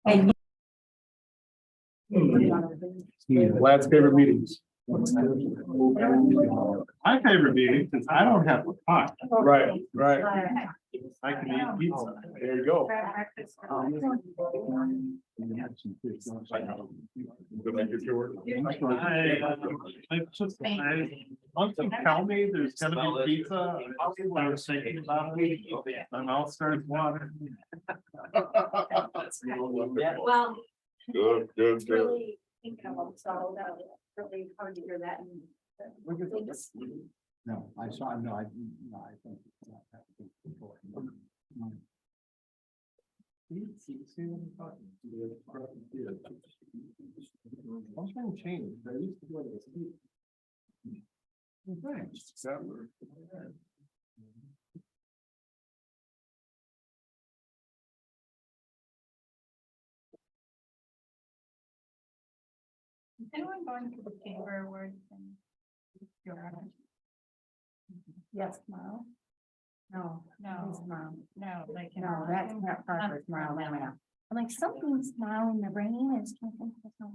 And Lad's favorite meetings. My favorite meeting, because I don't have a pot. Right, right. I can eat pizza. There you go. Once you tell me there's gonna be pizza, I was thinking about it, my mouth starts watering. well, Good, it's really, so that was really hard to hear that. No, I saw, no, I think. Something changed. I used to go to the sleep. Thanks. Is anyone going to the chamber awards and? Yes, tomorrow? No, No, tomorrow. no, like. No, that's not Parker tomorrow. I'm like, something's tomorrow in the brain is.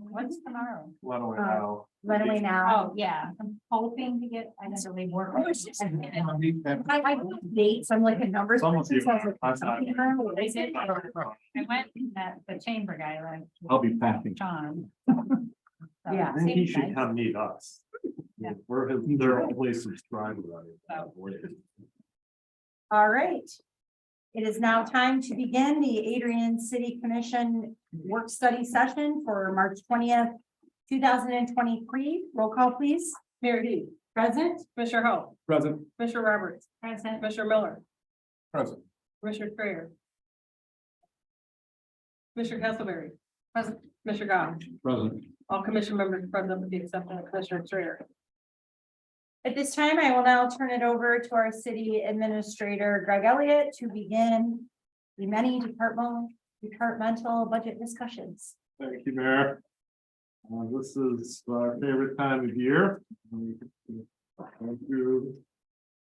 What's tomorrow? Let away now. Let away now. Oh, yeah, I'm hoping to get, I never really work. I dates, I'm like a numbers. Some of you- person, so I was like, I'm not- something wrong. I did, I went at the chamber guy, like I'll be packing. John. Yeah. I think he should come meet us. Yeah. We're his, their only subscriber. All right. It is now time to begin the Adrian City Commission work study session for March 20th, 2023. Roll call, please. Mayor D. Present. Commissioner Hall. Present. Commissioner Roberts. Present. Commissioner Miller. Present. Commissioner Strayer. Commissioner Castleberry. Present. Commissioner Goff. Present. All commission members present with the exception of Commissioner Strayer. At this time, I will now turn it over to our city administrator, Greg Elliott, to begin the many departmental budget discussions. Thank you, Mayor. This is our favorite time of year. We go through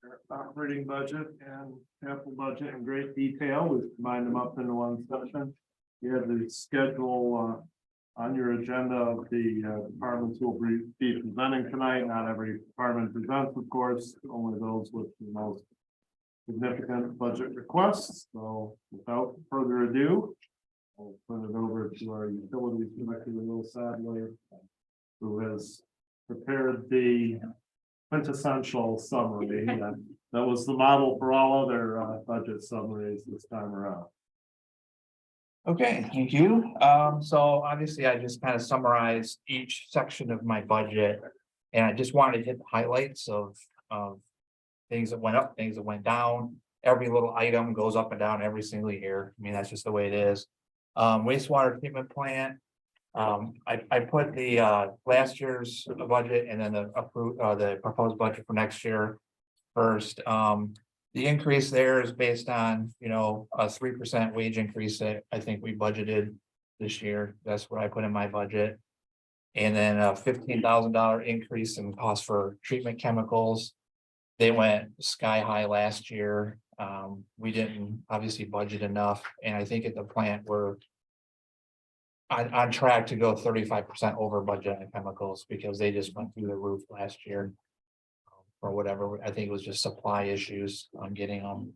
our operating budget and capital budget in great detail. We've combined them up into one session. You have the schedule on your agenda of the departments who will be presenting tonight. Not every department presents, of course, only those with the most significant budget requests. So without further ado, I'll turn it over to our utilities director, Will Sadler, who has prepared the quintessential summary. That was the model for all other budget summaries this time around. Okay, thank you. So obviously I just kind of summarized each section of my budget. And I just wanted to hit the highlights of things that went up, things that went down. Every little item goes up and down every single year. I mean, that's just the way it is. Wastewater treatment plant. I put the last year's budget and then the proposed budget for next year first. The increase there is based on, you know, a 3% wage increase that I think we budgeted this year. That's what I put in my budget. And then a $15,000 increase in cost for treatment chemicals. They went sky high last year. We didn't obviously budget enough. And I think at the plant we're on track to go 35% over budget on chemicals because they just went through the roof last year. Or whatever, I think it was just supply issues on getting them.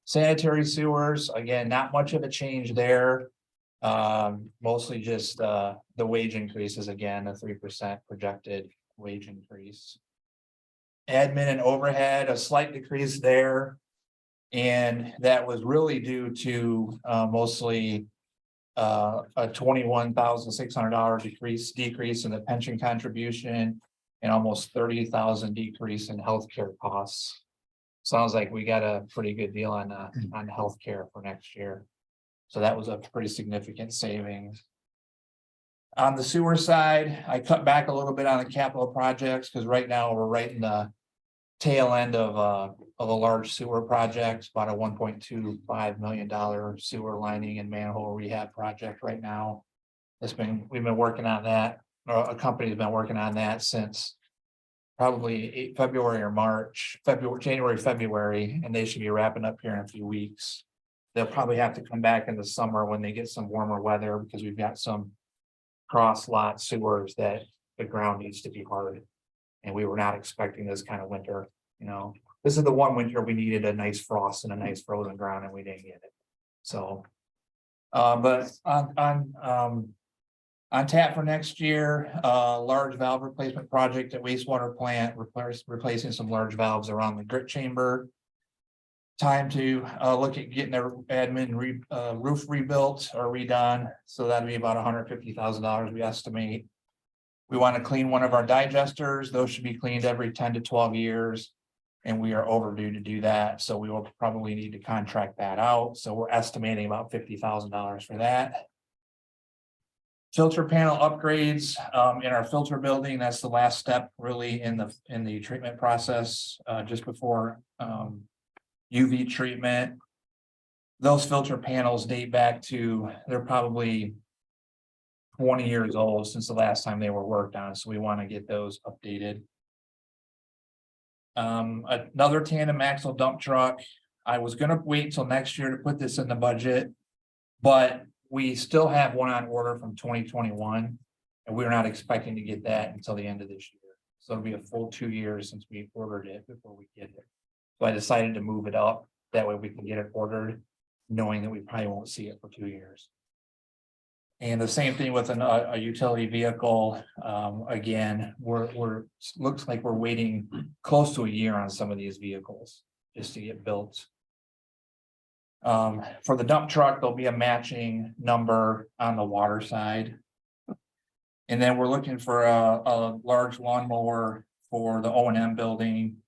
Sanitary sewers, again, not much of a change there. Mostly just the wage increases, again, a 3% projected wage increase. Admin and overhead, a slight decrease there. And that was really due to mostly a $21,600 decrease in the pension contribution. And almost 30,000 decrease in healthcare costs. Sounds like we got a pretty good deal on healthcare for next year. So that was a pretty significant savings. On the sewer side, I cut back a little bit on the capital projects because right now we're right in the tail end of a large sewer project, about a $1.25 million sewer lining and manhole rehab project right now. We've been working on that. A company's been working on that since probably February or March, January, February, and they should be wrapping up here in a few weeks. They'll probably have to come back in the summer when they get some warmer weather, because we've got some cross lot sewers that the ground needs to be hard. And we were not expecting this kind of winter, you know, this is the one winter we needed a nice frost and a nice frozen ground, and we didn't get it. So. But on tap for next year, large valve replacement project at wastewater plant, replacing some large valves around the grit chamber. Time to look at getting their admin roof rebuilt or redone, so that'd be about $150,000 we estimate. We want to clean one of our digesters, those should be cleaned every 10 to 12 years. And we are overdue to do that, so we will probably need to contract that out, so we're estimating about $50,000 for that. Filter panel upgrades in our filter building, that's the last step really in the treatment process, just before UV treatment. Those filter panels date back to, they're probably 20 years old since the last time they were worked on, so we want to get those updated. Another tandem axle dump truck. I was gonna wait till next year to put this in the budget, but we still have one on order from 2021, and we're not expecting to get that until the end of this year. So it'll be a full 2 years since we ordered it before we get it. So I decided to move it up, that way we can get it ordered, knowing that we probably won't see it for 2 years. And the same thing with a utility vehicle. Again, looks like we're waiting close to a year on some of these vehicles just to get built. For the dump truck, there'll be a matching number on the water side. And then we're looking for a large lawnmower for the O&M building,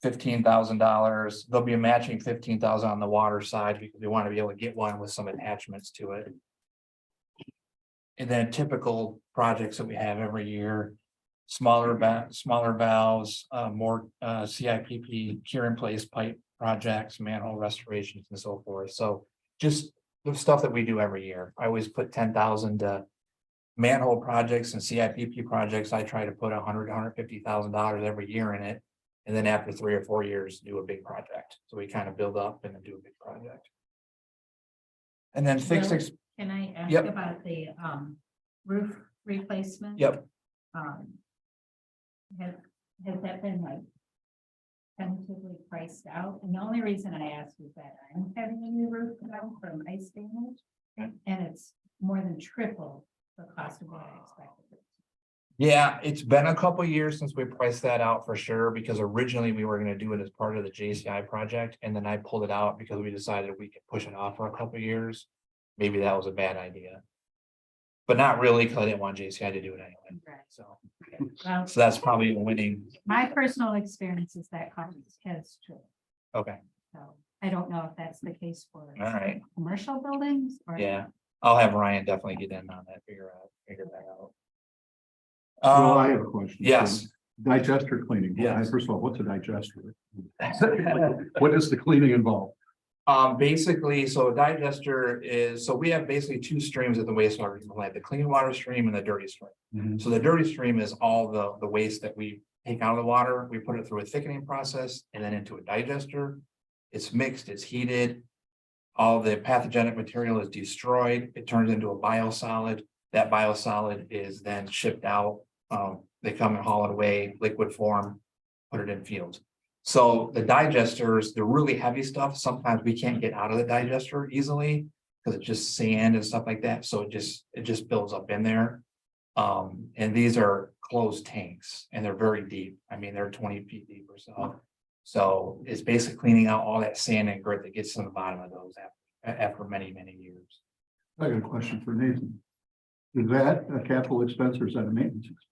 $15,000. There'll be a matching $15,000 on the water side, because we want to be able to get one with some attachments to it. And then typical projects that we have every year, smaller valves, more CIPP cure in place pipe projects, manhole restorations and so forth. So just the stuff that we do every year. I always put 10,000 to manhole projects and CIPP projects. I try to put $150,000 every year in it. And then after 3 or 4 years, do a big project. So we kind of build up and then do a big project. And then fixed. Can I ask Yep. about the roof replacement? Yep. Has that been like tentatively priced out? And the only reason I ask is that I'm having a new roof now from ice damage. Okay. And it's more than triple the cost of what I expected. Yeah, it's been a couple years since we priced that out for sure, because originally we were gonna do it as part of the JCI project, and then I pulled it out because we decided we could push it off for a couple years. Maybe that was a bad idea. But not really, because I didn't want JCI to do it anyway, Right. so Well, that's probably a winning. my personal experience is that cost has tripled. Okay, So I don't know if that's the case for all right, commercial buildings or. yeah, I'll have Ryan definitely get in on that, figure that out. Well, I have a question. yes. Digester cleaning. Yes. First of all, what's a digester? What does the cleaning involve? Basically, so a digester is, so we have basically 2 streams at the wastewater treatment plant, the clean water stream and the dirty stream. So the dirty stream is all the waste that we take out of the water. We put it through a thickening process and then into a digester. It's mixed, it's heated. All the pathogenic material is destroyed. It turns into a biosolid. That biosolid is then shipped out. They come and haul it away, liquid form, put it in fields. So the digesters, the really heavy stuff, sometimes we can't get out of the digester easily because it's just sand and stuff like that. So it just builds up in there. And these are closed tanks and they're very deep. I mean, they're 20 feet deep or so. So it's basically cleaning out all that sand and grit that gets to the bottom of those after many, many years. I got a question for Nathan. Is that a capital expense or is that a maintenance expense?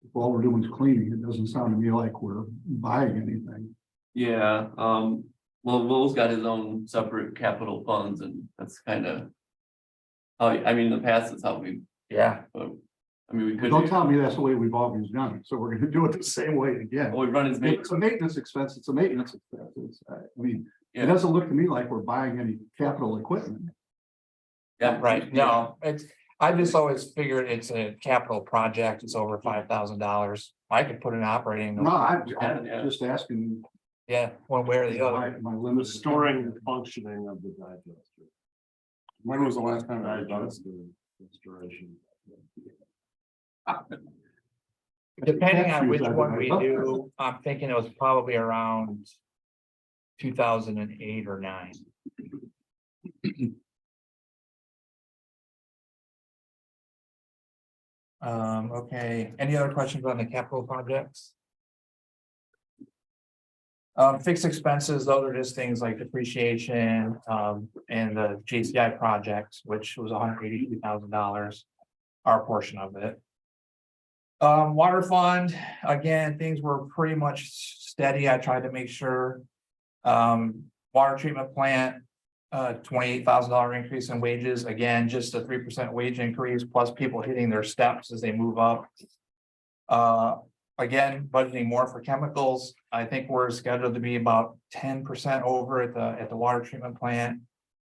If all we're doing is cleaning, it doesn't sound to me like we're buying anything. Yeah, well, Will's got his own separate capital funds and that's kind of. I mean, in the past, it's how we, Yeah, I mean, we could. Don't tell me that's the way we've always done it. So we're gonna do it the same way again. Well, we run his If maintenance. it's a maintenance expense, it's a maintenance expense. I mean, it Yeah. doesn't look to me like we're buying any capital equipment. Yeah, right. No, I just always figured it's a capital project. It's over $5,000. I could put an operating. No, I'm Yeah. just asking, Yeah, one way or the other. My limit. Restoring the functioning of the digester. When was the last time I done it? Digestive restoration. Depending on Tax which use, I one think we I- do, I'm thinking it was probably around 2008 or 9. Okay, any other questions on the capital projects? Fixed expenses, those are just things like depreciation, and the JCI project, which was $182,000, our portion of it. Water fund, again, things were pretty much steady. I tried to make sure. Water treatment plant, $28,000 increase in wages, again, just a 3% wage increase, plus people hitting their steps as they move up. Again, budgeting more for chemicals. I think we're scheduled to be about 10% over at the water treatment plant.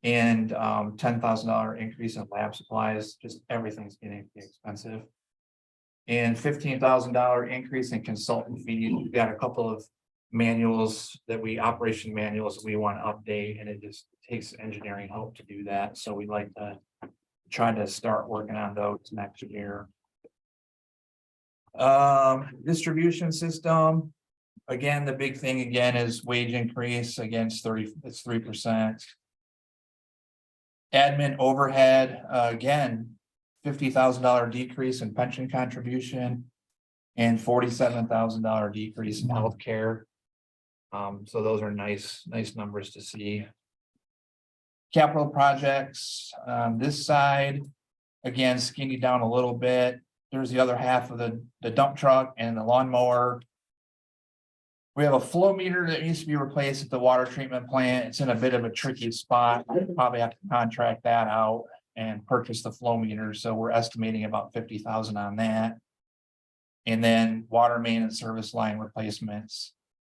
And $10,000 increase in lab supplies, just everything's getting expensive. And $15,000 increase in consultant fees. We've got a couple of manuals operation manuals that we want to update, and it just takes engineering help to do that. So we'd like to try to start working on those next year. Distribution system. Again, the big thing again is wage increase against 3%. Admin overhead, again, $50,000 decrease in pension contribution and $47,000 decrease in healthcare. So those are nice numbers to see. Capital projects, this side, again, skinny down a little bit. There's the other half of the dump truck and the lawnmower. We have a flow meter that needs to be replaced at the water treatment plant. It's in a bit of a tricky spot. Probably have to contract that out and purchase the flow meter. So we're estimating about 50,000 on that. And then water main and service line replacements,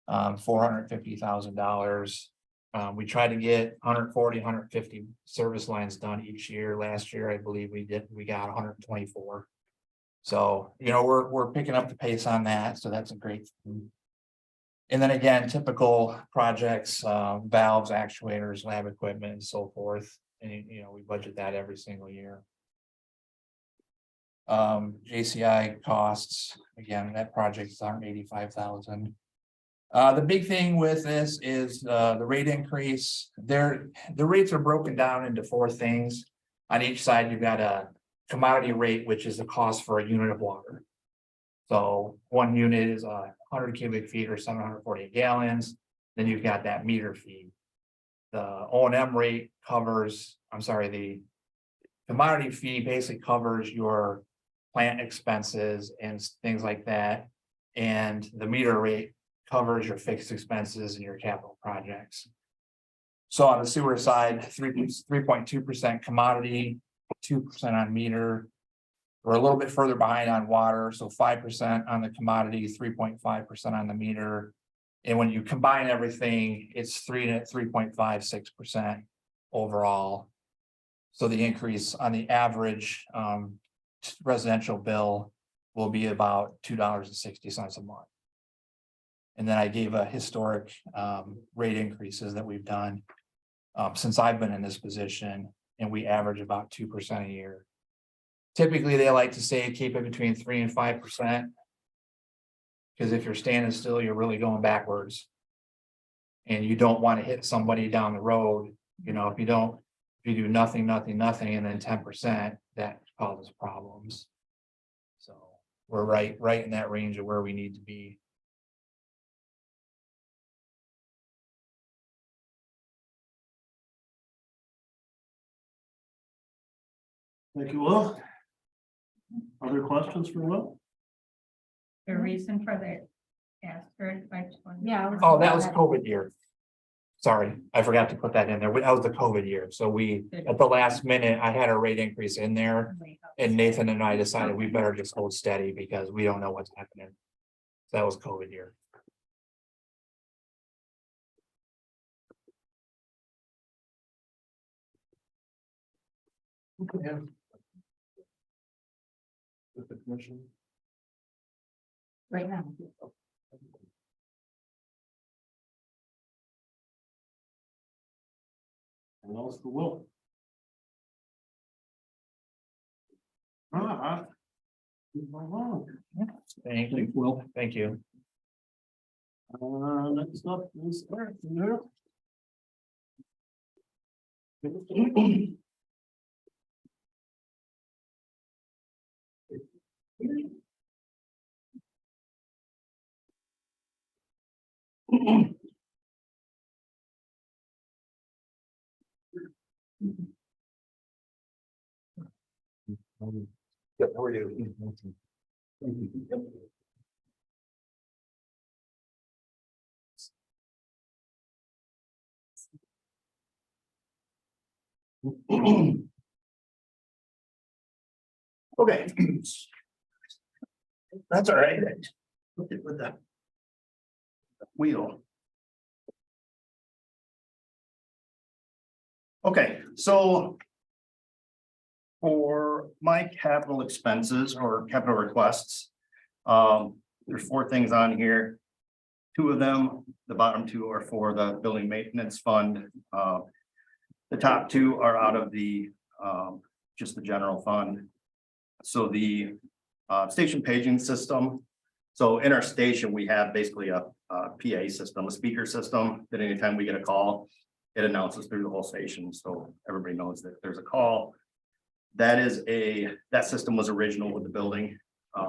$450,000. We try to get 140, 150 service lines done each year. Last year, I believe we got 124. So, we're picking up the pace on that. So that's a great thing. And then again, typical projects, valves, actuators, lab equipment, and so forth. And, we budget that every single year. JCI costs, again, that project is $185,000. The big thing with this is the rate increase. The rates are broken down into 4 things. On each side, you've got a commodity rate, which is the cost for a unit of water. So 1 unit is 100 cubic feet or 740 gallons. Then you've got that meter fee. The O&M rate covers, the commodity fee basically covers your plant expenses and things like that. And the meter rate covers your fixed expenses and your capital projects. So on the sewer side, 3.2% commodity, 2% on meter. We're a little bit further behind on water, so 5% on the commodity, 3.5% on the meter. And when you combine everything, it's 3.56% overall. So the increase on the average residential bill will be about $2.60 a month. And then I gave a historic rate increases that we've done since I've been in this position, and we average about 2% a year. Typically, they like to say keep it between 3 and 5%. Because if you're standing still, you're really going backwards. And you don't want to hit somebody down the road. If you do nothing, and then 10%, that causes problems. So we're right in that range of where we need to be. Thank you, Will. Other questions for Will? The reason for the asterisk by 20. Yeah. Oh, that was COVID year. Sorry, I forgot to put that in there. That was the COVID year. So at the last minute, I had a rate increase in there. And Nathan and I decided we better just hold steady because we don't know what's happening. So that was COVID year. Yeah. With the commission. Right now. And else the will. Ah. Thank you. Well, Thank you. Next up is Eric. Here. Yep, how are you? okay. That's all right. With the wheel. Okay, so for my capital expenses or capital requests, there's 4 things on here. 2 of them, the bottom 2 are for the building maintenance fund. The top 2 are out of the, just the general fund. So the station paging system. So in our station, we have basically a PA system, a speaker system that anytime we get a call, it announces through the whole station. So everybody knows that there's a call. That system was original with the building.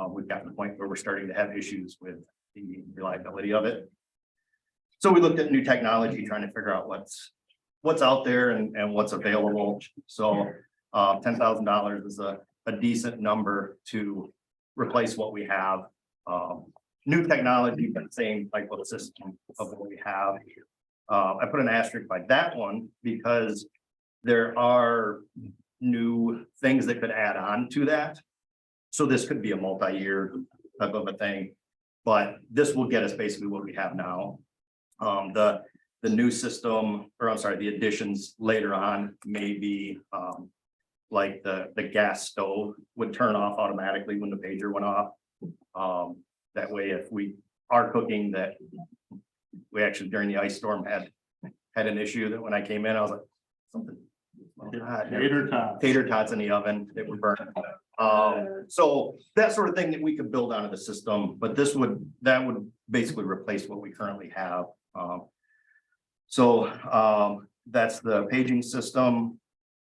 We've gotten to the point where we're starting to have issues with the reliability of it. So we looked at new technology, trying to figure out what's out there and what's available. So $10,000 is a decent number to replace what we have. New technology, but same type of system of what we have. I put an asterisk by that one because there are new things that could add on to that. So this could be a multi-year type of a thing, but this will get us basically what we have now. The new system, or I'm sorry, the additions later on may be like the gas stove would turn off automatically when the pager went off. That way, if we are cooking, that we actually during the ice storm had an issue that when I came in, I was like, something. Tater tots in the oven that were burnt. So that sort of thing that we could build onto the system, but that would basically replace what we currently have. That's the paging system,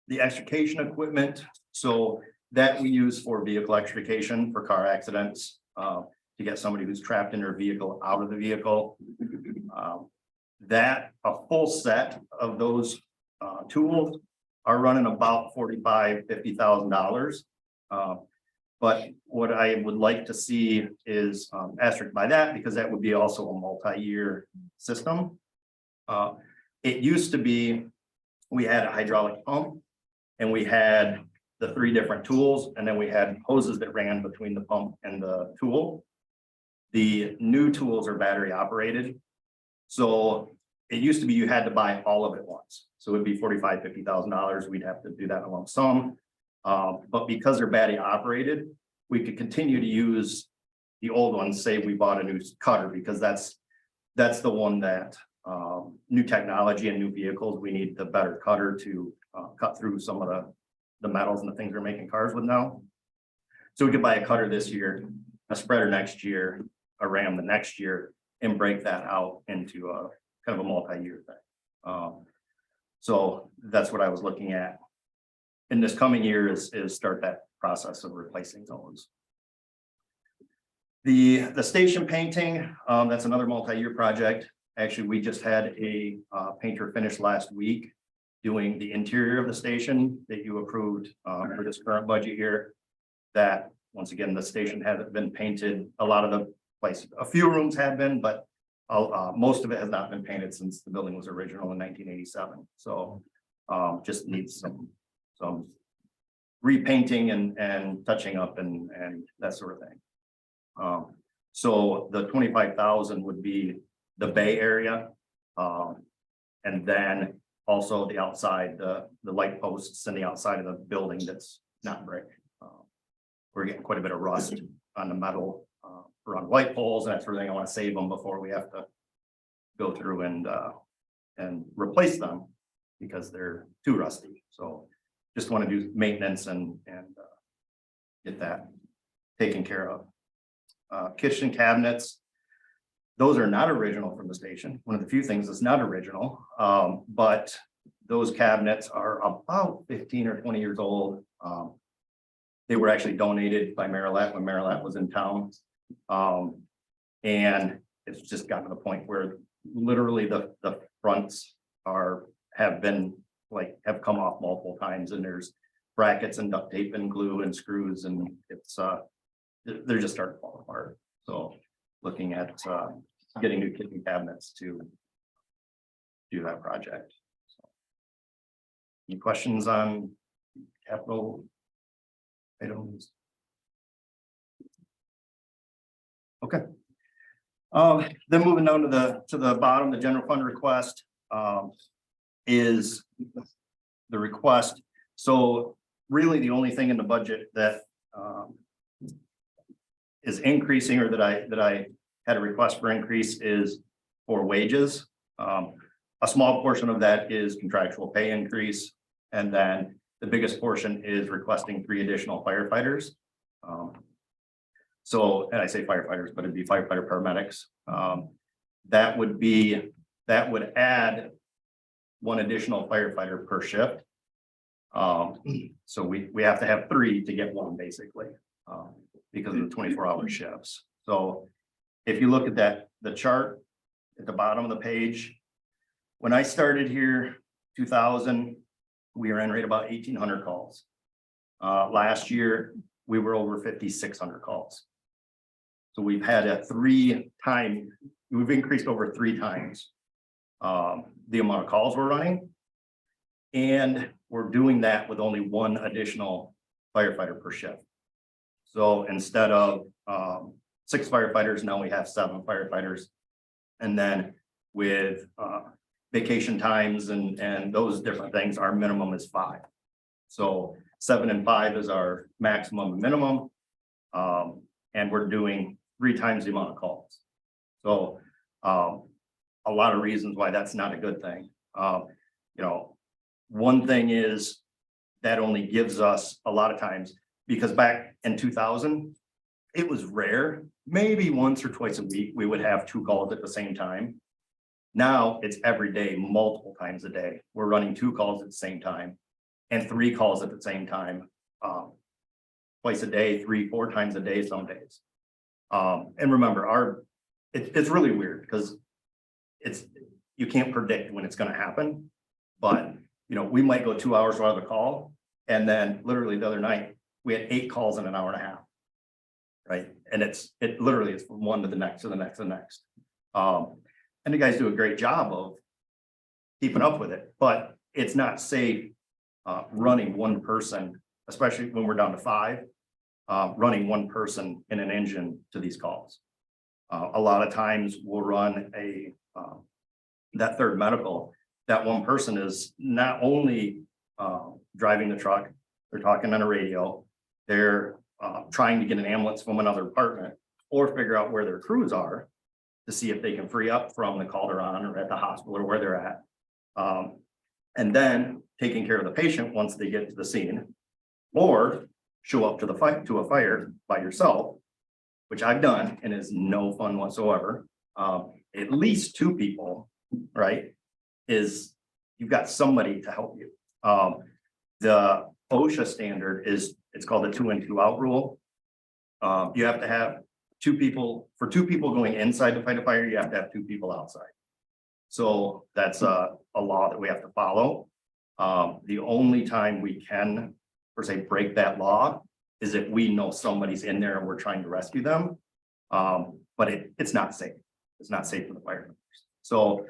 the extrication equipment. So that we use for vehicle extrication for car accidents, to get somebody who's trapped in their vehicle out of the vehicle. That a full set of those tools are running about $45,000-$50,000. But what I would like to see is asterisk by that, because that would be also a multi-year system. It used to be, we had a hydraulic pump and we had the 3 different tools, and then we had hoses that ran between the pump and the tool. The new tools are battery operated. So it used to be you had to buy all of it once. So it'd be $45,000-$50,000. We'd have to do that in a lump sum. But because they're battery operated, we could continue to use the old ones. Say we bought a new cutter, because that's the one that new technology and new vehicles, we need the better cutter to cut through some of the metals and the things we're making cars with now. So we could buy a cutter this year, a spreader next year, a ram the next year, and break that out into a kind of a multi-year thing. So that's what I was looking at in this coming year is start that process of replacing those. The station painting, that's another multi-year project. Actually, we just had a painter finish last week doing the interior of the station that you approved for this current budget year. That, once again, the station hasn't been painted. A lot of the places, a few rooms have been, but most of it has not been painted since the building was original in 1987. So just needs some repainting and touching up and that sort of thing. So the 25,000 would be the bay area. And then also the outside, the light posts and the outside of the building that's not brick. We're getting quite a bit of rust on the metal around light poles and that sort of thing. I want to save them before we have to go through and replace them. because they're too rusty. So just want to do maintenance and get that taken care of. Kitchen cabinets, those are not original from the station. One of the few things that's not original, but those cabinets are about 15 or 20 years old. They were actually donated by Marilat when Marilat was in town. And it's just gotten to the point where literally the fronts have come off multiple times, and there's brackets and duct tape and glue and screws, and it's they're just starting to fall apart. So looking at getting new kitchen cabinets to do that project. So, any questions on capital items? Okay. Then moving down to the bottom, the general fund request is the request. So really the only thing in the budget that is increasing, or that I had a request for increase, is for wages. A small portion of that is contractual pay increase, and then the biggest portion is requesting 3 additional firefighters. So, and I say firefighters, but it'd be firefighter paramedics. That would add 1 additional firefighter per shift. So we have to have 3 to get 1, basically, because of the 24-hour shifts. So if you look at the chart at the bottom of the page, when I started here, 2000, we ran right about 1,800 calls. Last year, we were over 5,600 calls. So we've had we've increased over 3 times the amount of calls we're running. And we're doing that with only 1 additional firefighter per shift. So instead of 6 firefighters, now we have 7 firefighters. And then with vacation times and those different things, our minimum is 5. So 7 and 5 is our maximum and minimum. And we're doing 3 times the amount of calls. So a lot of reasons why that's not a good thing. One thing is that only gives us a lot of times, because back in 2000, it was rare, maybe once or twice a week, we would have 2 calls at the same time. Now it's every day, multiple times a day. We're running 2 calls at the same time and 3 calls at the same time. Twice a day, 3-4 times a day, some days. And remember, it's really weird because you can't predict when it's going to happen, but we might go 2 hours without a call. And then literally the other night, we had 8 calls in an hour and a half. Right. And it literally is from one to the next, to the next, to the next. And the guys do a great job of keeping up with it, but it's not safe running 1 person, especially when we're down to 5, running 1 person in an engine to these calls. A lot of times we'll run that third medical. That 1 person is not only driving the truck, they're talking on a radio, they're trying to get an ambulance from another department or figure out where their crews are to see if they can free up from the call they're on or at the hospital or where they're at. And then taking care of the patient once they get to the scene, or show up to a fire by yourself, which I've done and is no fun whatsoever. At least 2 people, right? You've got somebody to help you. The OSHA standard it's called the 2 in 2 out rule. You have to have 2 people, for 2 people going inside to fight a fire, you have to have 2 people outside. So that's a law that we have to follow. The only time we can, per se, break that law is if we know somebody's in there and we're trying to rescue them. But it's not safe. It's not safe for the firefighters. So,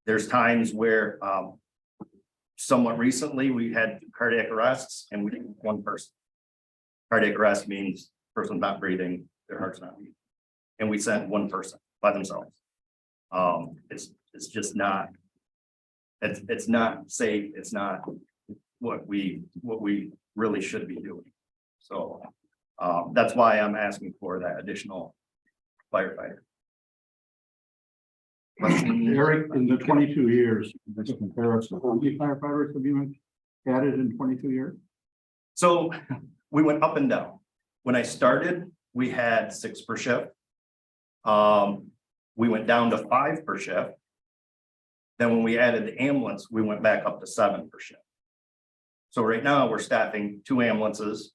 there's times where somewhat recently we had cardiac arrests and we did 1 person. Cardiac arrest means person's not breathing, their heart's not beating. And we sent 1 person by themselves. It's just not, it's not safe. It's not what we really should be doing. So that's why I'm asking for that additional firefighter. Eric, in the 22 years, let's compare us to how many firefighters have you added in 22 years? So we went up and down. When I started, we had 6 per shift. We went down to 5 per shift. Then when we added the ambulance, we went back up to 7 per shift. So right now we're staffing 2 ambulances.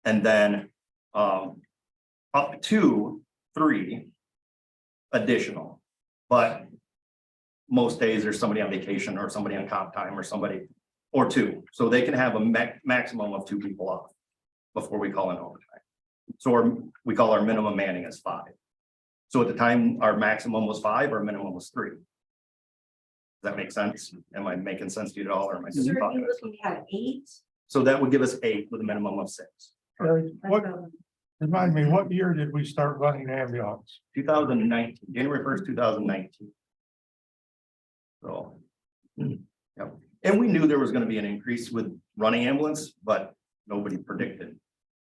And then up to 3 additional. But most days there's somebody on vacation or somebody on comp time or somebody or 2. So they can have a maximum of 2 people off before we call in overtime. So we call our minimum manning as 5. So at the time, our maximum was 5, our minimum was 3. Does that make sense? Am I making sense to you at all, or am I just So if talking? you're looking at 8. So that would give us 8 with a minimum of 6. What, remind me, what year did we start running ambulance? 2019, January 1st, 2019. So, yep. And we knew there was going to be an increase with running ambulance, but nobody predicted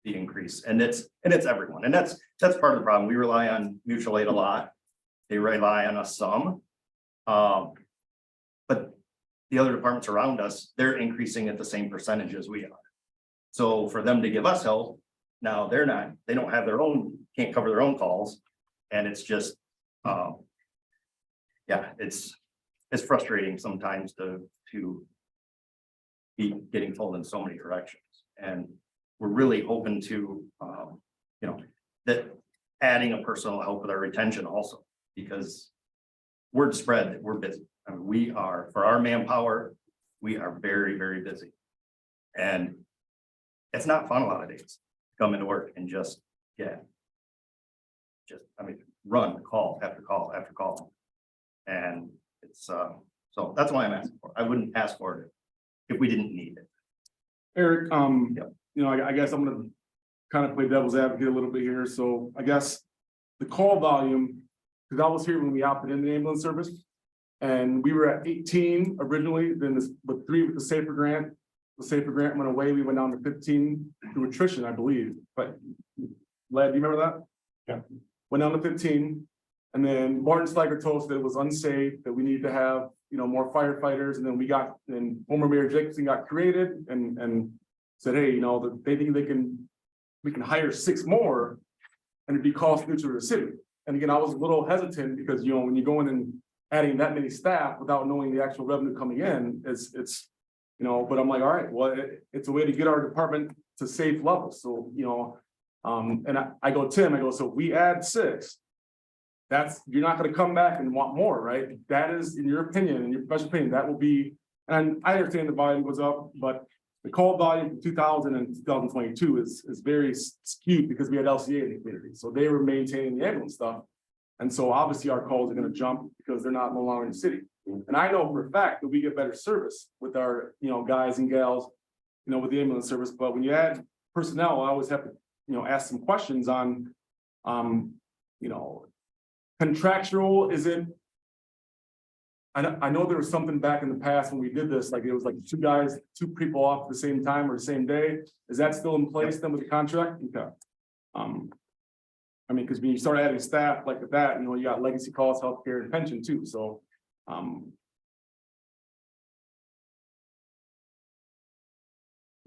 the increase. And it's everyone. And that's part of the problem. We rely on mutual aid a lot. They rely on us some. But the other departments around us, they're increasing at the same percentage as we are. So for them to give us help, now they don't have their own, can't cover their own calls. And it's just, yeah, it's frustrating sometimes to be getting pulled in so many directions. And we're really hoping to, that adding a personal help with our retention also, because word spread that we're busy. I mean, we are, for our manpower, we are very, very busy. And it's not fun a lot of days, come into work and run call after call after call. And it's, so that's why I'm asking for it. I wouldn't ask for it if we didn't need it. Eric, Yep. I guess I'm gonna kind of play devil's advocate a little bit here. So I guess the call volume, because I was here when we opted in the ambulance service. And we were at 18 originally, then with 3 with the SAFER grant. The SAFER grant went away, we went down to 15 through attrition, I believe. But Lad, do you remember that? Yeah. Went down to 15. And then Martin Steiger told us that it was unsafe, that we need to have, more firefighters. And then former Mayor Jacobson got created and said, hey, that they think we can hire 6 more and it'd be cost neutral to the city. And again, I was a little hesitant because, when you go in and adding that many staff without knowing the actual revenue coming in, it's but I'm like, all right, well, it's a way to get our department to safe levels. So, and I go, Tim, so we add 6. You're not going to come back and want more, right? That is, in your opinion, in your professional opinion, that will be, and I understand the volume was up, but the call volume from 2000 and 2022 is very skewed because we had LCA in the community. So they were maintaining the ambulance stuff. And so obviously our calls are going to jump because they're no longer in the city. And I know for a fact that we get better service with our, guys and gals, with the ambulance service. But when you add personnel, I always have to, ask some questions on, contractual, is it? I know there was something back in the past when we did this, like it was like 2 people off at the same time or the same day. Is that still in place then with the contract? Okay. Because when you start adding staff like that, you got legacy costs, healthcare, and pension too. So, I'm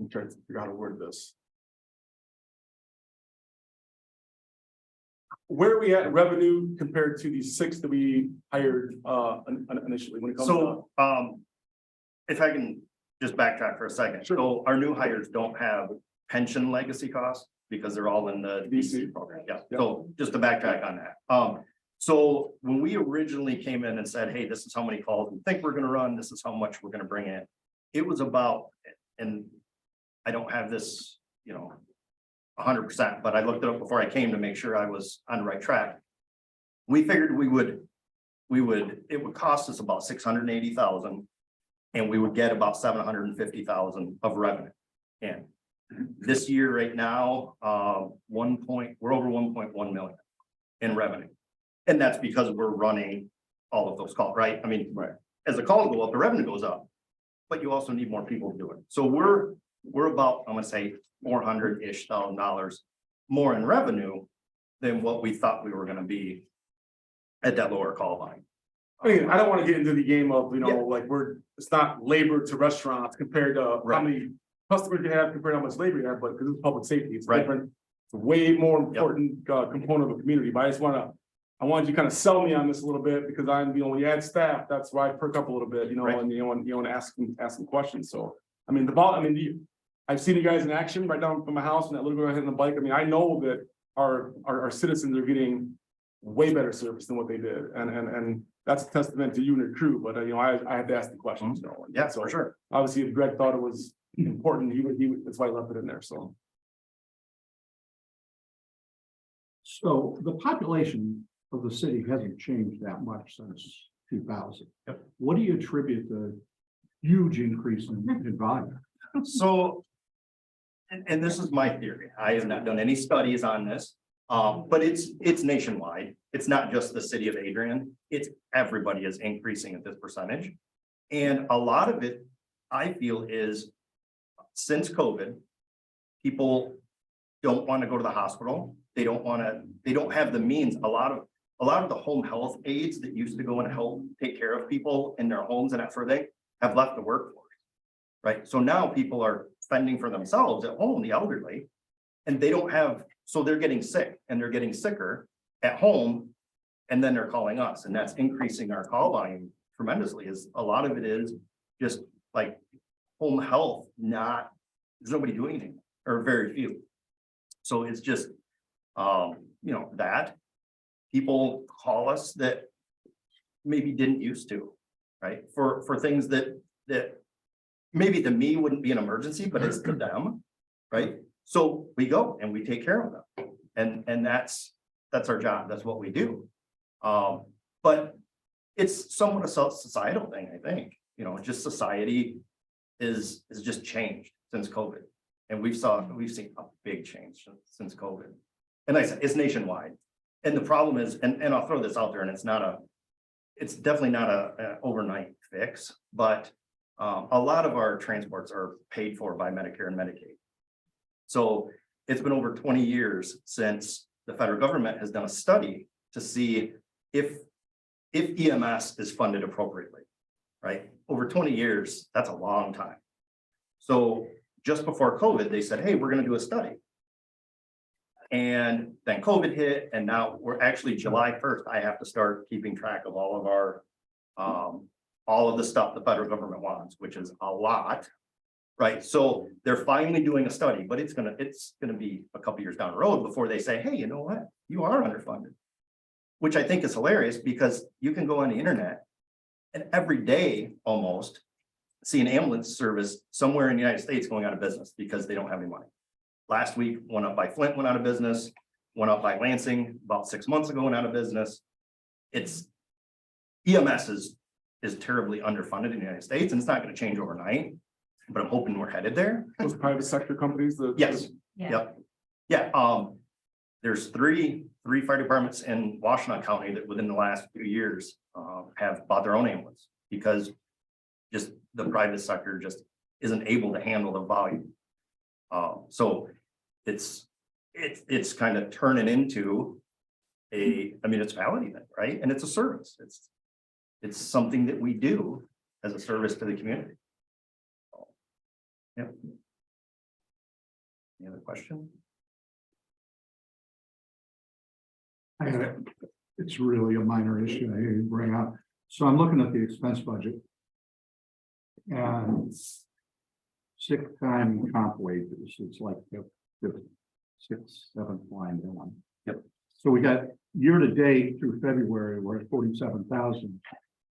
trying to figure out how to word this. Where are we at revenue compared to the 6 that we hired initially when it comes to? So, if I can just backtrack for a second. Sure. So our new hires don't have pension legacy costs because they're all in the DC program. Yeah. So just to backtrack on that. So when we originally came in and said, hey, this is how many calls we think we're going to run, this is how much we're going to bring in. It was about, and I don't have this, 100%, but I looked it up before I came to make sure I was on the right track. We figured it would cost us about 680,000 and we would get about 750,000 of revenue. And this year right now, we're over 1.1 million in revenue. And that's because we're running all of those calls, right? Right. As the calls go up, the revenue goes up, but you also need more people to do it. So we're about, I'm gonna say $400-ish thousand more in revenue than what we thought we were gonna be at that lower call line. I mean, I don't wanna get into the game of, Yeah. like, it's not labor to restaurants compared to how Right. many customers you have compared to how much labor you have, but because it's public safety, it's Right. different. It's a way more important, component of the community, but I wanted you to kind of sell me on this a little bit, because when you add staff, that's why I perk up a little bit, Right. and you want to ask some questions, so. I mean, I've seen you guys in action right down from my house, and that little girl hitting the bike, I mean, I know that our citizens are getting way better service than what they did, and that's a testament to you and your crew, but I had to ask the questions, Yeah, so for sure. obviously, if Greg thought it was important, that's why he left it in there, so. So the population of the city hasn't changed that much since 2000. Yep. What do you attribute the huge increase in volume? So. And this is my theory. I have not done any studies on this. But it's nationwide. It's not just the city of Adrian. It's everybody is increasing at this percentage. And a lot of it, I feel, is since COVID, people don't want to go to the hospital. They don't have the means. A lot of the home health aides that used to go and help take care of people in their homes and that sort of thing have left the workforce. Right? So now people are fending for themselves at home, the elderly, and they don't have, so they're getting sick and they're getting sicker at home. And then they're calling us, and that's increasing our call volume tremendously. Is a lot of it is just like home health, there's nobody doing anything, or very few. So it's just, that people call us that maybe didn't used to, right? For things that maybe to me wouldn't be an emergency, but it's to them, right? So we go and we take care of them. And that's our job. That's what we do. But it's somewhat a societal thing, I think, just society is just changed since COVID. And we've seen a big change since COVID. And like I said, it's nationwide. And the problem is, and I'll throw this out there, and it's definitely not a overnight fix, but a lot of our transports are paid for by Medicare and Medicaid. So it's been over 20 years since the federal government has done a study to see if EMS is funded appropriately, right? Over 20 years, that's a long time. So just before COVID, they said, hey, we're going to do a study. And then COVID hit, and now we're actually July 1st. I have to start keeping track of all of our, all of the stuff the federal government wants, which is a lot, right? So they're finally doing a study, but it's gonna be a couple years down the road before they say, hey, you know what? You are underfunded, which I think is hilarious, because you can go on the internet and every day almost see an ambulance service somewhere in the United States going out of business because they don't have any money. Last week, one up by Flint went out of business, one up by Lansing about 6 months ago went out of business. It's EMS is terribly underfunded in the United States, and it's not going to change overnight, but I'm hoping we're headed there. Those private sector companies, Yes. Yeah. Yep. Yeah, there's three fire departments in Washtenaw County that within the last few years have bought their own ambulance, because just the private sector just isn't able to handle the volume. So it's kind of turning into a municipality thing, right? And it's a service. It's something that we do as a service to the community. Yep. Any other question? It's really a minor issue I hear you bring up. So I'm looking at the expense budget. And sick time and comp wages, it's like the 6th, 7th line down. Yep. So we got year to date through February, we're at 47,000,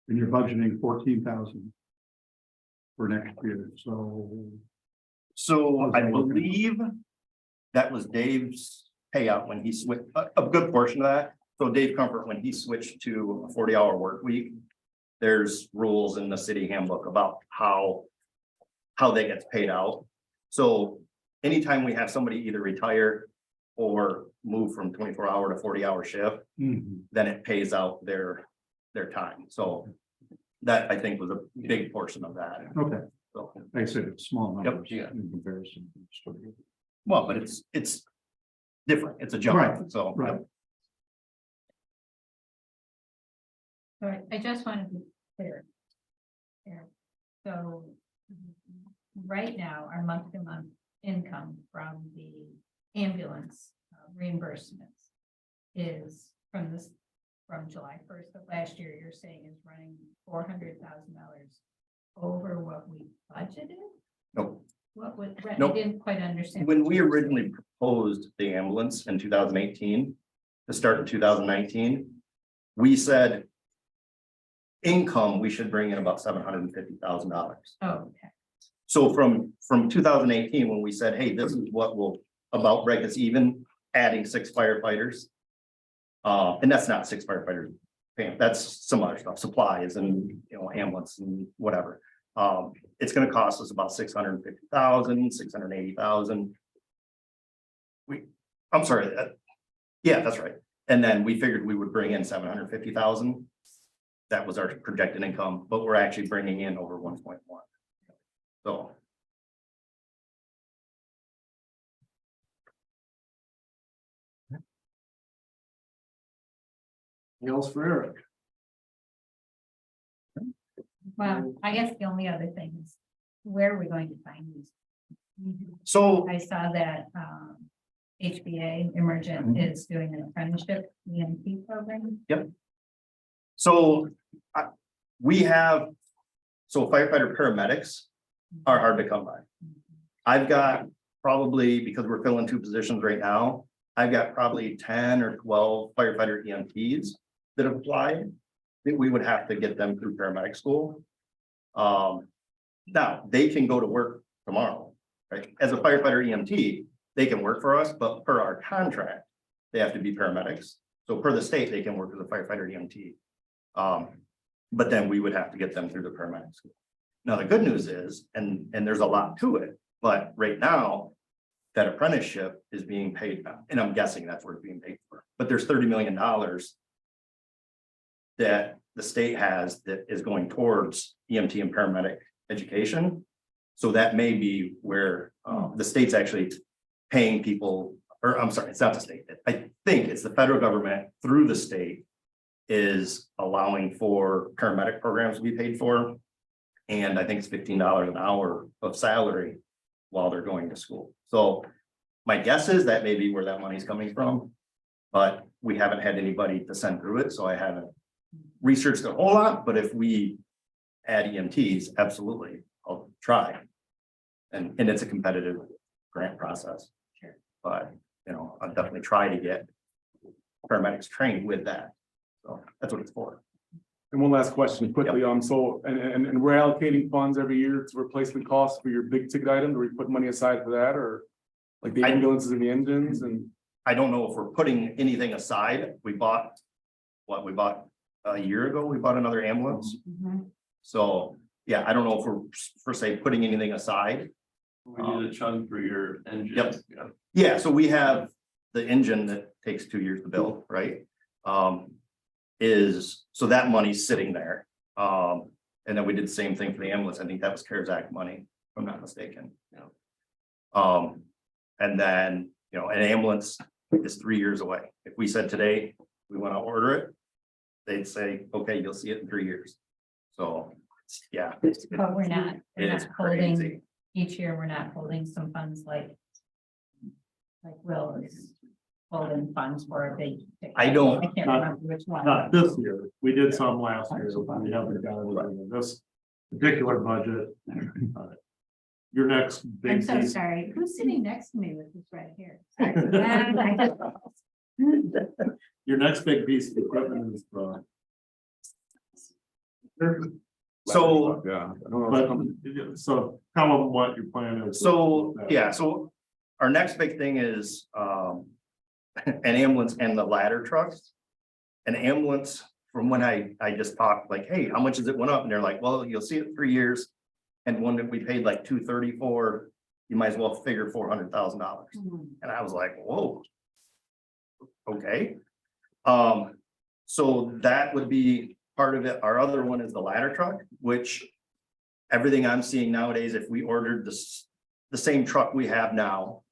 and you're budgeting 14,000 for next year. So I believe that was Dave's payout when he switched, a good portion of that. So Dave Comfort, when he switched to a 40-hour work week, there's rules in the city handbook about how that gets paid out. So anytime we have somebody either retire or move from 24-hour to 40-hour shift, then it pays out their time. So that, I think, was a big portion of that. Okay, So, I said it's small numbers yeah. in comparison. well, but it's different. It's a jump. Right, So right. So I just want to be clear. Here. So right now, our month-to-month income from the ambulance reimbursements is from July 1st of last year, you're saying is running $400,000 over what we budgeted? No. What would, I Nope. didn't quite understand. When what we you were originally proposed the ambulance in 2018, to start in 2019, we said income, we should bring in about $750,000. saying. Oh, okay. So from 2018, when we said, hey, this is what will about break us even, adding 6 firefighters. And that's not 6 firefighters, that's some other stuff, supplies and, you know, ambulance and whatever. It's gonna cost us about 650,000, 680,000. I'm sorry, yeah, that's right. And then we figured we would bring in 750,000. That was our projected income, but we're actually bringing in over 1.1. So. Anything else for Eric? Well, I guess the only other thing is, where are we going to find these? So I saw that HBA Emergent is doing an apprenticeship EMT program. So we have, so firefighter paramedics are hard to come by. I've got probably, because we're filling 2 positions right now, I've got probably 10 or 12 firefighter EMTs that have applied. That we would have to get them through paramedic school. Now, they can go to work tomorrow, right? As a firefighter EMT, they can work for us, but per our contract, they have to be paramedics. So per the state, they can work as a firefighter EMT. But then we would have to get them through the paramedic school. Now, the good news is, and there's a lot to it, but right now, that apprenticeship is being paid now, and I'm guessing that's what it's being paid for. But there's $30 million that the state has that is going towards EMT and paramedic education. So that may be where the state's actually paying people, or I'm sorry, it's not the state. I think it's the federal government through the state is allowing for paramedic programs to be paid for. And I think it's $15 an hour of salary while they're going to school. So my guess is that may be where that money's coming from, but we haven't had anybody to send through it, so I haven't researched a whole lot, but if we add EMTs, absolutely, I'll try. And it's a competitive grant process. Sure. But, you know, I'll definitely try to get paramedics trained with that. So that's what it's for. And one last question quickly, so, and we're allocating funds every year to replacement costs for your big ticket items, or we put money aside for that, or like the ambulances and the engines and. I don't know if we're putting anything aside. We bought a year ago, we bought another ambulance. So, yeah, I don't know if we're per se putting anything aside. We need a chunk for your engine. Yep. Yeah. Yeah, so we have the engine that takes 2 years to build, right? So that money's sitting there. And then we did the same thing for the ambulance. I think that was CARES Act money, if I'm not mistaken. And then, you know, an ambulance is 3 years away. If we said today, we want to order it, they'd say, okay, you'll see it in 3 years. So, yeah. But we're not It's holding, crazy. each year, we're not holding some funds like Will is holding funds for a big. I don't- I can't remember which one. Not this year. We did some last year. We haven't got it in this particular budget. Your next I'm big so piece. sorry. Who's sitting next to me with this right here? Sorry. Your next big piece of equipment is So, Yeah. I don't know. but so tell them what your plan is. so, yeah, so our next big thing is, an ambulance and the ladder trucks. An ambulance, from when I just talked, like, hey, how much is it went up? And they're like, well, you'll see it in 3 years. And one that we paid like $230 for, you might as well figure $400,000. And I was like, whoa. Okay. So that would be part of it. Our other one is the ladder truck, which everything I'm seeing nowadays, if we ordered the same truck we have now,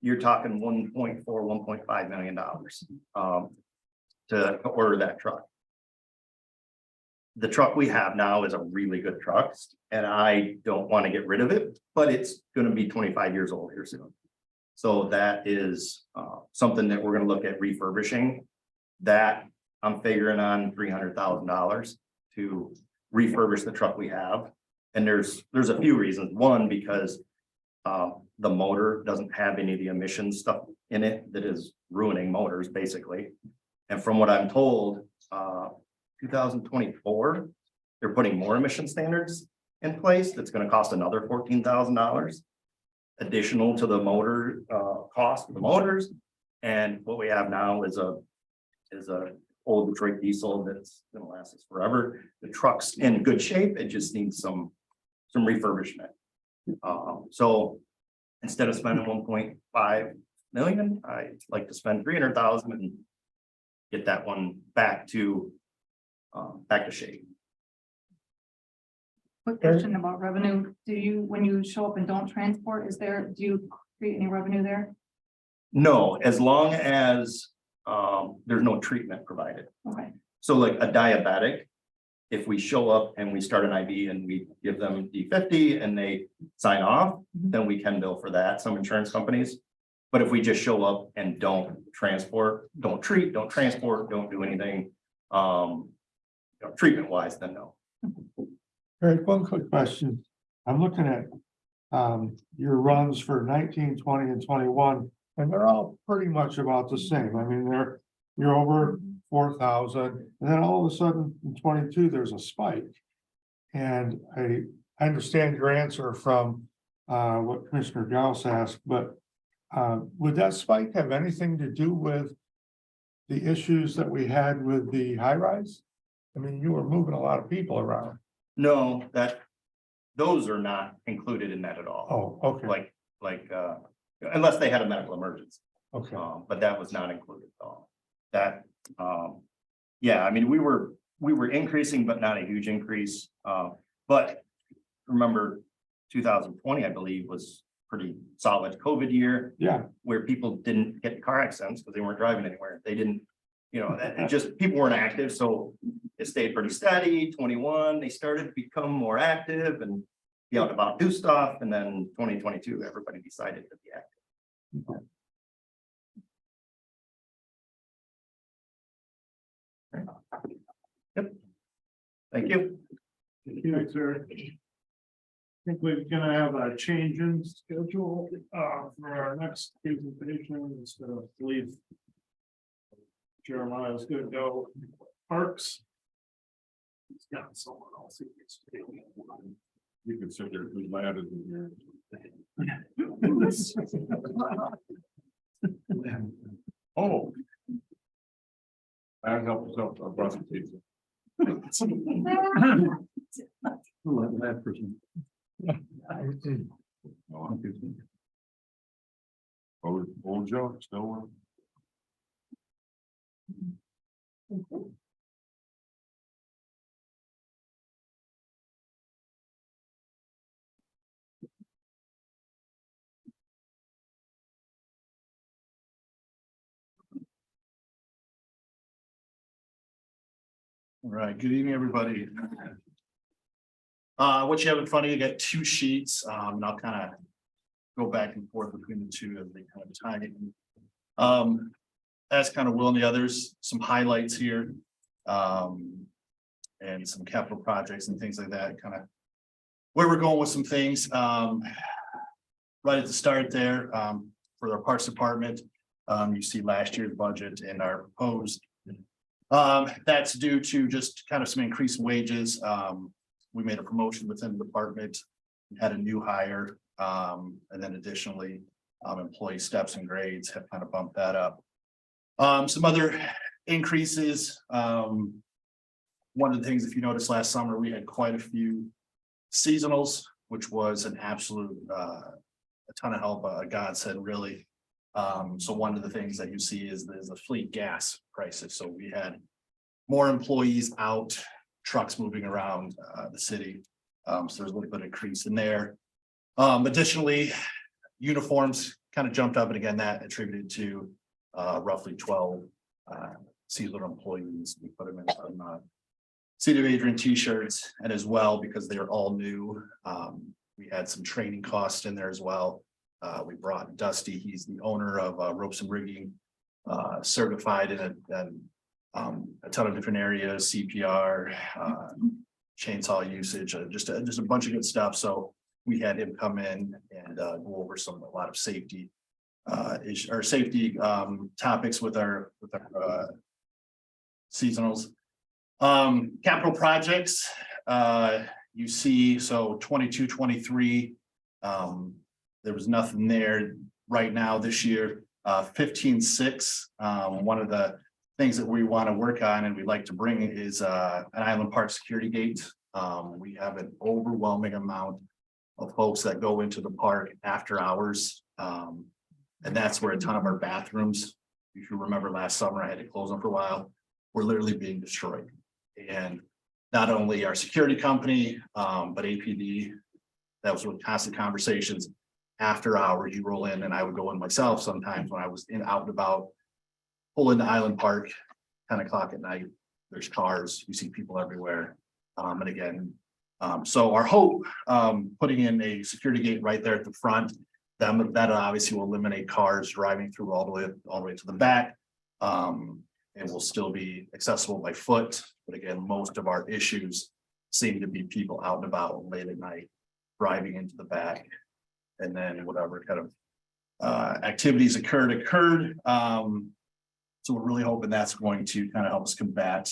you're talking $1.4, $1.5 million to order that truck. the truck we have now is a really good truck, and I don't want to get rid of it, but it's gonna be 25 years old here soon. So that is something that we're gonna look at refurbishing. That I'm figuring on $300,000 to refurbish the truck we have. And there's a few reasons. One, because the motor doesn't have any of the emission stuff in it that is ruining motors, basically. And from what I'm told, 2024, they're putting more emission standards in place. That's gonna cost another $14,000 additional to the motor, cost of the motors. And what we have now is a old Detroit diesel that's gonna last us forever. The truck's in good shape. It just needs some refurbishment. So instead of spending 1.5 million, I'd like to spend 300,000 and get that one back to shape. Quick question about revenue. Do you, when you show up and don't transport, do you create any revenue there? No, as long as there's no treatment provided. Okay, So like a diabetic, if we show up and we start an IV and we give them D50 and they sign off, then we can bill for that, some insurance companies. But if we just show up and don't transport, don't treat, don't transport, don't do anything, treatment wise, then no. Eric, one quick question. I'm looking at your runs for 19, 20, and 21, and they're all pretty much about the same. I mean, you're over 4,000, and then all of a sudden in 22, there's a spike. And I understand your answer from what Commissioner Gauss asked, but would that spike have anything to do with the issues that we had with the high rise? I mean, you were moving a lot of people around. No, those are not included in that at all. Oh, okay. Like, unless they had a medical emergency. Okay. But that was not included at all. That, yeah, I mean, we were increasing, but not a huge increase. But remember, 2020, I believe, was pretty solid COVID year. Yeah. Where people didn't get in car accidents because they weren't driving anywhere. They didn't, it just, people weren't active, so it stayed pretty steady. 21, they started to become more active and be out and about, do stuff, and then 2022, everybody decided to be active. Yep. Thank you. Thanks, Eric. I think we're gonna have a change in schedule for our next presentation instead of leave. Jeremiah's gonna go Parks. He's got someone else. He gets to do. You can sit there with my attitude here. Oh. I help myself, I brought some pizza. That person. Old Joe, still one. All right, good evening, everybody. What you have in front of you, got two sheets, and I'll kind of go back and forth between the two as they kind of tie in. As kind of Will and the others, some highlights here. And some capital projects and things like that, kind of where we're going with some things. Right at the start there, for our parks department, you see last year's budget and our proposed. That's due to just kind of some increased wages. We made a promotion within the department, had a new hire, and then additionally, employee steps and grades have kind of bumped that up. Some other increases. One of the things, if you noticed last summer, we had quite a few seasonals, which was an absolute, a ton of help, a godsend, really. So one of the things that you see is the fleet gas prices. So we had more employees out, trucks moving around the city. So there's a little bit of increase in there. Additionally, uniforms kind of jumped up, and again, that attributed to roughly 12 seasonal employees. We put them in some City of Adrian t-shirts, and as well, because they are all new, we had some training costs in there as well. We brought Dusty, he's the owner of Ropes and Rigging, certified in a ton of different areas, CPR, chainsaw usage, just a bunch of good stuff. So we had him come in and go over a lot of safety topics with our seasonals. Capital projects, you see, so 22, 23, there was nothing there right now this year. 15-6, one of the things that we want to work on and we'd like to bring is an Island Park security gate. We have an overwhelming amount of folks that go into the park after hours. And that's where a ton of our bathrooms, if you remember last summer, I had to close them for a while, were literally being destroyed. And not only our security company, but APD, that was with constant conversations. After hours, you roll in, and I would go in myself sometimes when I was out and about, pull into Island Park, 10 o'clock at night, there's cars, you see people everywhere. And again, so our hope, putting in a security gate right there at the front, that obviously will eliminate cars driving through all the way to the back. It will still be accessible by foot, but again, most of our issues seem to be people out and about late at night, driving into the back. And then whatever kind of activities occurred. So we're really hoping that's going to kind of help us combat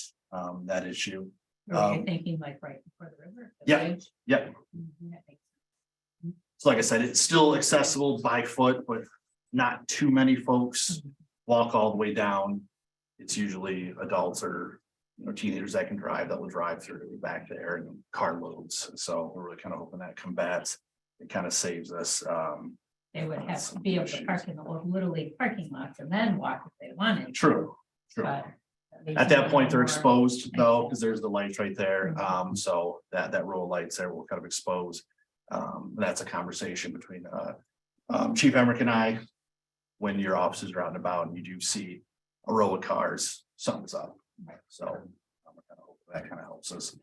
that issue. You're thinking like right before the river. the Yeah, bridge? yeah. Mhm, that makes So like I said, it's still accessible by foot, but not too many folks walk all the way down. It's usually adults or teenagers that can drive, that will drive through back there and carloads. So we're really kind of hoping that combats, it kind of saves us. They would have to be able to park in the Little League parking lots and then walk if they wanted. True. But At that point, they're more- exposed though, because there's the lights right there. So that row of lights there will kind of expose. That's a conversation between Chief Emmerich and I. When your officers are out and about and you do see a row of cars, something's up. So that kind of helps us.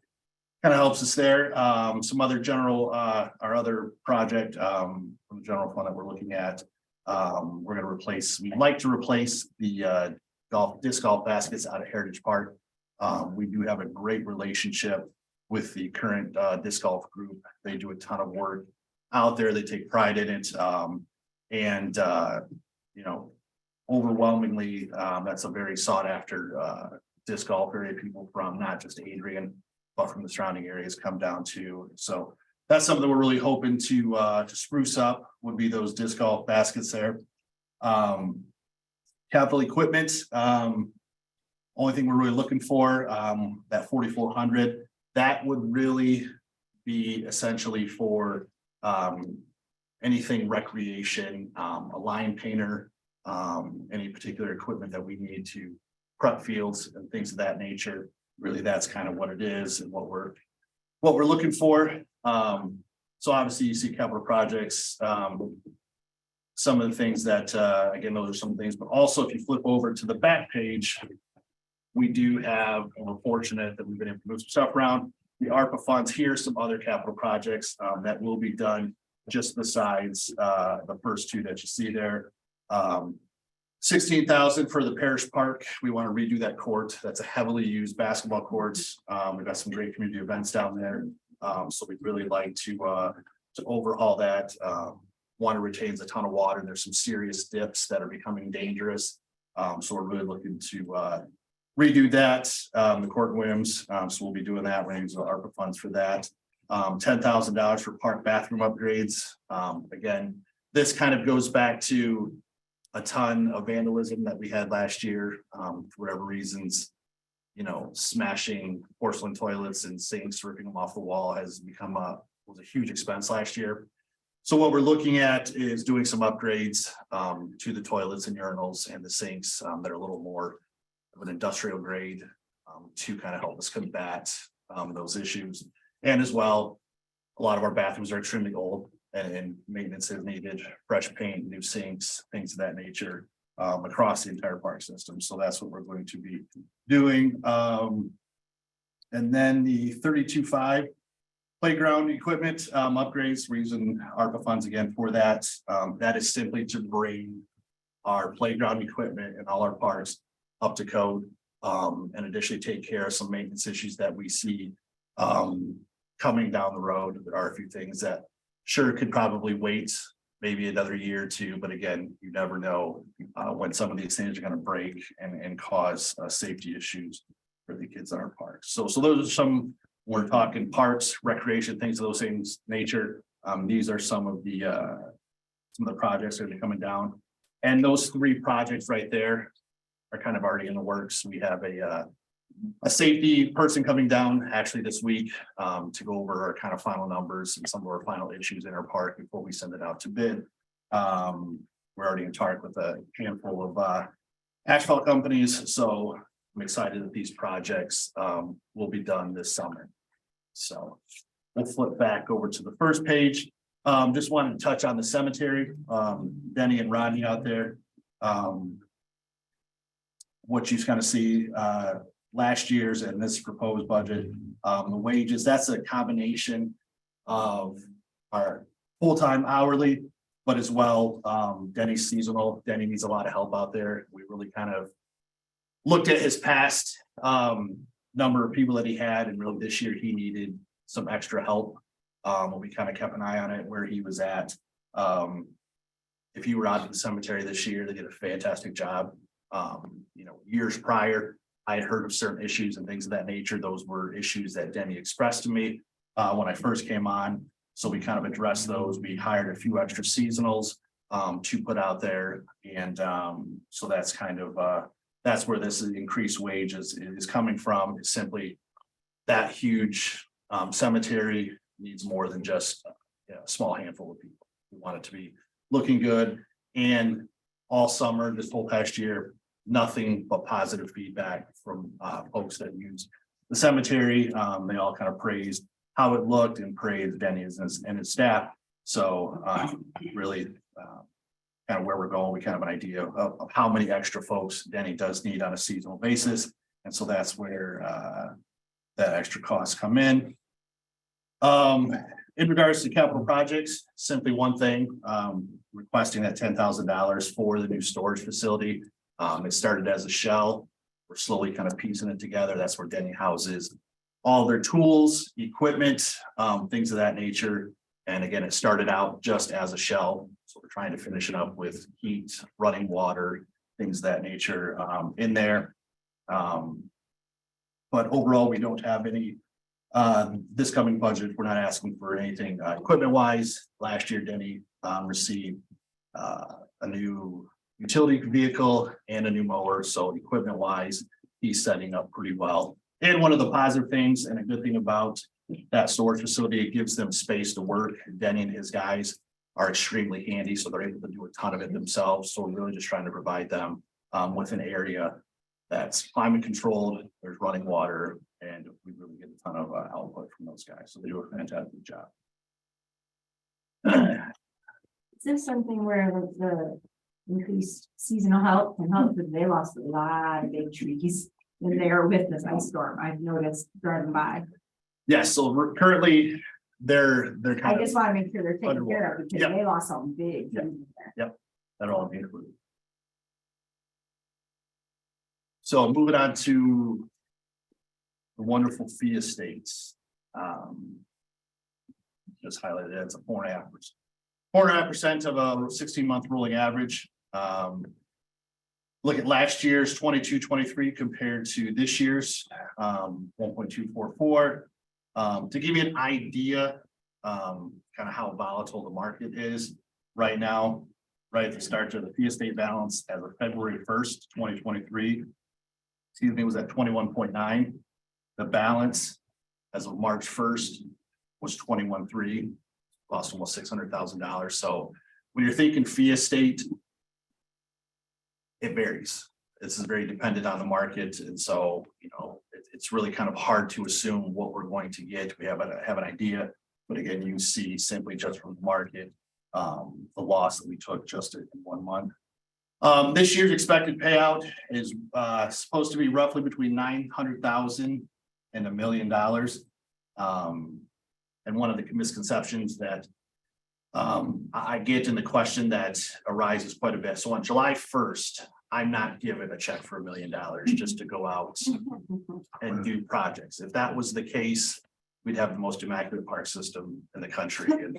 There. Some other general, our other project from the general fund that we're looking at. We're going to replace, we'd like to replace the disc golf baskets out of Heritage Park. We do have a great relationship with the current disc golf group. They do a ton of work out there. They take pride in it. Overwhelmingly, that's a very sought after disc golf area. People from not just Adrian, but from the surrounding areas come down to. So that's something we're really hoping to spruce up, would be those disc golf baskets there. Capital equipment, only thing we're really looking for, that 4,400, that would really be essentially for anything recreation, a line painter, any particular equipment that we need to prep fields and things of that nature. Really, that's kind of what it is and what we're looking for. So obviously you see capital projects, some of the things that, again, those are some things, but also if you flip over to the back page, we do have, and we're fortunate that we've been able to move some stuff around. The ARPA funds here, some other capital projects that will be done just besides the first two that you see there. 16,000 for the parish park. We want to redo that court. That's a heavily used basketball court. We've got some great community events down there. So we'd really like to overhaul that. Water retains a ton of water. There's some serious dips that are becoming dangerous. So we're really looking to redo that, the court whims. So we'll be doing that. We're going to use the ARPA funds for that. $10,000 for park bathroom upgrades. Again, this kind of goes back to a ton of vandalism that we had last year, for whatever reasons, smashing porcelain toilets and sinks, ripping them off the wall has become was a huge expense last year. So what we're looking at is doing some upgrades to the toilets and urinals and the sinks that are a little more of an industrial grade to kind of help us combat those issues. And as well, a lot of our bathrooms are extremely old and maintenance is needed, fresh paint, new sinks, things of that nature across the entire park system. So that's what we're going to be doing. And then the 32.5 playground equipment upgrades, we're using ARPA funds again for that. That is simply to bring our playground equipment and all our parks up to code. And additionally take care of some maintenance issues that we see coming down the road. There are a few things that sure could probably wait maybe another year or two, but again, you never know when some of these things are going to break and cause safety issues for the kids in our parks. So those are some, we're talking parks, recreation, things of those things nature. These are some of the projects that are coming down. And those 3 projects right there are kind of already in the works. We have a safety person coming down actually this week to go over our kind of final numbers and some of our final issues in our park before we send it out to bid. We're already in talk with a handful of asphalt companies, so I'm excited that these projects will be done this summer. So we'll flip back over to the first page. Just wanted to touch on the cemetery. Denny and Rodney out there. What you kind of see last year's and this proposed budget, the wages, that's a combination of our full-time hourly, but as well, Denny's seasonal. Denny needs a lot of help out there. We really kind of looked at his past number of people that he had, and really this year he needed some extra help. We kind of kept an eye on it where he was at. If you were out at the cemetery this year, they did a fantastic job. Years prior, I had heard of certain issues and things of that nature. Those were issues that Denny expressed to me when I first came on. So we kind of addressed those. We hired a few extra seasonals to put out there. And so that's kind of, that's where this increased wages is coming from. It's simply that huge cemetery needs more than just a small handful of people. We want it to be looking good. And all summer, this whole past year, nothing but positive feedback from folks that use the cemetery. They all kind of praised how it looked and praised Denny and his staff. So really kind of where we're going, we kind of have an idea of how many extra folks Denny does need on a seasonal basis. And so that's where that extra costs come in. In regards to capital projects, simply one thing, requesting that $10,000 for the new storage facility. It started as a shell. We're slowly kind of piecing it together. That's where Denny houses all their tools, equipment, things of that nature. And again, it started out just as a shell. So we're trying to finish it up with heat, running water, things of that nature in there. But overall, we don't have any this coming budget. We're not asking for anything equipment wise. Last year, Denny received a new utility vehicle and a new mower. So equipment wise, he's setting up pretty well. And one of the positive things and a good thing about that storage facility, it gives them space to work. Denny and his guys are extremely handy, so they're able to do a ton of it themselves. So we're really just trying to provide them with an area that's climate controlled, there's running water, and we really get a ton of output from those guys. So they do a fantastic job. Is this something where the increased seasonal help can help, because they lost a lot of big trees in there with this ice storm? I've noticed driving by. Yes, so currently they're I kind just of, want to make sure they're taken care of, because Yep. they lost some big. Yep. trees in there. they're all included. So moving on to the wonderful fee estates. Just highlighted it, it's a 4.5% of a 16-month rolling average. Look at last year's 22-23 compared to this year's 1.244. To give you an idea, kind of how volatile the market is right now, right at the start of the fee estate balance as of February 1st, 2023. Excuse me, was at 21.9. The balance as of March 1st was 21.3, lost almost $600,000. So when you're thinking fee estate, it varies. This is very dependent on the market. And so, it's really kind of hard to assume what we're going to get. We have an idea, but again, you see simply just from the market, the loss that we took just in 1 month. This year's expected payout is supposed to be roughly between $900,000 and $1 million. And one of the misconceptions that I get in the question that arises quite a bit. So on July 1st, I'm not given a check for $1 million just to go out and do projects. If that was the case, we'd have the most immaculate park system in the country and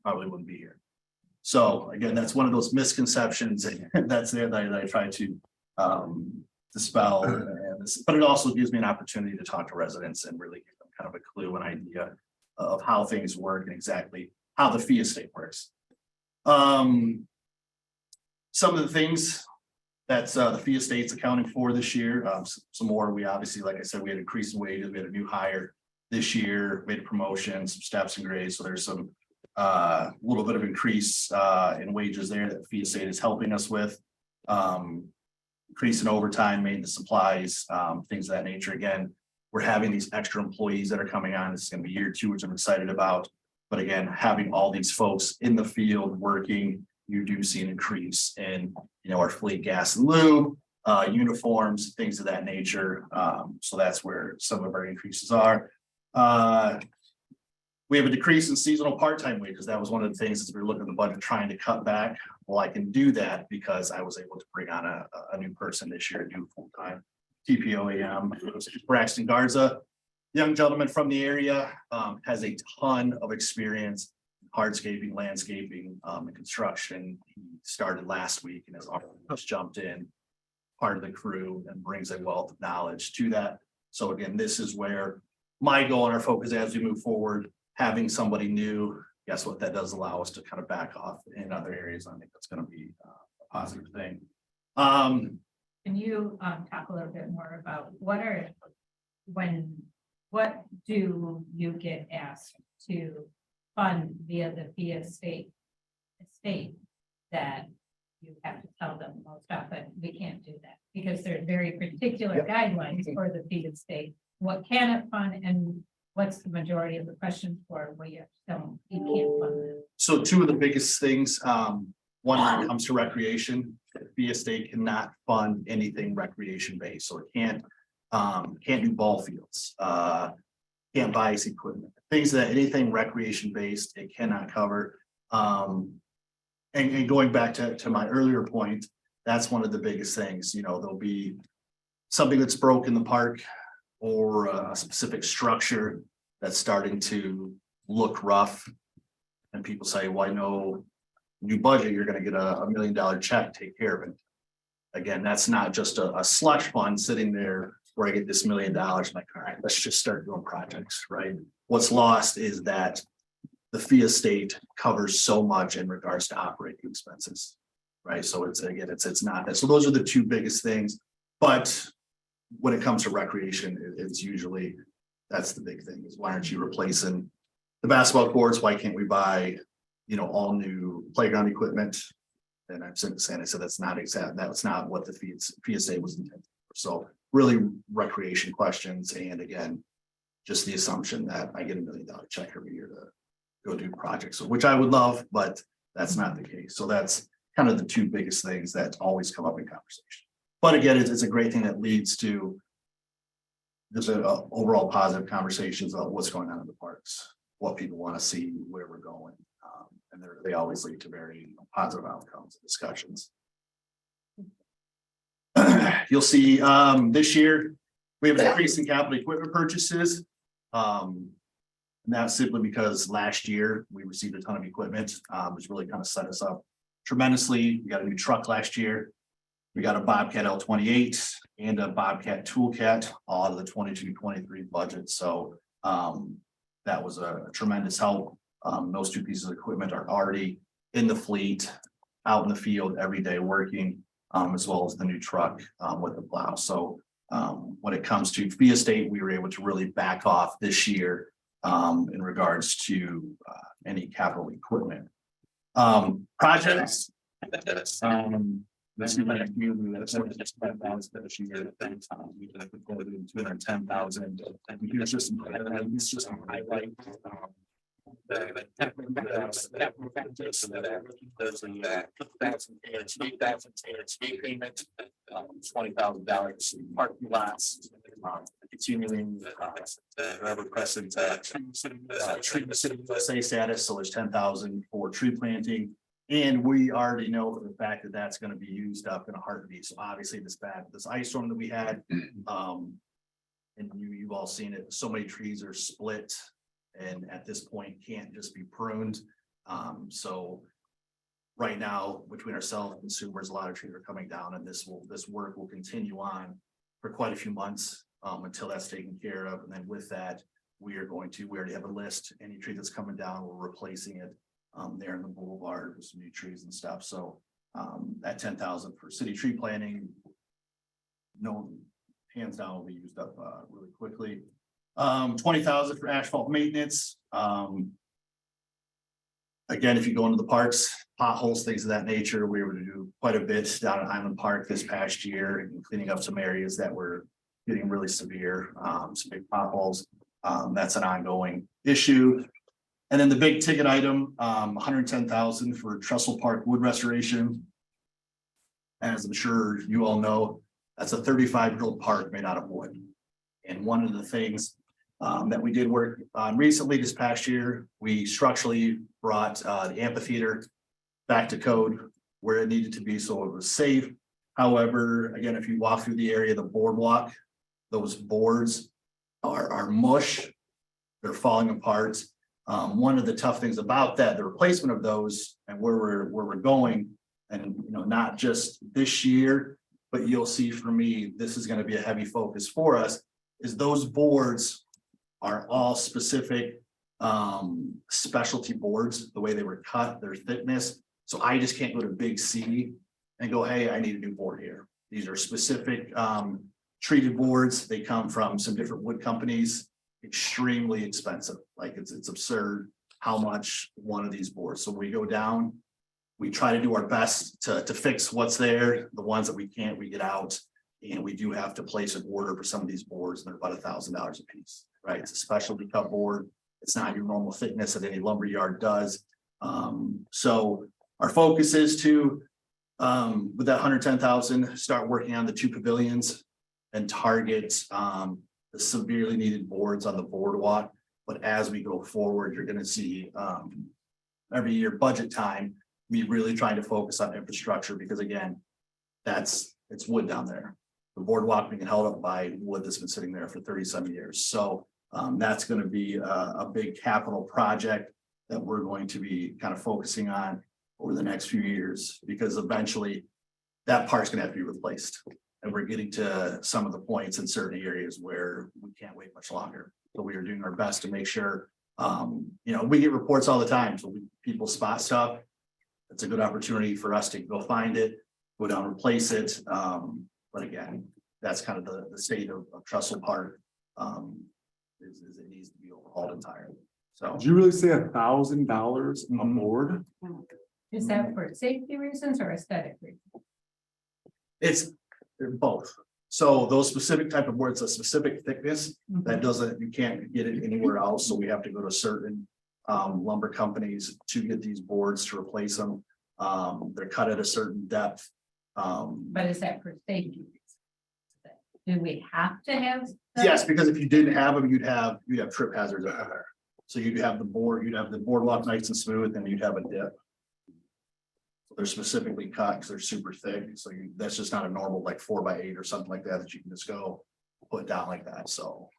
probably wouldn't be here. So again, that's one of those misconceptions that's there that I try to dispel. But it also gives me an opportunity to talk to residents and really give them kind of a clue and idea of how things work and exactly how the fee estate works. Some of the things that's the fee estate's accounting for this year, some more, we obviously, like I said, we had increased in wages, we had a new hire this year, made a promotion, some steps and grades, so there's some little bit of increase in wages there that the fee estate is helping us with. Increase in overtime, maintenance supplies, things of that nature. Again, we're having these extra employees that are coming on. This is going to be year 2, which I'm excited about. But again, having all these folks in the field working, you do see an increase in, our fleet gas and lube, uniforms, things of that nature. So that's where some of our increases are. We have a decrease in seasonal part-time wages. That was one of the things as we were looking at the budget trying to cut back. Well, I can do that because I was able to bring on a new person this year, a new full-time TPOAM. Braxton Garza, young gentleman from the area, has a ton of experience in hardscaping, landscaping, and construction. He started last week and has just jumped in, part of the crew, and brings a wealth of knowledge to that. So again, this is where my goal and our focus as we move forward, having somebody new, guess what, that does allow us to kind of back off in other areas. I think that's going to be a positive thing. Can you talk a little bit more about what do you get asked to fund via the fee estate that you have to tell them most often, we can't do that because there are very particular guidelines for the fee estate. What can it fund and what's the majority of the questions for where you can't fund it? So 2 of the biggest things, one when it comes to recreation, the fee estate cannot fund anything recreation based. So it can't do ball fields, can't buy ice equipment, things that anything recreation based, it cannot cover. And going back to my earlier point, that's one of the biggest things, there'll be something that's broke in the park or a specific structure that's starting to look rough. And people say, well, I know new budget, you're going to get a $1 million check, take care of it. Again, that's not just a slush fund sitting there where I get this $1 million. Like, all right, let's just start doing projects, right? What's lost is that the fee estate covers so much in regards to operating expenses, right? So it's not that. So those are the 2 biggest things. But when it comes to recreation, it's usually, that's the big thing, is why aren't you replacing the basketball courts? Why can't we buy, all new playground equipment? And I'm simply saying, I said, that's not what the fee estate was intended for. So really recreation questions. And again, just the assumption that I get $1 million check every year to go do projects, which I would love, but that's not the case. So that's kind of the 2 biggest things that always come up in conversation. But again, it's a great thing that leads to just overall positive conversations about what's going on in the parks, what people want to see, where we're going. And they always lead to very positive outcomes and discussions. You'll see this year, we have an increase in capital equipment purchases. And that's simply because last year we received a ton of equipment, which really kind of set us up tremendously. We got a new truck last year. We got a Bobcat L28 and a Bobcat Toolcat, all out of the 22-23 budget. So that was a tremendous help. Those 2 pieces of equipment are already in the fleet, out in the field every day working, as well as the new truck with the plow. So when it comes to fee estate, we were able to really back off this year in regards to any capital equipment. Projects. This is like community that's just this year. We did 210,000. It's just some highlight. $20,000 parking lots. continuing ever present tree city USA status, so there's 10,000 for tree planting. And we already know for the fact that that's gonna be used up in a heartbeat. So obviously this ice storm that we had, and you've all seen it, so many trees are split and at this point can't just be pruned. So right now, between ourselves and consumers, a lot of trees are coming down, and this work will continue on for quite a few months until that's taken care of. And then with that, we already have a list, any tree that's coming down, we're replacing it there in the boulevard with some new trees and stuff. So that 10,000 for city tree planting, no, hands down, will be used up really quickly. 20,000 for asphalt maintenance. Again, if you go into the parks, potholes, things of that nature, we were to do quite a bit down at Highland Park this past year, and cleaning up some areas that were getting really severe, some big potholes. That's an ongoing issue. And then the big ticket item, 110,000 for Trestle Park wood restoration. As I'm sure you all know, that's a 35-year-old park made out of wood. And one of the things that we did work on recently this past year, we structurally brought the amphitheater back to code where it needed to be, so it was safe. However, again, if you walk through the area, the boardwalk, those boards are mush. They're falling apart. One of the tough things about that, the replacement of those and where we're going, and not just this year, but you'll see for me, this is going to be a heavy focus for us, is those boards are all specific specialty boards, the way they were cut, their thickness. So I just can't go to Big C and go, hey, I need a new board here. These are specific treated boards. They come from some different wood companies, extremely expensive. Like it's absurd how much one of these boards. So we go down, we try to do our best to fix what's there. The ones that we can't, we get out. And we do have to place an order for some of these boards, and they're about $1,000 a piece, right? It's a specialty cut board. It's not your normal thickness that any lumber yard does. So our focus is to, with that 110,000, start working on the 2 pavilions and target the severely needed boards on the boardwalk. But as we go forward, you're going to see every year budget time, we really trying to focus on infrastructure, because again, it's wood down there. The boardwalk being held up by wood that's been sitting there for 30-some years. So that's going to be a big capital project that we're going to be kind of focusing on over the next few years, because eventually that part's going to have to be replaced. And we're getting to some of the points in certain areas where we can't wait much longer. So we are doing our best to make sure, we get reports all the time. So people spot stuff. It's a good opportunity for us to go find it, go down, replace it. But again, that's kind of the state of Trestle Park. Is it needs to be overhauled entirely. So Did you really say $1,000 a board? Is that for safety reasons or aesthetic reasons? they're both. So those specific type of boards, a specific thickness that you can't get it anywhere else. So we have to go to certain lumber companies to get these boards to replace them. They're cut at a certain depth. But is that for safety reasons? Do we have to have? Yes, because if you didn't have them, you'd have trip hazards out there. So you'd have the boardwalk nice and smooth, and you'd have a dip. So they're specifically cut because they're super thick. So that's just not a normal like 4x8 or something like that you can just go put down like that. So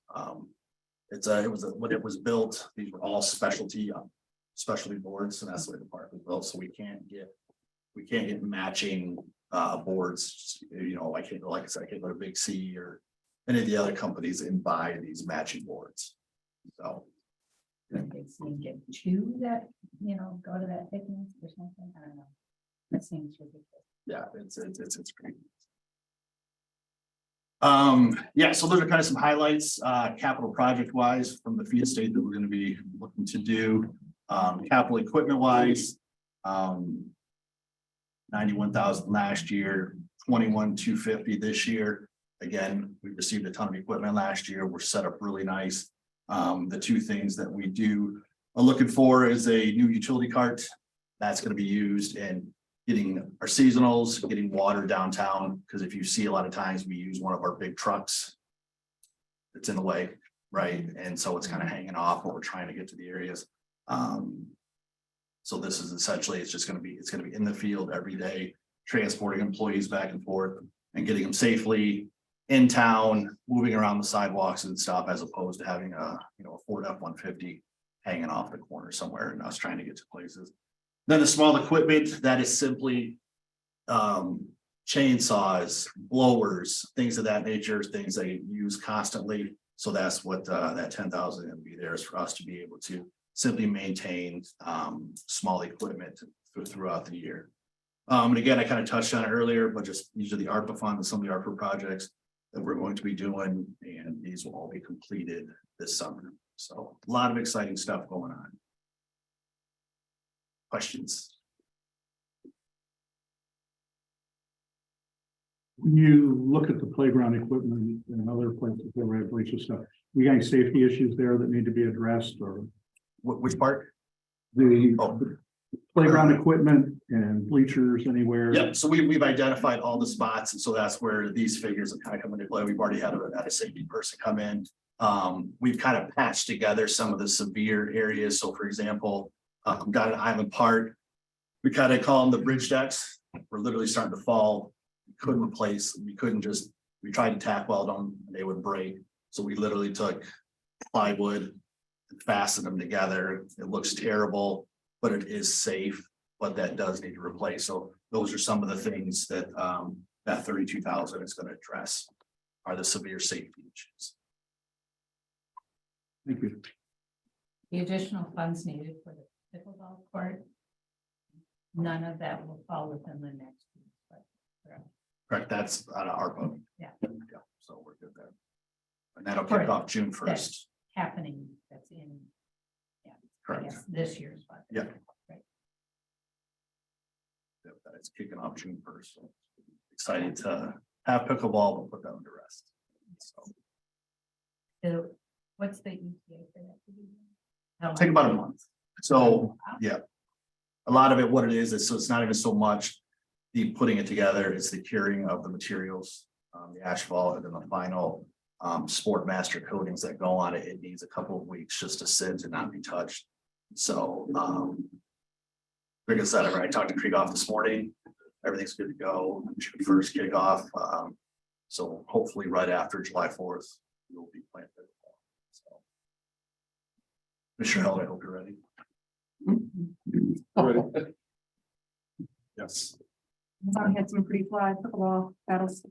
when it was built, these were all specialty boards, and that's the way the park was built. So we can't get matching boards. I can't go, like I said, I can't go to Big C or any of the other companies and buy these matching boards. So Get two that, go to that thickness or something. I don't know. That seems ridiculous. yeah, it's great. So those are kind of some highlights, capital project wise from the field state that we're going to be looking to do. Capital equipment wise, 91,000 last year, 21,250 this year. Again, we received a ton of equipment last year. We're set up really nice. The two things that we are looking for is a new utility cart that's going to be used in getting our seasonals, getting water downtown. Because if you see a lot of times we use one of our big trucks that's in the way, right? And so it's kind of hanging off what we're trying to get to the areas. So this is essentially, it's gonna be in the field every day, transporting employees back and forth and getting them safely in town, moving around the sidewalks and stuff, as opposed to having a Ford F-150 hanging off the corner somewhere and us trying to get to places. Then the small equipment, that is simply chainsaws, blowers, things of that nature, things they use constantly. So that's what that 10,000 would be there, is for us to be able to simply maintain small equipment throughout the year. And again, I kind of touched on it earlier, but just these are the ARPA funds, some of the ARPA projects that we're going to be doing, and these will all be completed this summer. So a lot of exciting stuff going on. Questions? When you look at the playground equipment and other places that we have bleachers stuff, we got any safety issues there that need to be addressed, or Which part? the Oh. playground equipment and bleachers anywhere? Yep, so we've identified all the spots, and so that's where these figures have kind of come into play. We've already had a safety person come in. We've kind of patched together some of the severe areas. So for example, down at Island Park, we kind of call them the bridge decks. We're literally starting to fall. We couldn't replace, we tried to tack weld them, they would break. So we literally took plywood and fastened them together. It looks terrible, but it is safe, but that does need to replace. So those are some of the things that that 32,000 is going to address, are the severe safety issues. Thank you. The additional funds needed for the pickleball court. None of that will fall within the next. Correct, that's on our boat. Yeah. So we're good there. And that'll kick off June 1st. Happening, that's in. Yeah, I Correct. guess this year's budget. Yeah. Right. Yep, it's kicking off June 1st. So excited to have pickleball, but put that under rest. So What's the ETA for that? take about a month. So, yeah. A lot of it, what it is so it's not even so much the putting it together, it's the curing of the materials, the asphalt, and then the final sport master coatings that go on it. It needs a couple of weeks just to sit and not be touched. So, like I said, I talked to Krieghoff this morning. Everything's good to go. June 1st kickoff. So hopefully right after July 4th, we'll be playing. So, Mr. Heller, I hope you're ready. Ready? Yes. Amazon had some pretty fly pickleball battles.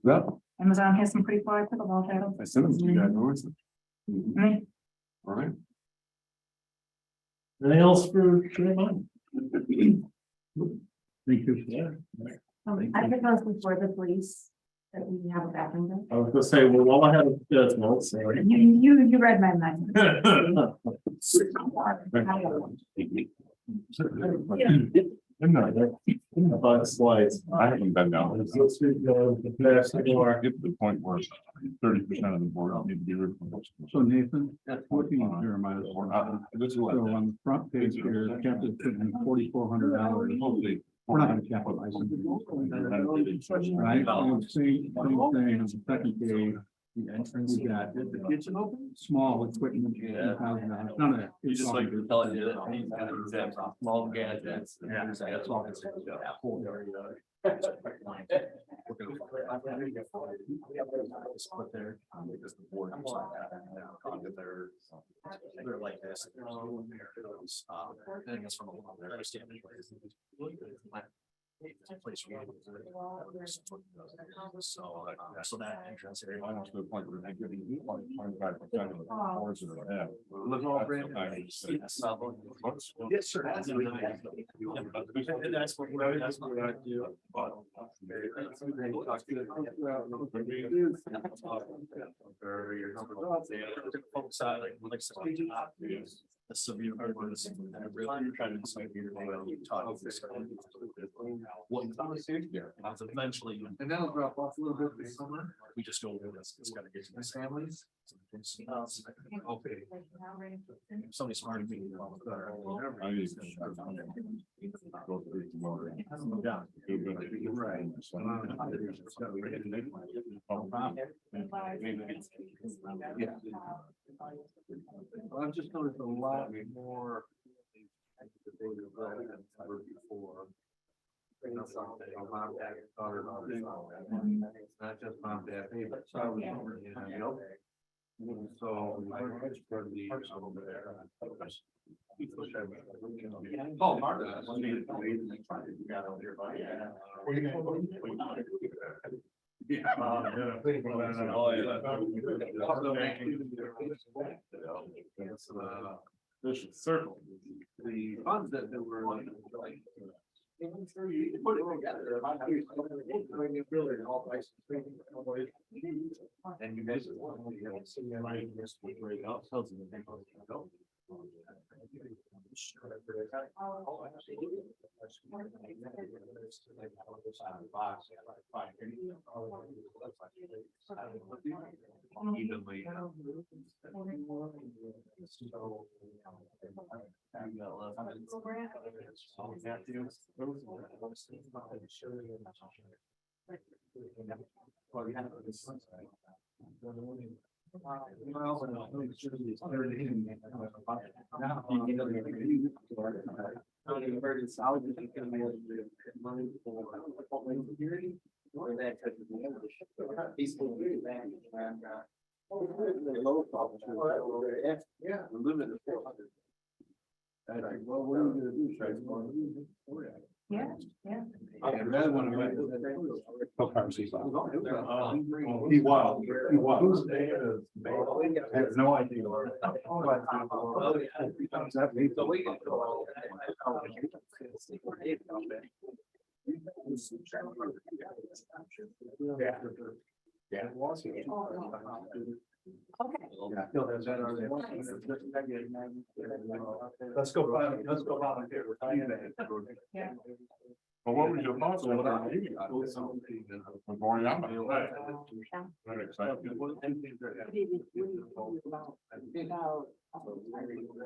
That, Amazon has some pretty fly pickleball battles. I sent them to you guys, notice it. Me. All right. Anything else for Shane? Thank you. Yeah. I think those before the police, that we have a bathroom. I was gonna say, well, while I had a notes, sorry. You read my mind. About slides. I haven't been down. Let's do, the next more. Get to the point where 30% of the board need to be replaced. So Nathan, looking at Jeremiah's, This is so what. on the front page here, capital equipment, $4,400. Hopefully. We're not gonna capitalize it. Right, same thing on the second page. The entrance, we got small equipment. Yeah. $10,000. None of that. You just like telling you that he's gonna use that for small gadgets. Yeah. That's all it's. Put there, because the board. Onto their. They're like this. I think it's from a lot of their standing. So that entrance area. Almost to the point where they're getting 25% of the boards that they have. Look all brand new. Yes, sir. And that's what I do. the severe. I'm trying to decide here. What it's eventually. And that'll drop off a little bit this summer. We just go over this, it's gotta get to the Families. Okay. somebody smart to me. I need to- Go through it tomorrow. You're right. Yeah. Well, I've just noticed a lot more. Than ever before. It's not just mom, dad, hey, but so. So. For the. Oh, Martha. Vicious circle. The funds that were like. I'm sure you put it together. And you guys. Evenly. Yeah. Well, what are you gonna do? Try to. Yeah, yeah. And then when I went. He was. I have no idea. Yeah. Okay. Let's go volunteer. Yeah. But what was your thoughts on that? I'm going out. Very excited.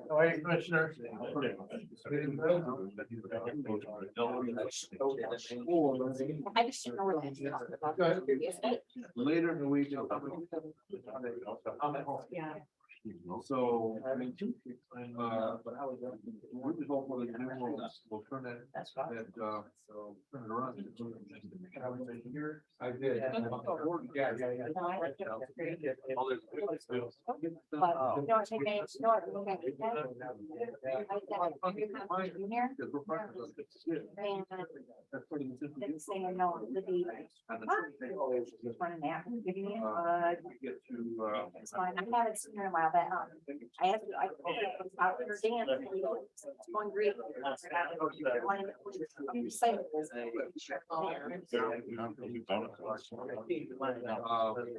Oh, hey, Commissioner. I just don't know where that is. Later in the week. Yeah. So, I mean, we're just hopeful that we'll turn that, so turn it around. I did. Yeah. All this- But, no, I think I, no, I think I can here. Because we're partners on this. And That's pretty much- it's saying no, the D. Just one and a half, giving me, We get to, it's fine. I haven't seen her in a while, but, I asked, I told her it was out her dance. It's going great. You say it was there.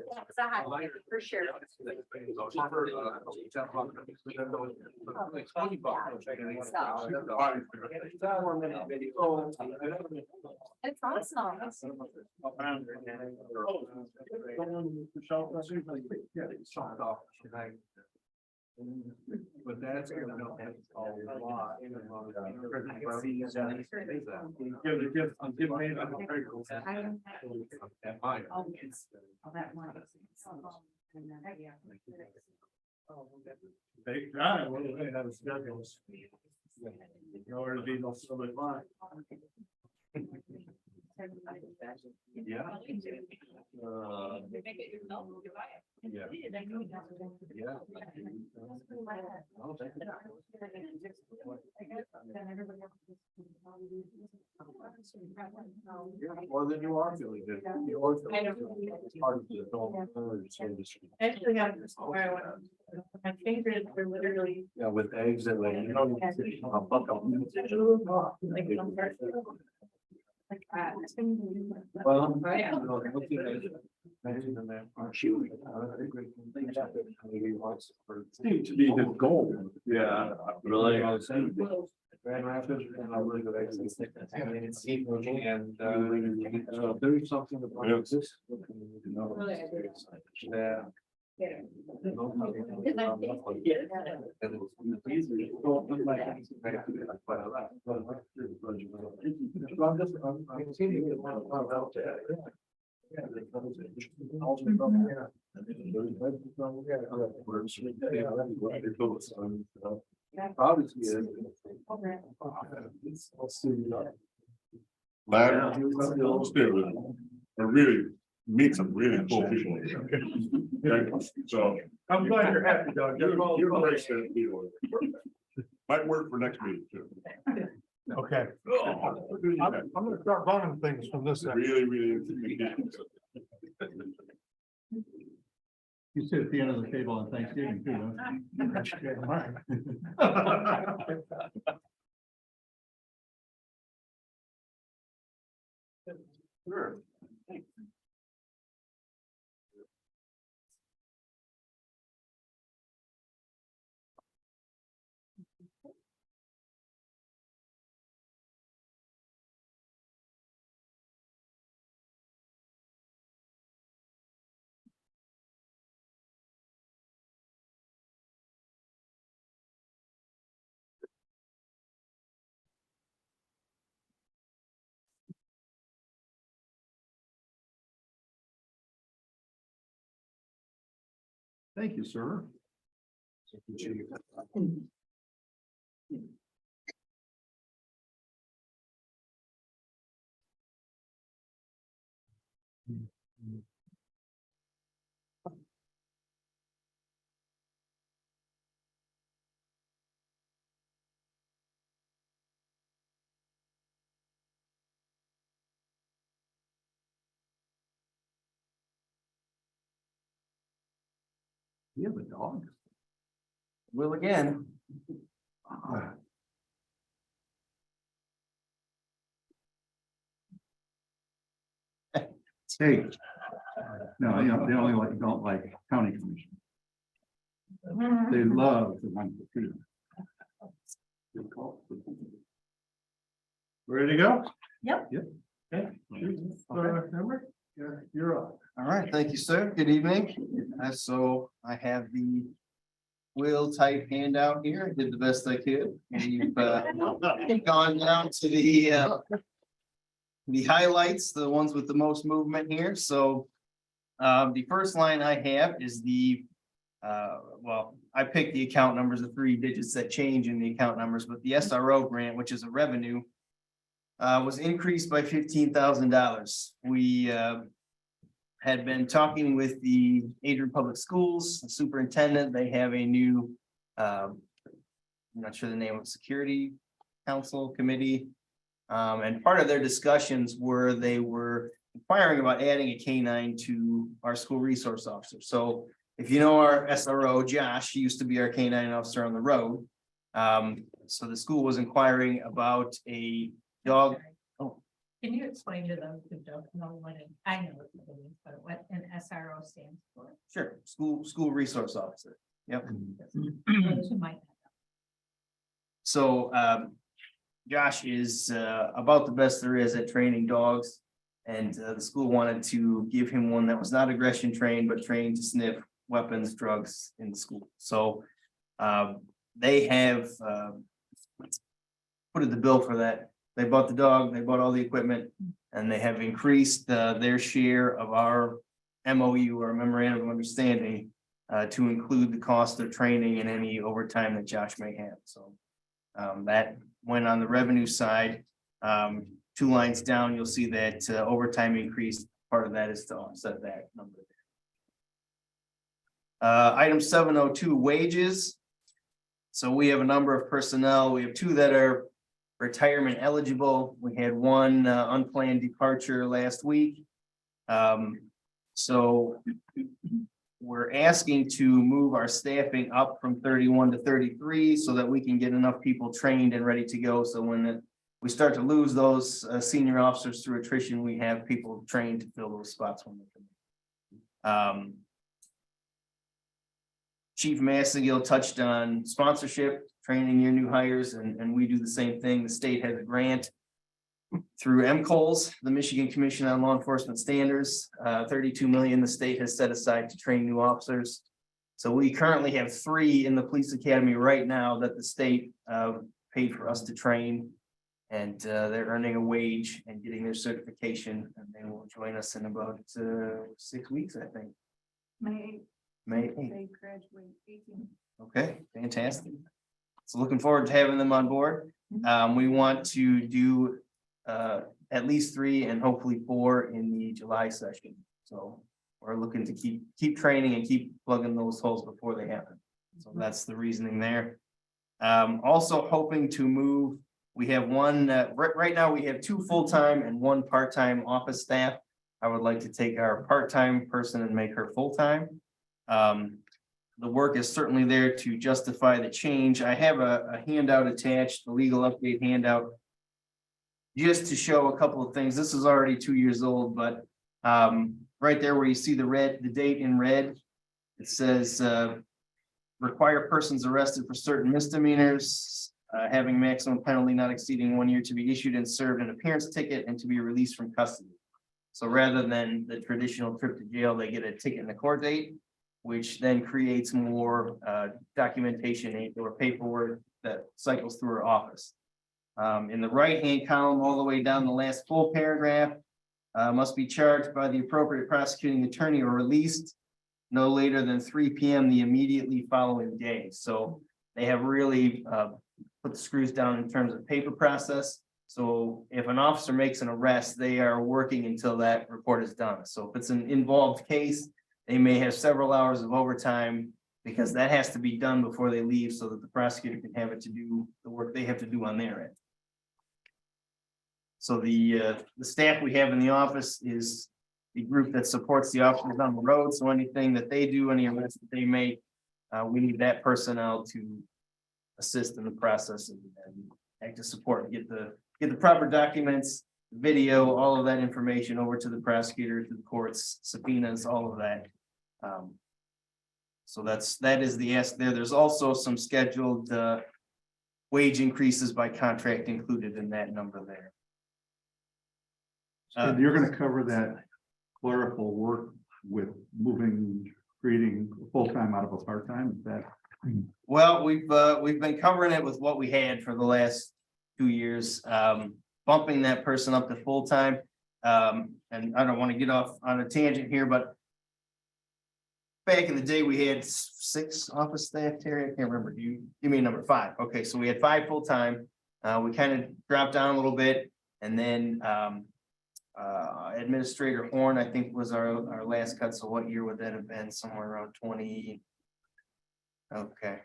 Yeah, 'cause I had, for sure. It's awesome. But that's gonna help us a lot. I'm giving me. At mine. Thank God, well, they have a schedule. Nowhere to be no silver line. Yeah. Yeah. Yeah. Oh, thank you. Well, then you are feeling good. You are feeling good. It's part of the adult industry. Actually, my fingers were literally. Yeah, with eggs and like, you know. Like some parts. Well. Seemed to be his goal. Yeah. Really? Grand Rapids. And, there's something about this. Yeah. Ladder, still, or really meet some really cool people. So. I'm glad you're happy, Doug. You're very good people. Might work for next meeting too. Okay. I'm gonna start running things from this end. Really, really. You sit at the end of the table on Thanksgiving too, Sure. Thank you, sir. You have a dog? Will again. Hey. No, you know, they only don't like county commission. They love the one for freedom. Ready to go? Yep. Okay. Remember? You're up. All right, thank you, sir. Good evening. So I have the wheel type handout here. I did the best I could. We've gone down to the highlights, the ones with the most movement here. So the first line I have is well, I picked the account numbers, the 3 digits that change in the account numbers, but the SRO grant, which is a revenue, was increased by $15,000. We had been talking with the Adrian Public Schools superintendent. They have a new, I'm not sure the name of security council committee. And part of their discussions were they were inquiring about adding a K-9 to our school resource officer. So if you know our SRO, Josh, he used to be our K-9 officer on the road. So the school was inquiring about a dog. Can you explain to those who don't know what I know what it is, but what an SRO stands for? Sure, school resource officer. Yep. Those who might not So Josh is about the best there is at training dogs. And the school wanted to give him one that was not aggression trained, but trained to sniff weapons, drugs in the school. So they have put in the bill for that. They bought the dog, they bought all the equipment, and they have increased their share of our MOU or memorandum of understanding to include the cost of training and any overtime that Josh may have. So that went on the revenue side. 2 lines down, you'll see that overtime increase. Part of that is to offset that number. Item 702, wages. So we have a number of personnel. We have 2 that are retirement eligible. We had 1 unplanned departure last week. So we're asking to move our staffing up from 31 to 33 so that we can get enough people trained and ready to go. So when we start to lose those senior officers through attrition, we have people trained to fill those spots when they come in. Chief Massagill touched on sponsorship, training your new hires, and we do the same thing. The state has a grant through MCOLS, the Michigan Commission on Law Enforcement Standards, 32 million the state has set aside to train new officers. So we currently have 3 in the police academy right now that the state paid for us to train. And they're earning a wage and getting their certification, and they will join us in about 6 weeks, I think. May May 8th. they graduate 18. Okay, fantastic. So looking forward to having them on board. We want to do at least 3 and hopefully 4 in the July session. So we're looking to keep training and keep plugging those holes before they happen. So that's the reasoning there. Also hoping to move. We have one, right now we have 2 full-time and 1 part-time office staff. I would like to take our part-time person and make her full-time. The work is certainly there to justify the change. I have a handout attached, the legal update handout. Just to show a couple of things. This is already 2 years old, but right there where you see the date in red, it says require persons arrested for certain misdemeanors. Having maximum penalty not exceeding 1 year to be issued and served an appearance ticket and to be released from custody. So rather than the traditional trip to jail, they get a ticket and a court date, which then creates more documentation or paperwork that cycles through our office. In the right-hand column, all the way down the last full paragraph, must be charged by the appropriate prosecuting attorney or released no later than 3 p.m. the immediately following day. So they have really put the screws down in terms of paper process. So if an officer makes an arrest, they are working until that report is done. So if it's an involved case, they may have several hours of overtime because that has to be done before they leave so that the prosecutor can have it to do the work they have to do on their end. So the staff we have in the office is the group that supports the officers on the road. So anything that they do, any arrests that they make, we need that personnel to assist in the process and act as support, get the proper documents, video, all of that information over to the prosecutor, to the courts, subpoenas, all of that. So that is the ask there. There's also some scheduled wage increases by contract included in that number there. So you're gonna cover that clerical work with creating full-time out of a part-time, is that? Well, we've been covering it with what we had for the last 2 years, bumping that person up to full-time. And I don't want to get off on a tangent here, but back in the day, we had 6 office staff, Terry, I can't remember, you mean number 5, okay, so we had 5 full-time. We kind of dropped down a little bit, and then Administrator Horn, I think, was our last cut, so what year would that have been? Somewhere around 20. Okay,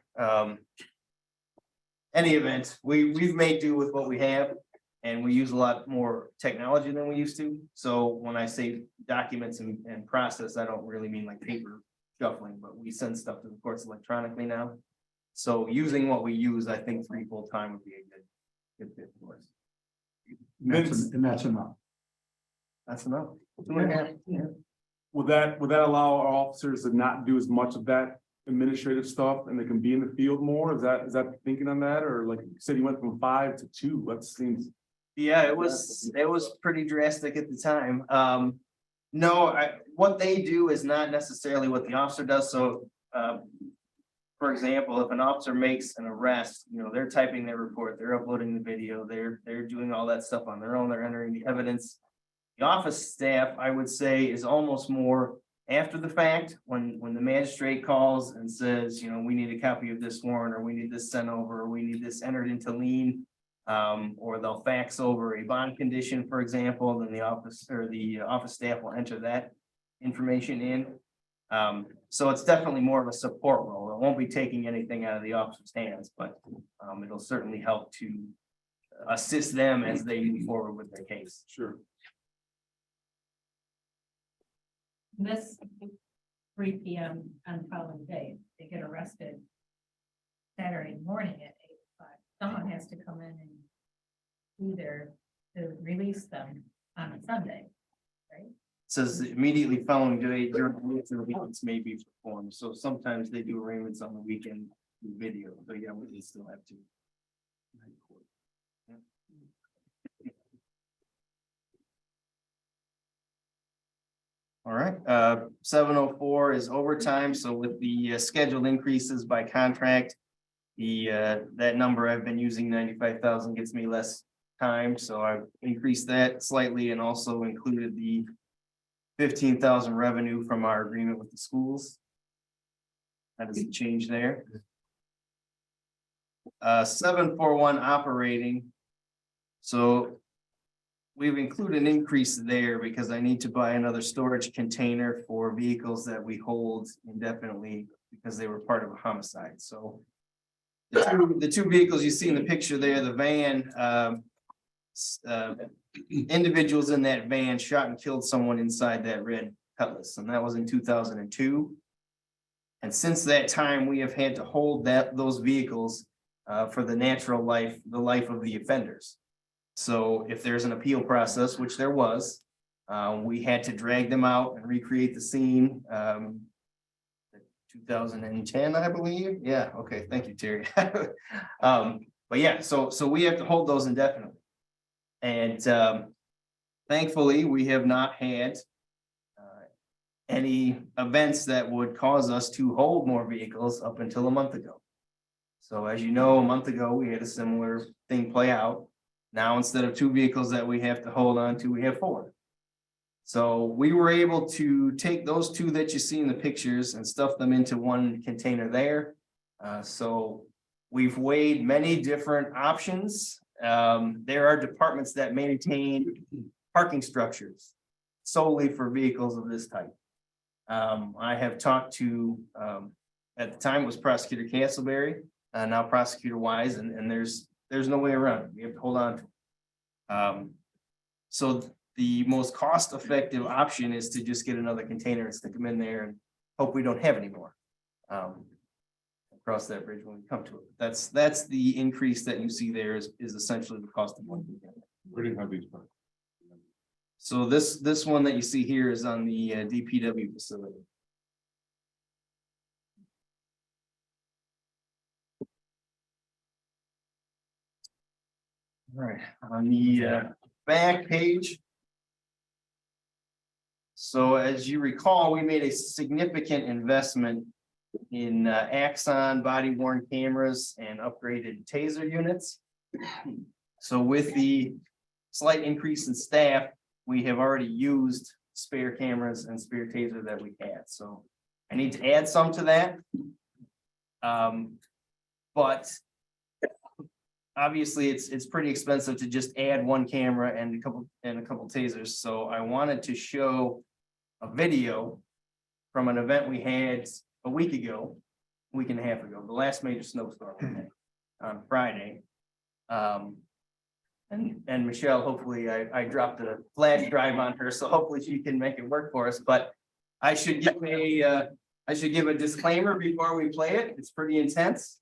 any event, we've made do with what we have, and we use a lot more technology than we used to. So when I say documents and process, I don't really mean like paper shuffling, but we send stuff to the courts electronically now. So using what we use, I think 3 full-time would be a good fit for us. And that's enough. That's enough. 2.5, yeah. Would that allow our officers to not do as much of that administrative stuff and they can be in the field more? Is that thinking on that? Or like you said, you went from 5 to 2, that seems. Yeah, it was pretty drastic at the time. No, what they do is not necessarily what the officer does. So, for example, if an officer makes an arrest, they're typing their report, they're uploading the video, they're doing all that stuff on their own, they're entering the evidence. The office staff, I would say, is almost more after the fact, when the magistrate calls and says, we need a copy of this warrant, or we need this sent over, or we need this entered into lien. Or they'll fax over a bond condition, for example, then the office staff will enter that information in. So it's definitely more of a support role. It won't be taking anything out of the officer's hands, but it'll certainly help to assist them as they move forward with their case. Sure. This 3 p.m. on the following day, they get arrested Saturday morning at 8:05. Someone has to come in and either to release them on a Sunday. Says immediately following day during the week, the weekends may be performed, so sometimes they do arraignments on the weekend with video, but yeah, we still have to. All right, 704 is overtime, so with the scheduled increases by contract. That number I've been using, 95,000, gets me less time, so I've increased that slightly and also included the 15,000 revenue from our agreement with the schools. That is a change there. 741 operating. So we've included an increase there because I need to buy another storage container for vehicles that we hold indefinitely because they were part of a homicide, so. The two vehicles you see in the picture there, the van, individuals in that van shot and killed someone inside that red Cutlass, and that was in 2002. And since that time, we have had to hold those vehicles for the natural life, the life of the offenders. So if there's an appeal process, which there was, we had to drag them out and recreate the scene. 2010, I believe. Yeah, okay, thank you, Terry. But yeah, so we have to hold those indefinitely. And thankfully, we have not had any events that would cause us to hold more vehicles up until a month ago. So as you know, a month ago, we had a similar thing play out. Now, instead of 2 vehicles that we have to hold on to, we have 4. So we were able to take those 2 that you see in the pictures and stuff them into one container there. So we've weighed many different options. There are departments that maintain parking structures solely for vehicles of this type. I have talked to, at the time it was Prosecutor Castleberry, now Prosecutor Wise, and there's no way around it. We have to hold on to it. So the most cost-effective option is to just get another container and stick them in there and hope we don't have any more. Cross that bridge when we come to it. That's the increase that you see there is essentially the cost of one container. Where do you have these from? So this one that you see here is on the DPW facility. All right, on the back page. So as you recall, we made a significant investment in Axon body worn cameras and upgraded taser units. So with the slight increase in staff, we have already used spare cameras and spare taser that we had. So I need to add some to that. But obviously it's pretty expensive to just add one camera and a couple tasers. So I wanted to show a video from an event we had a week and a half ago, the last major snowstorm we had on Friday. And Michelle, hopefully I dropped a flash drive on her, so hopefully she can make it work for us, but I should give a disclaimer before we play it. It's pretty intense.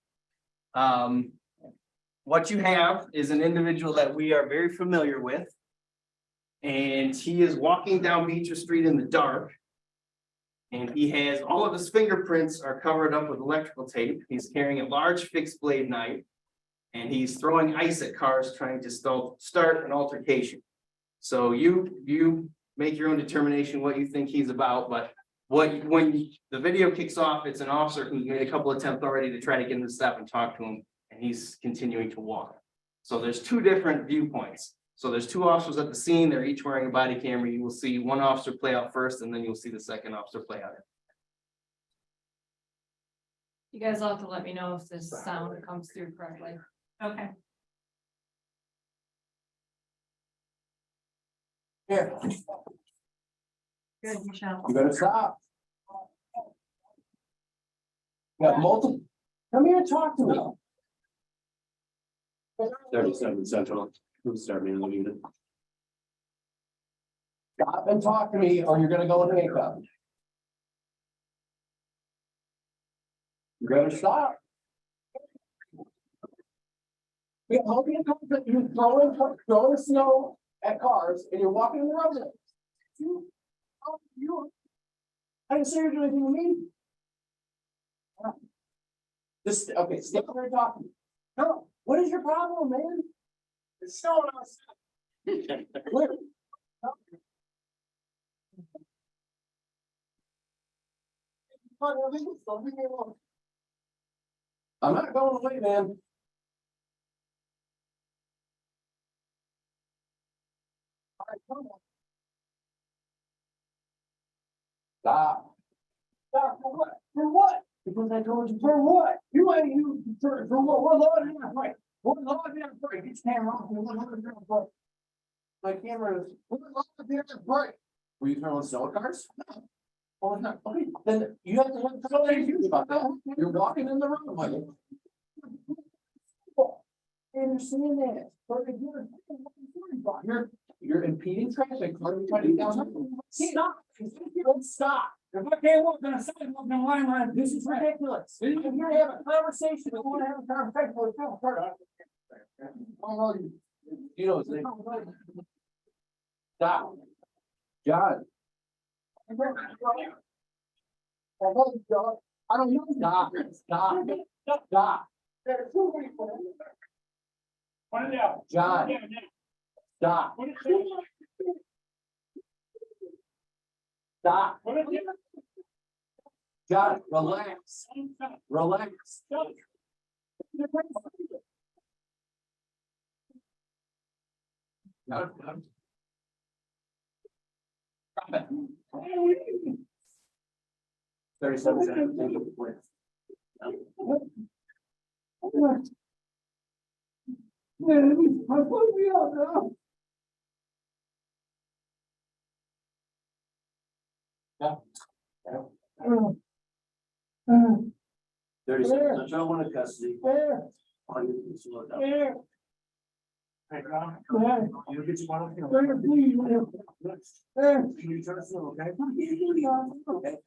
What you have is an individual that we are very familiar with. And he is walking down Beecher Street in the dark. And he has all of his fingerprints are covered up with electrical tape. He's carrying a large fixed blade knife. And he's throwing ice at cars trying to start an altercation. So you make your own determination what you think he's about, but when the video kicks off, it's an officer who's made a couple attempts already to try to get him to stop and talk to him, and he's continuing to walk. So there's 2 different viewpoints. So there's 2 officers at the scene, they're each wearing a body camera. You will see one officer play out first, and then you'll see the second officer play out. You guys will have to let me know if this sound comes through correctly. Okay. Here, Good, Michelle. you better stop. Got multiple, come here and talk to me. 37 Central, we'll start me in the unit. Stop and talk to me or you're gonna go in handcuffs. You better stop. We got holding a contract, you throwing snow at cars and you're walking in the road. You. I didn't say you're doing anything to me. Just, okay, stay there and talk. No, what is your problem, man? It's snowing outside. Where? I'm not going away, man. All right, come on. Stop. Stop for what? For what? Because I told you for what? You ain't you for what? We're loading up, right? We're loading up, right? Get your camera off. We're loading up, right? My camera is. We're loading up, right? Were you throwing snow cars? No. Oh, it's not. Okay, then you have to have something to do about that. You're walking in the road, Mike. I understand that. But you're impeding traffic. Stop. Stop. If I can't walk on a sidewalk, then why am I? This is ridiculous. You're gonna have a conversation. I want to have a conversation with you know, stop. John. I don't know. Stop. Stop. Stop. Find out. John. Stop. Stop. John, relax. Relax. No. 37 seconds. Yeah. 30 seconds. I want to custody. Hey, Ron. You get your one. Can you turn us on, okay? Okay.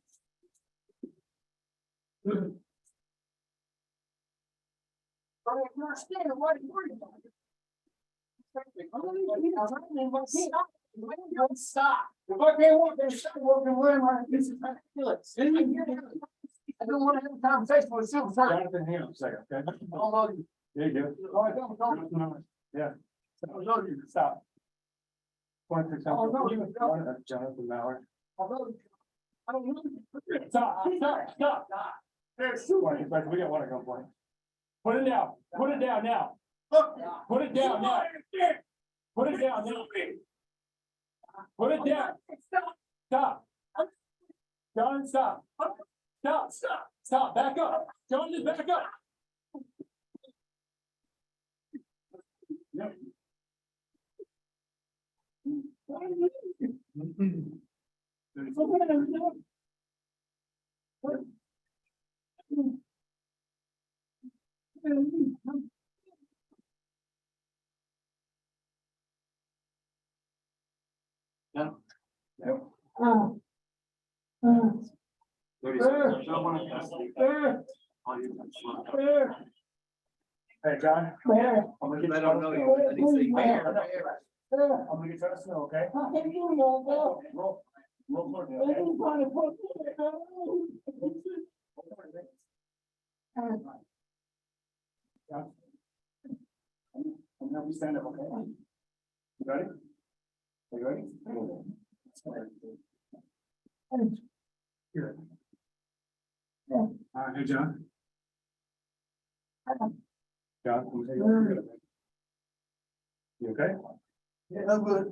Stop. If I can't walk, then stop walking around like this is ridiculous. I don't want to have a conversation with you. Jonathan, hang on a second, okay? I'll load you. There you go. Oh, I don't. Yeah. I'll load you. Stop. Jonathan Mallard. I'll load you. I don't know. Stop. There's two ones, but we got one to go for. Put it down. Put it down now. Put it down now. Put it down now. Put it down. Stop. John, stop. Stop. Back up. John, just back up. Yep. Hey, John. I'm gonna get that on. I'm gonna get that snow, okay? Roll toward me, okay? I'm gonna stand up, okay? You ready? Are you ready? Here. Hey, John. John, can you take it? You okay? Yeah, I'm good.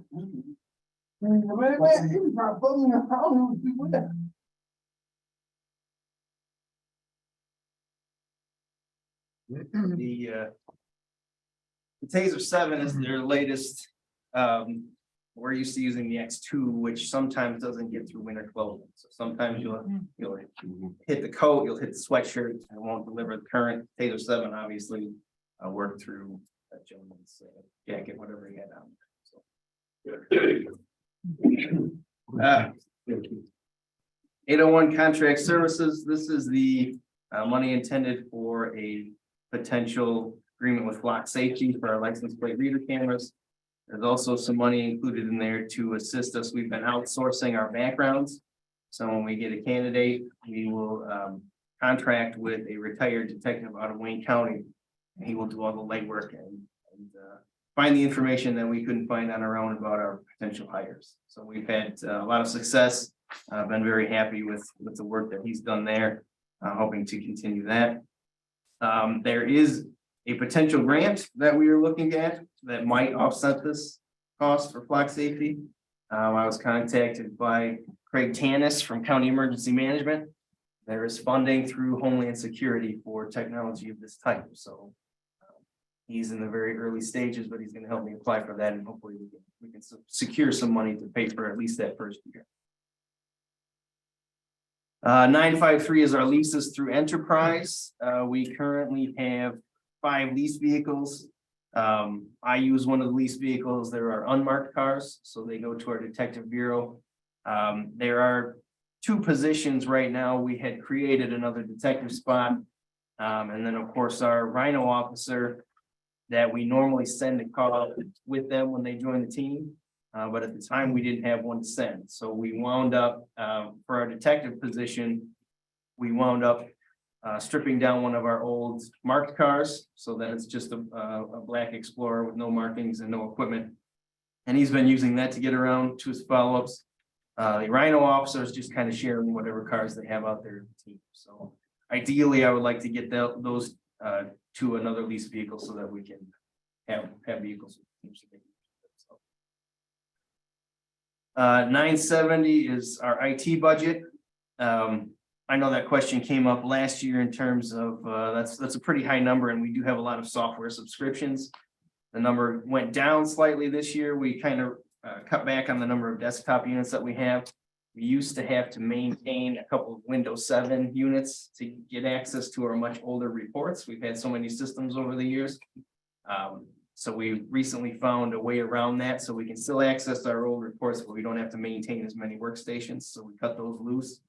The Taser 7 is their latest. We're used to using the X2, which sometimes doesn't get through winter clothing. So sometimes you'll hit the coat, you'll hit the sweatshirt, and it won't deliver the current. Taser 7 obviously worked through that gentleman's jacket, whatever he had on. So. 801 contract services. This is the money intended for a potential agreement with Flock Safety for our license plate reader cameras. There's also some money included in there to assist us. We've been outsourcing our backgrounds. So when we get a candidate, we will contract with a retired detective out of Wayne County. And he will do all the legwork and find the information that we couldn't find on our own about our potential hires. So we've had a lot of success. I've been very happy with the work that he's done there, hoping to continue that. There is a potential grant that we are looking at that might offset this cost for Flock Safety. I was contacted by Craig Tanis from County Emergency Management. There is funding through Homeland Security for technology of this type, so he's in the very early stages, but he's gonna help me apply for that, and hopefully we can secure some money to pay for at least that first year. 953 is our leases through Enterprise. We currently have 5 lease vehicles. I use one of the lease vehicles. There are unmarked cars, so they go to our detective bureau. There are 2 positions right now. We had created another detective spot. And then, of course, our Rhino officer that we normally send a call with them when they join the team. But at the time, we didn't have one to send. So we wound up, for our detective position, we wound up stripping down one of our old marked cars so that it's just a black Explorer with no markings and no equipment. And he's been using that to get around to his follow-ups. The Rhino officer is just kind of sharing whatever cars they have out there in the team. So ideally, I would like to get those to another lease vehicle so that we can have vehicles. 970 is our IT budget. I know that question came up last year in terms of that's a pretty high number, and we do have a lot of software subscriptions. The number went down slightly this year. We kind of cut back on the number of desktop units that we have. We used to have to maintain a couple of Windows 7 units to get access to our much older reports. We've had so many systems over the years. So we recently found a way around that, so we can still access our old reports, but we don't have to maintain as many workstations, so we cut those loose.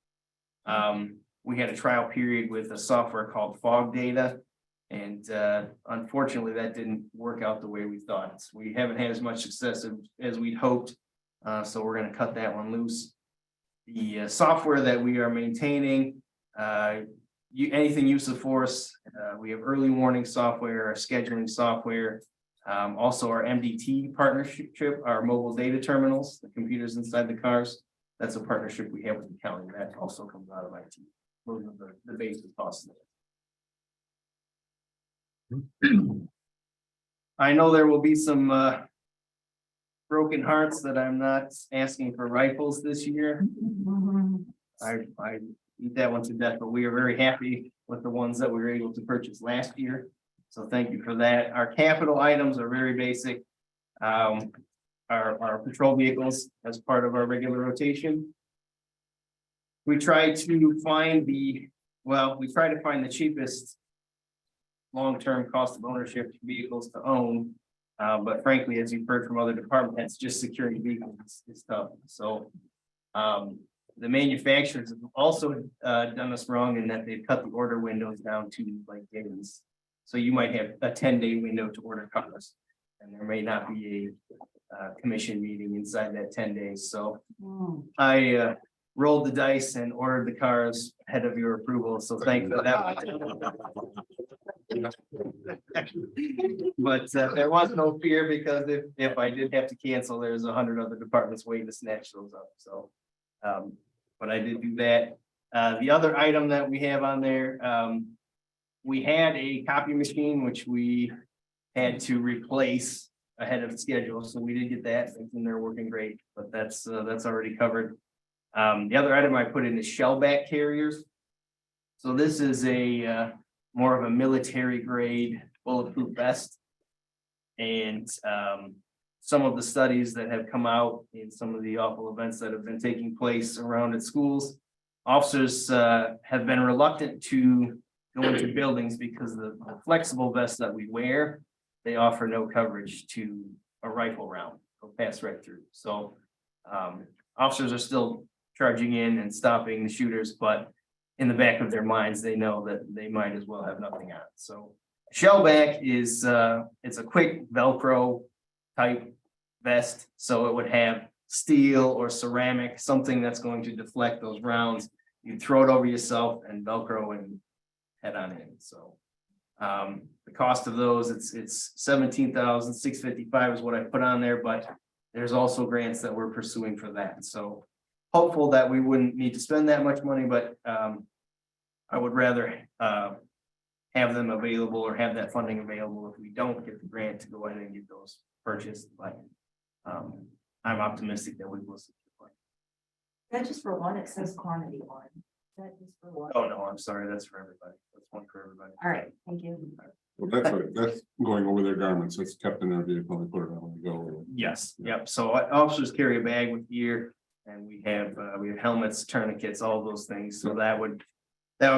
We had a trial period with a software called Fog Data, and unfortunately, that didn't work out the way we thought. We haven't had as much success as we'd hoped, so we're gonna cut that one loose. The software that we are maintaining, anything use of force, we have early warning software, our scheduling software, also our MDT partnership, our mobile data terminals, the computers inside the cars. That's a partnership we have with the county. That also comes out of IT. Those are the basic costs. I know there will be some broken hearts that I'm not asking for rifles this year. I eat that one to death, but we are very happy with the ones that we were able to purchase last year. So thank you for that. Our capital items are very basic. Our patrol vehicles as part of our regular rotation. We try to find the cheapest long-term cost of ownership vehicles to own. But frankly, as you've heard from other department heads, just securing vehicles is tough. So the manufacturers have also done us wrong in that they've cut the order windows down to like days. So you might have a 10-day window to order cars, and there may not be a commission meeting inside that 10 days. So I rolled the dice and ordered the cars ahead of your approval. So thank you for that. But there was no fear, because if I did have to cancel, there's 100 other departments waiting to snatch those up. So, but I did do that. The other item that we have on there, we had a copy machine, which we had to replace ahead of schedule. So we did get that, and they're working great, but that's already covered. The other item I put in is shellback carriers. So this is a more of a military grade bulletproof vest. And some of the studies that have come out in some of the awful events that have been taking place around at schools, officers have been reluctant to go into buildings because the flexible vests that we wear, they offer no coverage to a rifle round. They'll pass right through. So officers are still charging in and stopping the shooters, but in the back of their minds, they know that they might as well have nothing on. So Shellback is, it's a quick Velcro type vest, so it would have steel or ceramic, something that's going to deflect those rounds. You throw it over yourself and Velcro and head on in, so. The cost of those, it's $17,655 is what I put on there, but there's also grants that we're pursuing for that, so. Hopeful that we wouldn't need to spend that much money, but I would rather have them available or have that funding available if we don't get the grant to go ahead and get those purchased, but I'm optimistic that we will. That just for one, it says quantity one. That just for one. Oh, no, I'm sorry, that's for everybody. That's one for everybody. All right, thank you. Well, that's going over their garments. It's kept in their vehicle and put it on when they go. Yes, yep, so officers carry a bag with gear, and we have helmets, tourniquets, all those things, so that would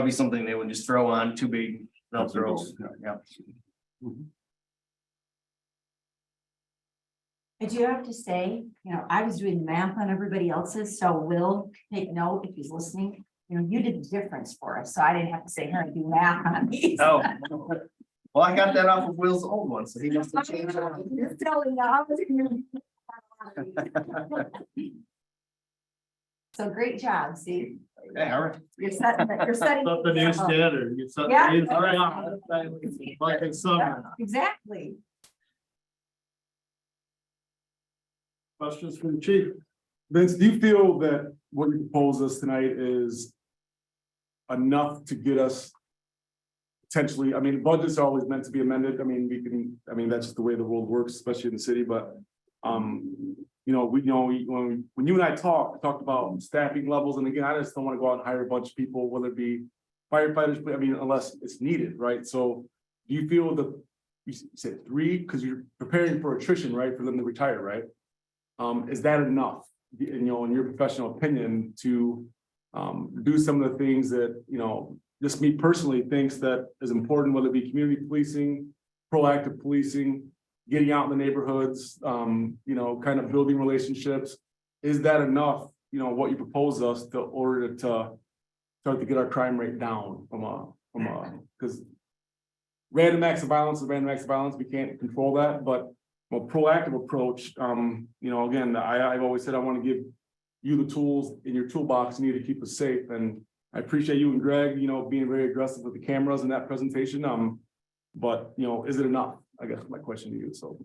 be something they would just throw on, two big Velcros, yeah. I do have to say, I was doing math on everybody else's, so Will take note if he's listening. You did the difference for us, so I didn't have to say, here, do math on these. Oh, well, I got that off of Will's old one, so he must have changed it. You're telling me, I was gonna- So great job, see? Okay, all right. You're setting. Set the new standard. You set Yeah. the new- Like in summer. Exactly. Questions for the chief? Vince, do you feel that what you propose us tonight is enough to get us potentially, I mean, budgets are always meant to be amended. I mean, that's just the way the world works, especially in the city, but when you and I talked about staffing levels, and again, I just don't want to go out and hire a bunch of people, whether it be firefighters, unless it's needed, right? So do you feel that you said 3, because you're preparing for attrition, right, for them to retire, right? Is that enough, in your professional opinion, to do some of the things that, just me personally thinks that is important, whether it be community policing, proactive policing, getting out in the neighborhoods, kind of building relationships. Is that enough, what you propose us to order to start to get our crime rate down because random acts of violence is random acts of violence. We can't control that, but a proactive approach, again, I've always said I want to give you the tools in your toolbox you need to keep us safe. And I appreciate you and Greg, being very aggressive with the cameras in that presentation. But is it enough? I guess my question to you, so.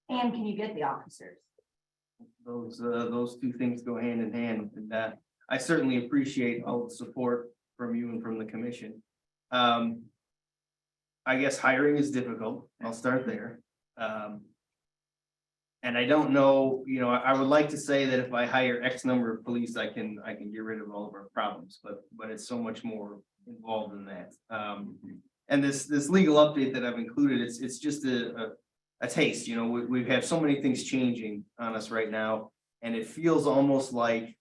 And can you get the officers? Those two things go hand in hand, and I certainly appreciate all the support from you and from the commission. I guess hiring is difficult. I'll start there. And I don't know, I would like to say that if I hire X number of police, I can get rid of all of our problems, but it's so much more involved in that. And this legal update that I've included, it's just a taste, we have so many things changing on us right now. And it feels almost like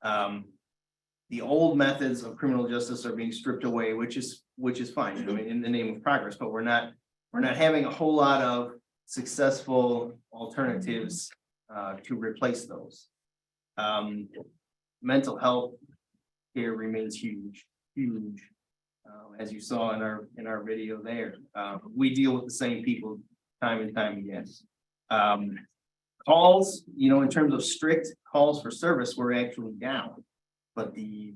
the old methods of criminal justice are being stripped away, which is fine, in the name of progress, but we're not having a whole lot of successful alternatives to replace those. Mental health here remains huge. As you saw in our video there, we deal with the same people time and time again. Calls, in terms of strict calls for service, we're actually down, but the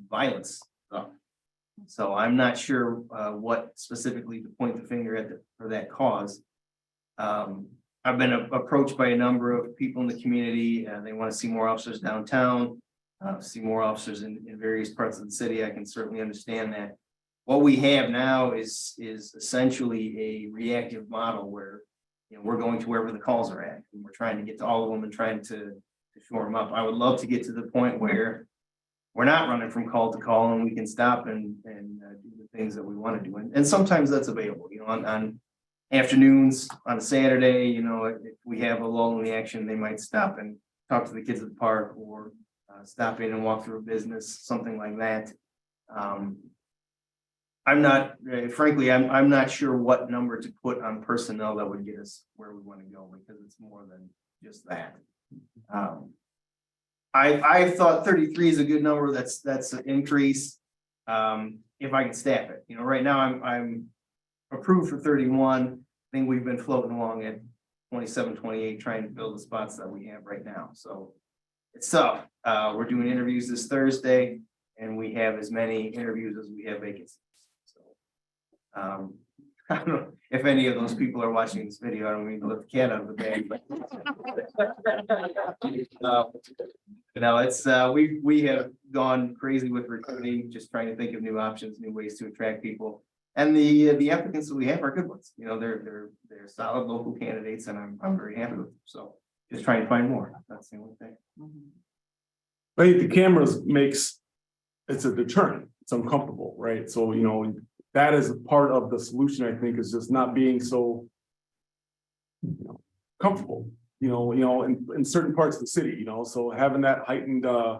violence up. So I'm not sure what specifically to point the finger at for that cause. I've been approached by a number of people in the community, and they want to see more officers downtown, see more officers in various parts of the city. I can certainly understand that. What we have now is essentially a reactive model where, we're going to wherever the calls are at, and we're trying to get to all of them and trying to shore them up. I would love to get to the point where we're not running from call to call, and we can stop and do the things that we want to do. And sometimes that's available, on afternoons, on a Saturday, if we have a lull in the action, they might stop and talk to the kids at the park, or stop in and walk through a business, something like that. I'm not, frankly, I'm not sure what number to put on personnel that would get us where we want to go, because it's more than just that. I thought 33 is a good number. That's an increase. If I can staff it, right now I'm approved for 31. I think we've been floating along at 27, 28, trying to fill the spots that we have right now, so. It's tough. We're doing interviews this Thursday, and we have as many interviews as we have vacancies. So, I don't know if any of those people are watching this video. I don't mean to let the cat out of the bag, but. No, it's, we have gone crazy with recruiting, just trying to think of new options, new ways to attract people. And the applicants that we have are good ones. You know, they're solid local candidates, and I'm very happy with them. So just trying to find more. That's the only thing. I think the cameras makes, it's a deterrent, it's uncomfortable, right? So, you know, that is a part of the solution, I think, is just not being so. Comfortable, in certain parts of the city, so having that heightened, I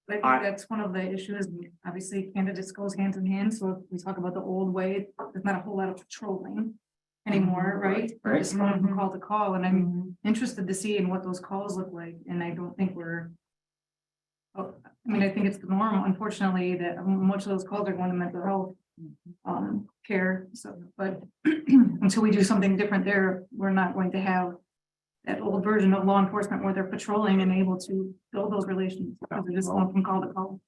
think that's one of the issues. Obviously, candidates goes hand in hand. So if we talk about the old way, there's not a whole lot of patrolling anymore, right? Right. Just going from call to call, and I'm interested to see in what those calls look like. And I don't think we're. Oh, I mean, I think it's the norm, unfortunately, that much of those calls are going to mental health care. So, but until we do something different there, we're not going to have that old version of law enforcement where they're patrolling and able to build those relations, because they're just going from call to call.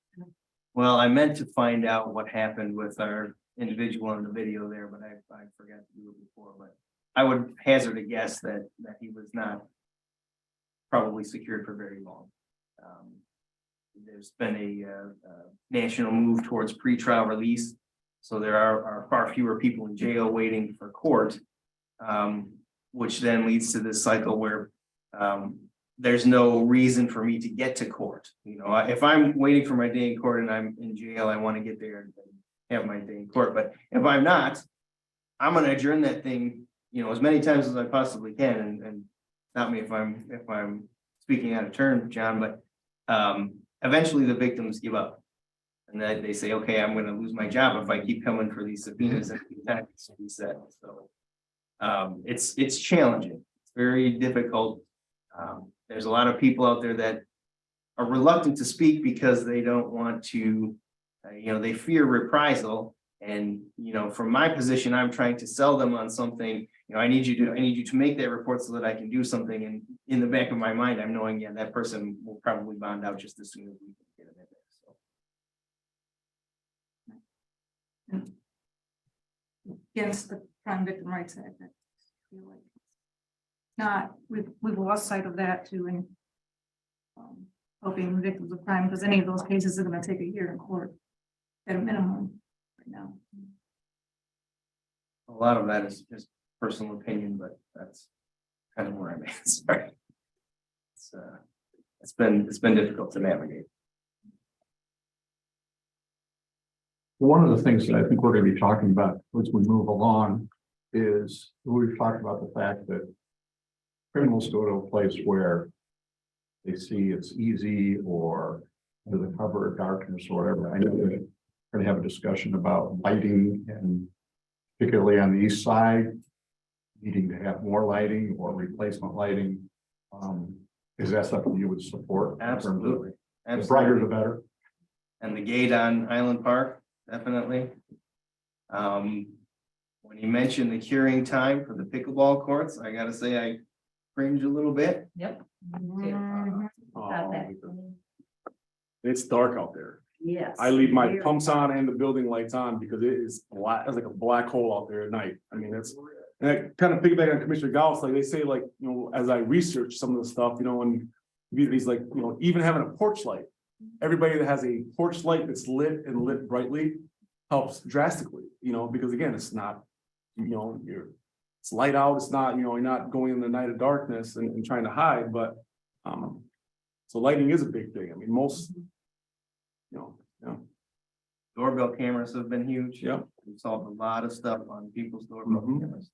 Well, I meant to find out what happened with our individual in the video there, but I forgot to do it before, but I would hazard a guess that he was not probably secured for very long. There's been a national move towards pretrial release, so there are far fewer people in jail waiting for court, which then leads to this cycle where there's no reason for me to get to court. If I'm waiting for my day in court and I'm in jail, I want to get there and have my day in court. But if I'm not, I'm going to adjourn that thing, as many times as I possibly can. And not me if I'm speaking out of turn, John, but eventually the victims give up. And then they say, okay, I'm going to lose my job if I keep coming for these subpoenas and attacks to be set. So it's challenging. It's very difficult. There's a lot of people out there that are reluctant to speak because they don't want to, they fear reprisal. And, from my position, I'm trying to sell them on something. I need you to make that report so that I can do something. And in the back of my mind, I'm knowing, yeah, that person will probably bond out just as soon as we can get it in there. So. Against the Crime Victim Rights Act. I feel like we've lost sight of that too, and helping victims of crime, because any of those cases are going to take a year in court at a minimum right now. A lot of that is just personal opinion, but that's kind of where I'm at. Sorry. It's been difficult to navigate. One of the things that I think we're going to be talking about as we move along is we've talked about the fact that criminals go to a place where they see it's easy or under the cover of darkness or whatever. I know we're going to have a discussion about lighting, and particularly on the east side, needing to have more lighting or replacement lighting. Is that something you would support? Absolutely. The brighter the better. And the gate on Island Park, definitely. When you mentioned the curing time for the pickleball courts, I gotta say, I cringe a little bit. Yep. It's dark out there. Yes. I leave my pumps on and the building lights on because it is black, it's like a black hole out there at night. I mean, and I kind of piggyback on Commissioner Gauss, like they say, like, as I research some of the stuff, and communities like, even having a porch light. Everybody that has a porch light that's lit and lit brightly helps drastically, because again, it's not, it's light out, it's not, you're not going in the night of darkness and trying to hide, but so lighting is a big thing. I mean, most, Doorbell cameras have been huge. Yeah. We've solved a lot of stuff on people's doorbell cameras.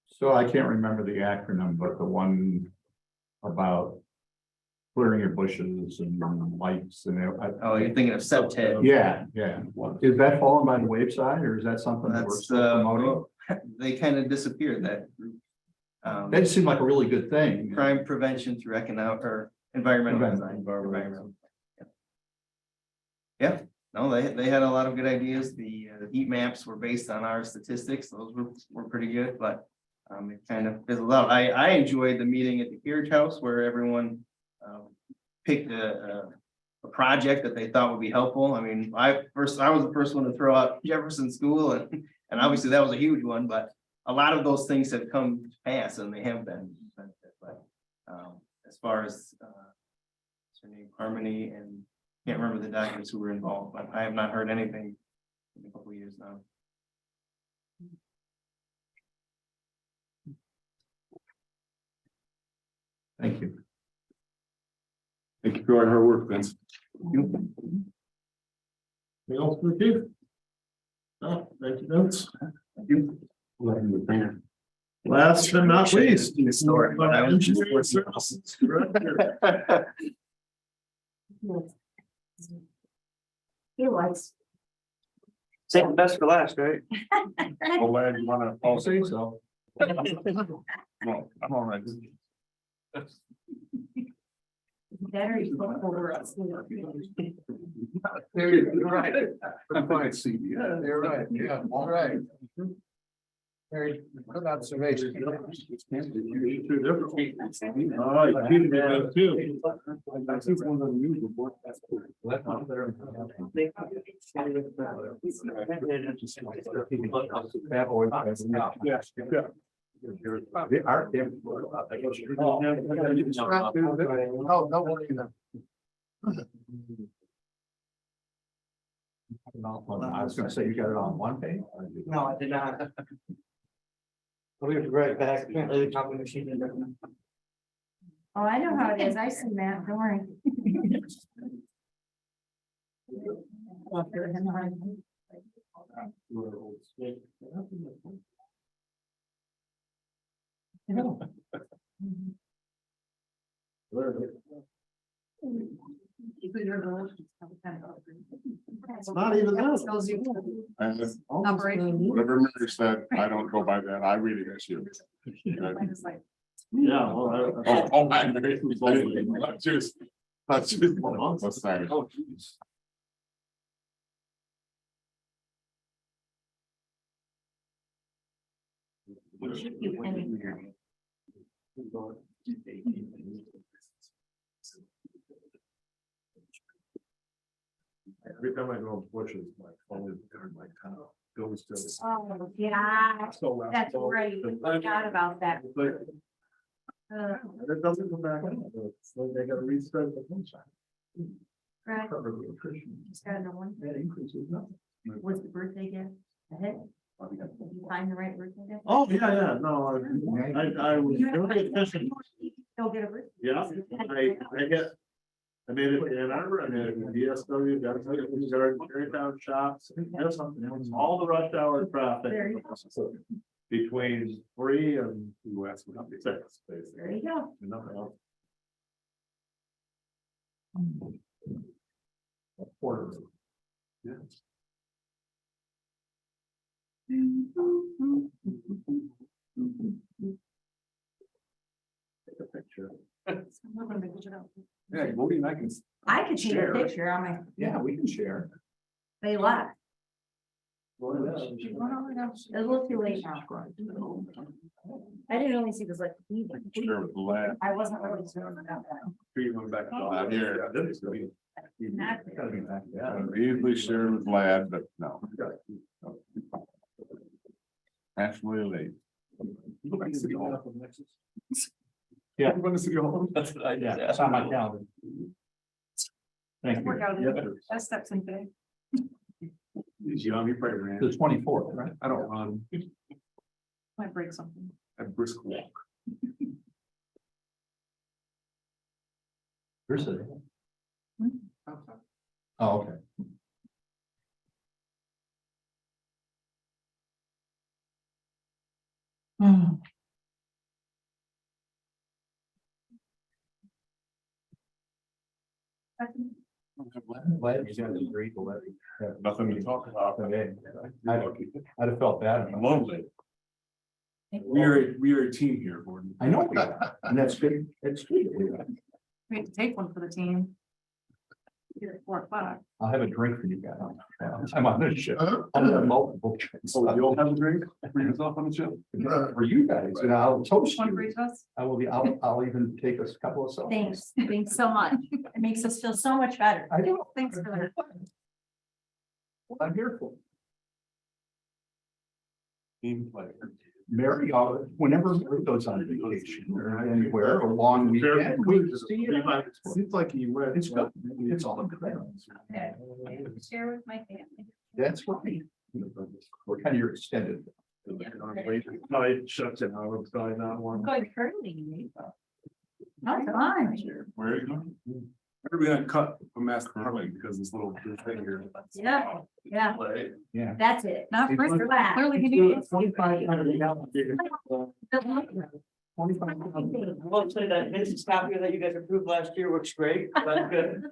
So I can't remember the acronym, but the one about clearing your bushes and lights and Oh, you're thinking of Septet. yeah. Is that falling by the wayside, or is that something that we're That's still promoting? they kind of disappeared, that group. That seemed like a really good thing. Crime prevention through economic or environmental design. Environmental. Yeah, No, they had a lot of good ideas. The heat maps were based on our statistics. Those were pretty good, but it kind of fizzled out. I enjoyed the meeting at the carriage house where everyone picked a project that they thought would be helpful. I mean, I was the first one to throw out Jefferson School and obviously that was a huge one, but a lot of those things have come to pass and they have been. But as far as what's her name, Harmony, and can't remember the doctors who were involved, but I have not heard anything in a couple of years now. Thank you. Thank you for all your hard work, Vince. Anything else for the chief? No, thank you, Vince. Thank you. Last but not least. Story, but I was just Services Director. He likes. Save the best for last, right? Oh, Larry, you wanna, I'll say so. well, I'm all right. Better you go over us. You're right. I'm fine, CB. Yeah, you're right. Yeah, all right. Very good observation. Oh, you cheated me then too. Yes, yeah. They are. No, no worry. I was gonna say, you got it on one page? No, I did not. We have to write back, apparently the copy machine didn't. Oh, I know how it is. I see Matt, don't worry. It's not even that. Whatever Mary said, I don't go by that, I really miss you. Yeah, well, Oh, my, not just, what's that? Oh, geez. Every time I go on bushes, my phone is my kind of goes to. Oh, yeah, So that's right. Forgot about that. It doesn't come back. So they gotta restart the sunshine. Right. Cover the attrition. Just gotta know one. That increases nothing. What's the birthday gift? A hit? Did you find the right birthday gift? Oh, yeah, no, I was really efficient. Don't get a birthday. Yeah, I made it to Ann Arbor, I made it to DSW, got to Tarrytown shops, just all the rush hour traffic. There you go. Between 3 and 6, basically. There you go. And nothing else. Quarter. Yeah. Take a picture. Yeah, Woody and I can. I could take a Share. picture on my, Yeah, we can share. they left. Well, yeah. It's a little too late now. I didn't only see this like. Sure, with the lad. I wasn't really sure about that. You went back. Out here. Yeah. Easily share with lad, but no. Absolutely late. Yeah. I'm going to City Hall. That's what I Yeah, did. it's on my calendar. Thank you. Work out Yeah. that steps in today. He's young, he probably ran. The 24th, right? I don't run, Might break something. I brisk walk. Where's it? Oh, okay. Glad you guys agreed to let me. Nothing to talk about. Okay. I'd have felt bad. Lonely. We are a team here, Gordon. I know, we are, and that's good, it's good. We have to take one for the team. Here at 4 o'clock. I'll have a drink for you guys. I'm on this ship. I'll have multiple drinks. So you'll have a drink for yourself on the ship? For you guys, and I'll toast One for you. each of us. I will be, I'll even take us a couple of selfies. Thanks, thanks so much. It makes us feel so much better. I do. Thanks for that. What I'm here for. Team player. Mary, whenever Mary goes on vacation or anywhere, a long weekend, we see it. Seems like he went. It's good. It's all good. Okay. Share with my family. That's right. We're kind of your extended. I shut it, I was going that one. Going curly. That's fine. Where are you going? We're gonna cut a master Harley because this little thing here. Yeah, yeah, Yeah. that's it. Not It's first, like- class. Clearly he knew. 2,500 gallons. Well, say that Vince's copy that you guys approved last year works great. That's good.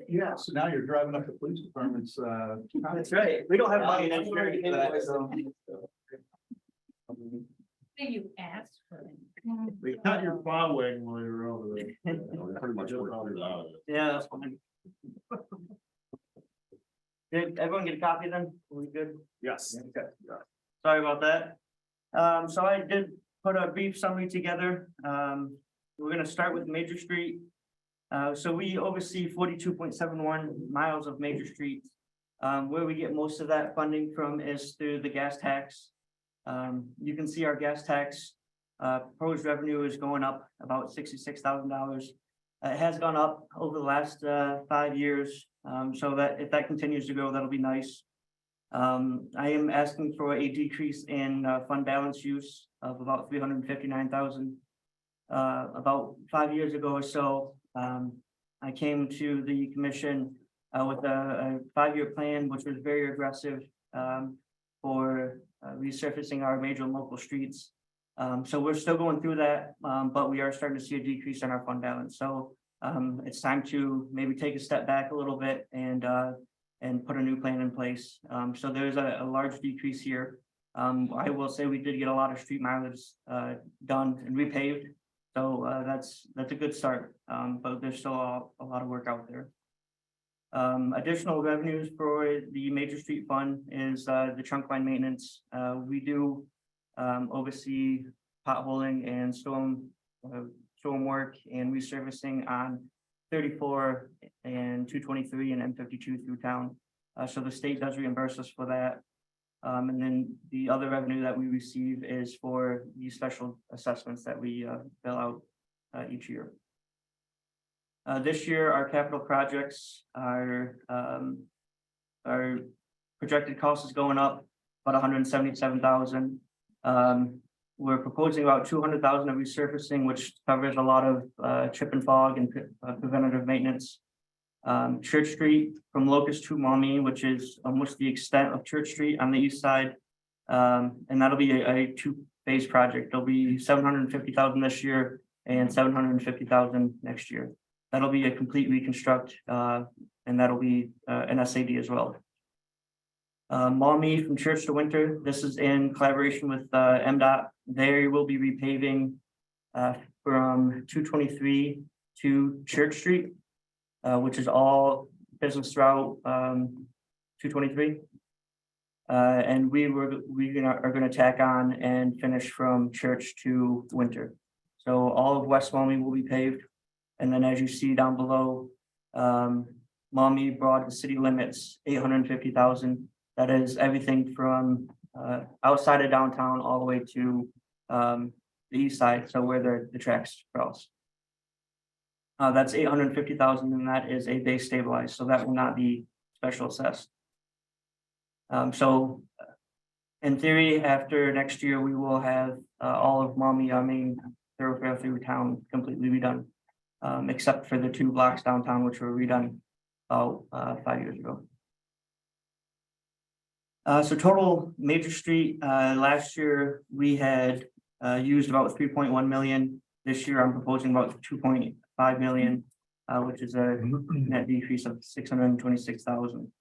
Yeah, so now you're driving up the police department's, That's right. We don't have money in engineering. anyway, so. You asked for it. They cut your plowing while you were over there. Pretty much worked it out. Yeah, that's fine. Did everyone get a copy then? Are we good? Yes. Okay. Sorry about that. So I did put a brief summary together. We're gonna start with Major Street. So we oversee 42.71 miles of Major Street. Where we get most of that funding from is through the gas tax. You can see our gas tax proposed revenue is going up about $66,000. It has gone up over the last 5 years. So that if that continues to grow, that'll be nice. I am asking for a decrease in fund balance use of about 359,000. About 5 years ago or so, I came to the commission with a 5-year plan, which was very aggressive for resurfacing our major local streets. So we're still going through that, but we are starting to see a decrease in our fund balance. So it's time to maybe take a step back a little bit and put a new plan in place. So there's a large decrease here. I will say we did get a lot of street mileage done and repaved. So that's a good start, but there's still a lot of work out there. Additional revenues for the Major Street Fund is the trunk line maintenance. We do oversee potholing and storm work and resurfacing on 34 and 223 and M52 through town. So the state does reimburse us for that. And then the other revenue that we receive is for the special assessments that we fill out each year. This year, our capital projects are our projected cost is going up about 177,000. We're proposing about 200,000 of resurfacing, which covers a lot of chip and fog and preventative maintenance. Church Street from Locust to Maumee, which is almost the extent of Church Street on the east side. And that'll be a 2-phase project. There'll be 750,000 this year and 750,000 next year. That'll be a complete reconstruct, and that'll be an SAD as well. Maumee from Church to Winter, this is in collaboration with MDOT. They will be repaving from 223 to Church Street, which is all business route 223. And we are gonna tack on and finish from Church to Winter. So all of West Maumee will be paved. And then as you see down below, Maumee Broad to city limits, 850,000. That is everything from outside of downtown all the way to the east side, so where the tracks cross. That's 850,000, and that is a base stabilized, so that will not be special assessed. So in theory, after next year, we will have all of Maumee, our main thoroughfare through town, completely redone. Except for the 2 blocks downtown, which were redone about 5 years ago. So total Major Street, last year, we had used about 3.1 million. This year, I'm proposing about 2.5 million, which is a net decrease of 626,000.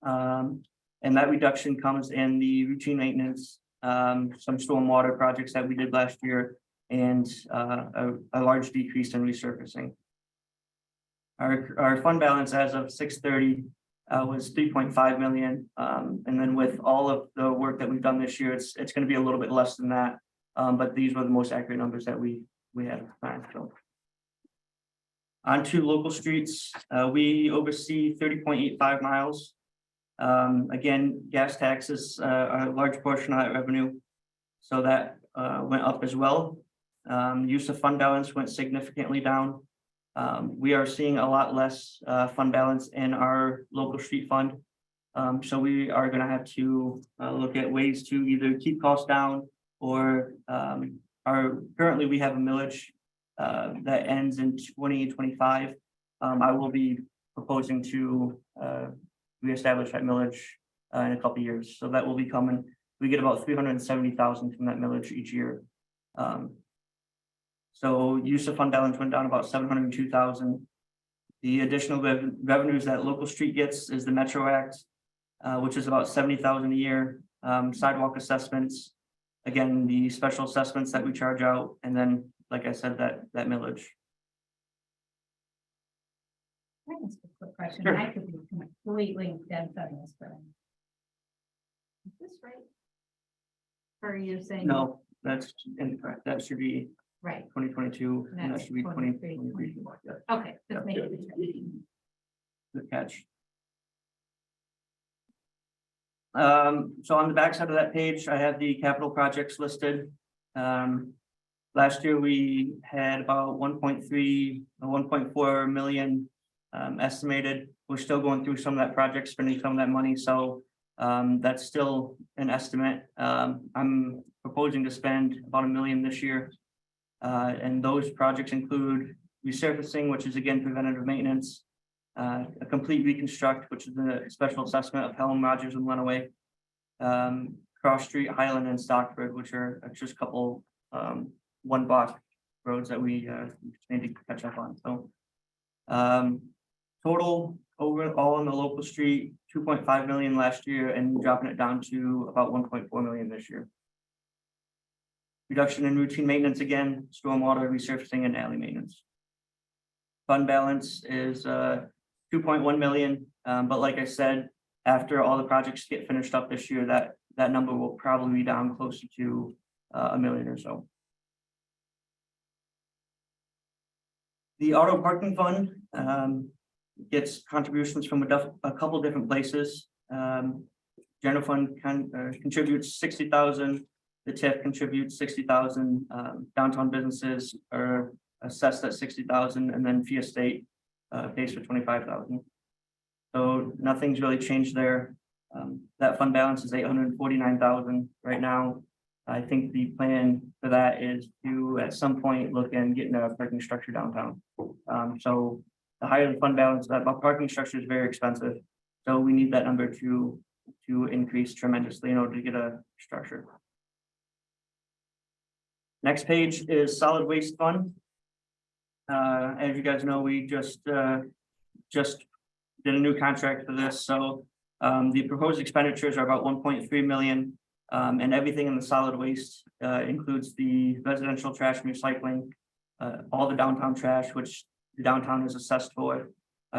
And that reduction comes in the routine maintenance, some stormwater projects that we did last year, and a large decrease in resurfacing. Our fund balance as of 6/30 was 3.5 million. And then with all of the work that we've done this year, it's going to be a little bit less than that. But these were the most accurate numbers that we had at the time. So on to local streets, we oversee 30.85 miles. Again, gas taxes are a large portion of that revenue. So that went up as well. Use of fund balance went significantly down. We are seeing a lot less fund balance in our local street fund. So we are going to have to look at ways to either keep costs down or currently we have a millage that ends in 2025. I will be proposing to reestablish that millage in a couple of years. So that will be coming. We get about 370,000 from that millage each year. So use of fund balance went down about 702,000. The additional revenues that local street gets is the Metro Act, which is about 70,000 a year. Sidewalk assessments, again, the special assessments that we charge out, and then, like I said, that millage. Can I ask a quick question? Sure. I could be completely dead on this, but. Is this right? Or are you saying? No, that's incorrect. That should be Right, 2022, and that That's should be 23, 2023. okay, that's Yeah. maybe. Good catch. So on the backside of that page, I have the capital projects listed. Last year, we had about 1.3, 1.4 million estimated. We're still going through some of that project, spending some of that money, so that's still an estimate. I'm proposing to spend about $1 million this year. And those projects include resurfacing, which is again preventative maintenance, a complete reconstruct, which is the special assessment of Pelham, Rogers, and Lenawee, Cross Street, Highland, and Stockford, which are just a couple one block roads that we need to catch up on. So total overall in the local street, 2.5 million last year, and dropping it down to about 1.4 million this year. Reduction in routine maintenance again, stormwater resurfacing and alley maintenance. Fund balance is 2.1 million, but like I said, after all the projects get finished up this year, that number will probably be down closer to $1 million or so. The auto parking fund gets contributions from a couple different places. General fund contributes 60,000. The TIF contributes 60,000. Downtown businesses are assessed at 60,000, and then Fee Estate pays for 25,000. So nothing's really changed there. That fund balance is 849,000 right now. I think the plan for that is to at some point look and getting a parking structure downtown. So the higher the fund balance, that parking structure is very expensive. So we need that number to increase tremendously in order to get a structure. Next page is solid waste fund. As you guys know, we just did a new contract for this. So the proposed expenditures are about 1.3 million. And everything in the solid waste includes the residential trash and recycling, all the downtown trash, which the downtown is assessed for,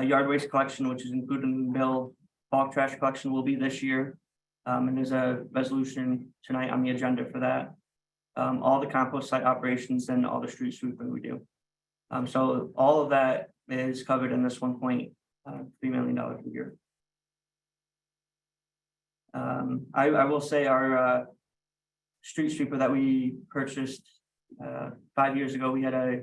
yard waste collection, which is included in the bill, bulk trash collection will be this year. And there's a resolution tonight on the agenda for that. All the compost site operations and all the street sweeping we do. So all of that is covered in this $1.3 million a year. I will say our street sweeper that we purchased 5 years ago, we had a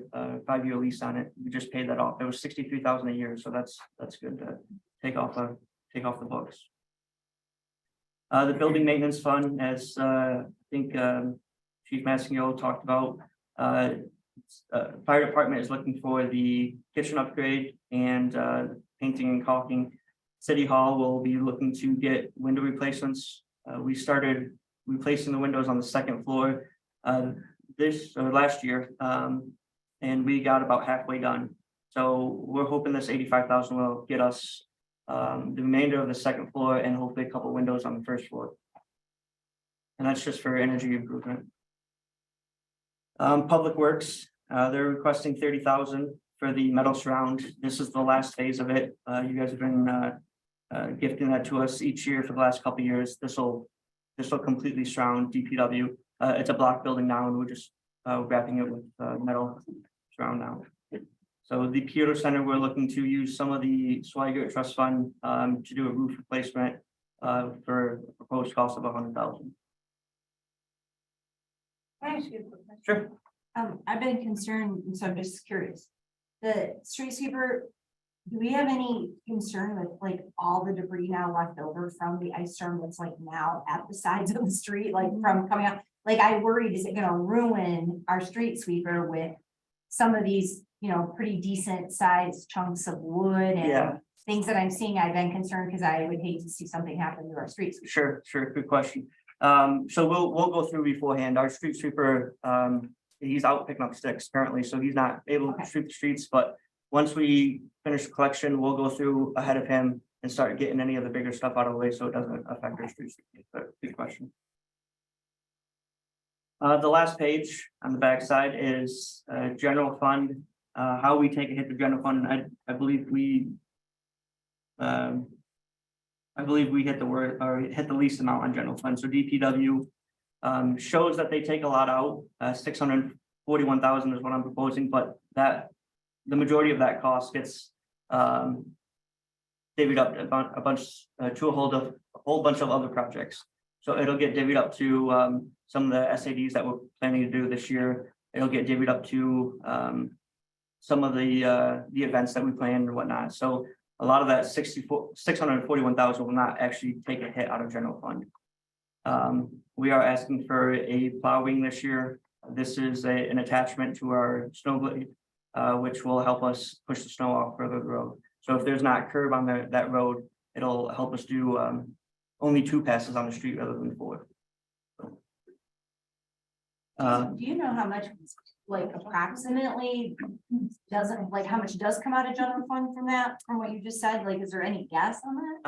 5-year lease on it. We just paid that off. It was 63,000 a year, so that's good to take off the books. The building maintenance fund, as I think Chief Massingill talked about, fire department is looking for the kitchen upgrade and painting and caulking. City Hall will be looking to get window replacements. We started replacing the windows on the second floor last year, and we got about halfway done. So we're hoping this 85,000 will get us the remainder of the second floor and hopefully a couple windows on the first floor. And that's just for energy improvement. Public Works, they're requesting 30,000 for the metal surround. This is the last phase of it. You guys have been gifting that to us each year for the last couple of years. This will completely surround DPW. It's a block building now, and we're just wrapping it with metal surround now. So the Kyoto Center, we're looking to use some of the Swigert Trust Fund to do a roof replacement for a proposed cost of 100,000. Can I ask you a quick question? Sure. I've been concerned, and so I'm just curious. The street sweeper, do we have any concern with like all the debris now left over from the ice storm that's like now at the sides of the street, like from coming out? Like I worried, is it gonna ruin our street sweeper with some of these, you know, pretty decent sized chunks of wood Yeah. and things that I'm seeing? I've been concerned because I would hate to see something happen to our street sweeper. Sure, good question. So we'll go through beforehand. Our street sweeper, he's out picking up sticks currently, so he's not able to sweep the streets, but once we finish the collection, we'll go through ahead of him and start getting any of the bigger stuff out of the way so it doesn't affect our street sweeping. But good question. The last page on the back side is general fund, how we take a hit to general fund. I believe we hit the word or hit the least amount on general fund. So DPW shows that they take a lot out. 641,000 is what I'm proposing, but that the majority of that cost gets divvied up a bunch to a whole bunch of other projects. So it'll get divvied up to some of the SADs that we're planning to do this year. It'll get divvied up to some of the events that we plan and whatnot. So a lot of that 641,000 will not actually take a hit out of general fund. We are asking for a plow wing this year. This is an attachment to our snow blade, which will help us push the snow off further the road. So if there's not curb on that road, it'll help us do only 2 passes on the street rather than 4. Do you know how much, like approximately, doesn't, like how much does come out of general fund from that, from what you just said? Like, is there any guess on that?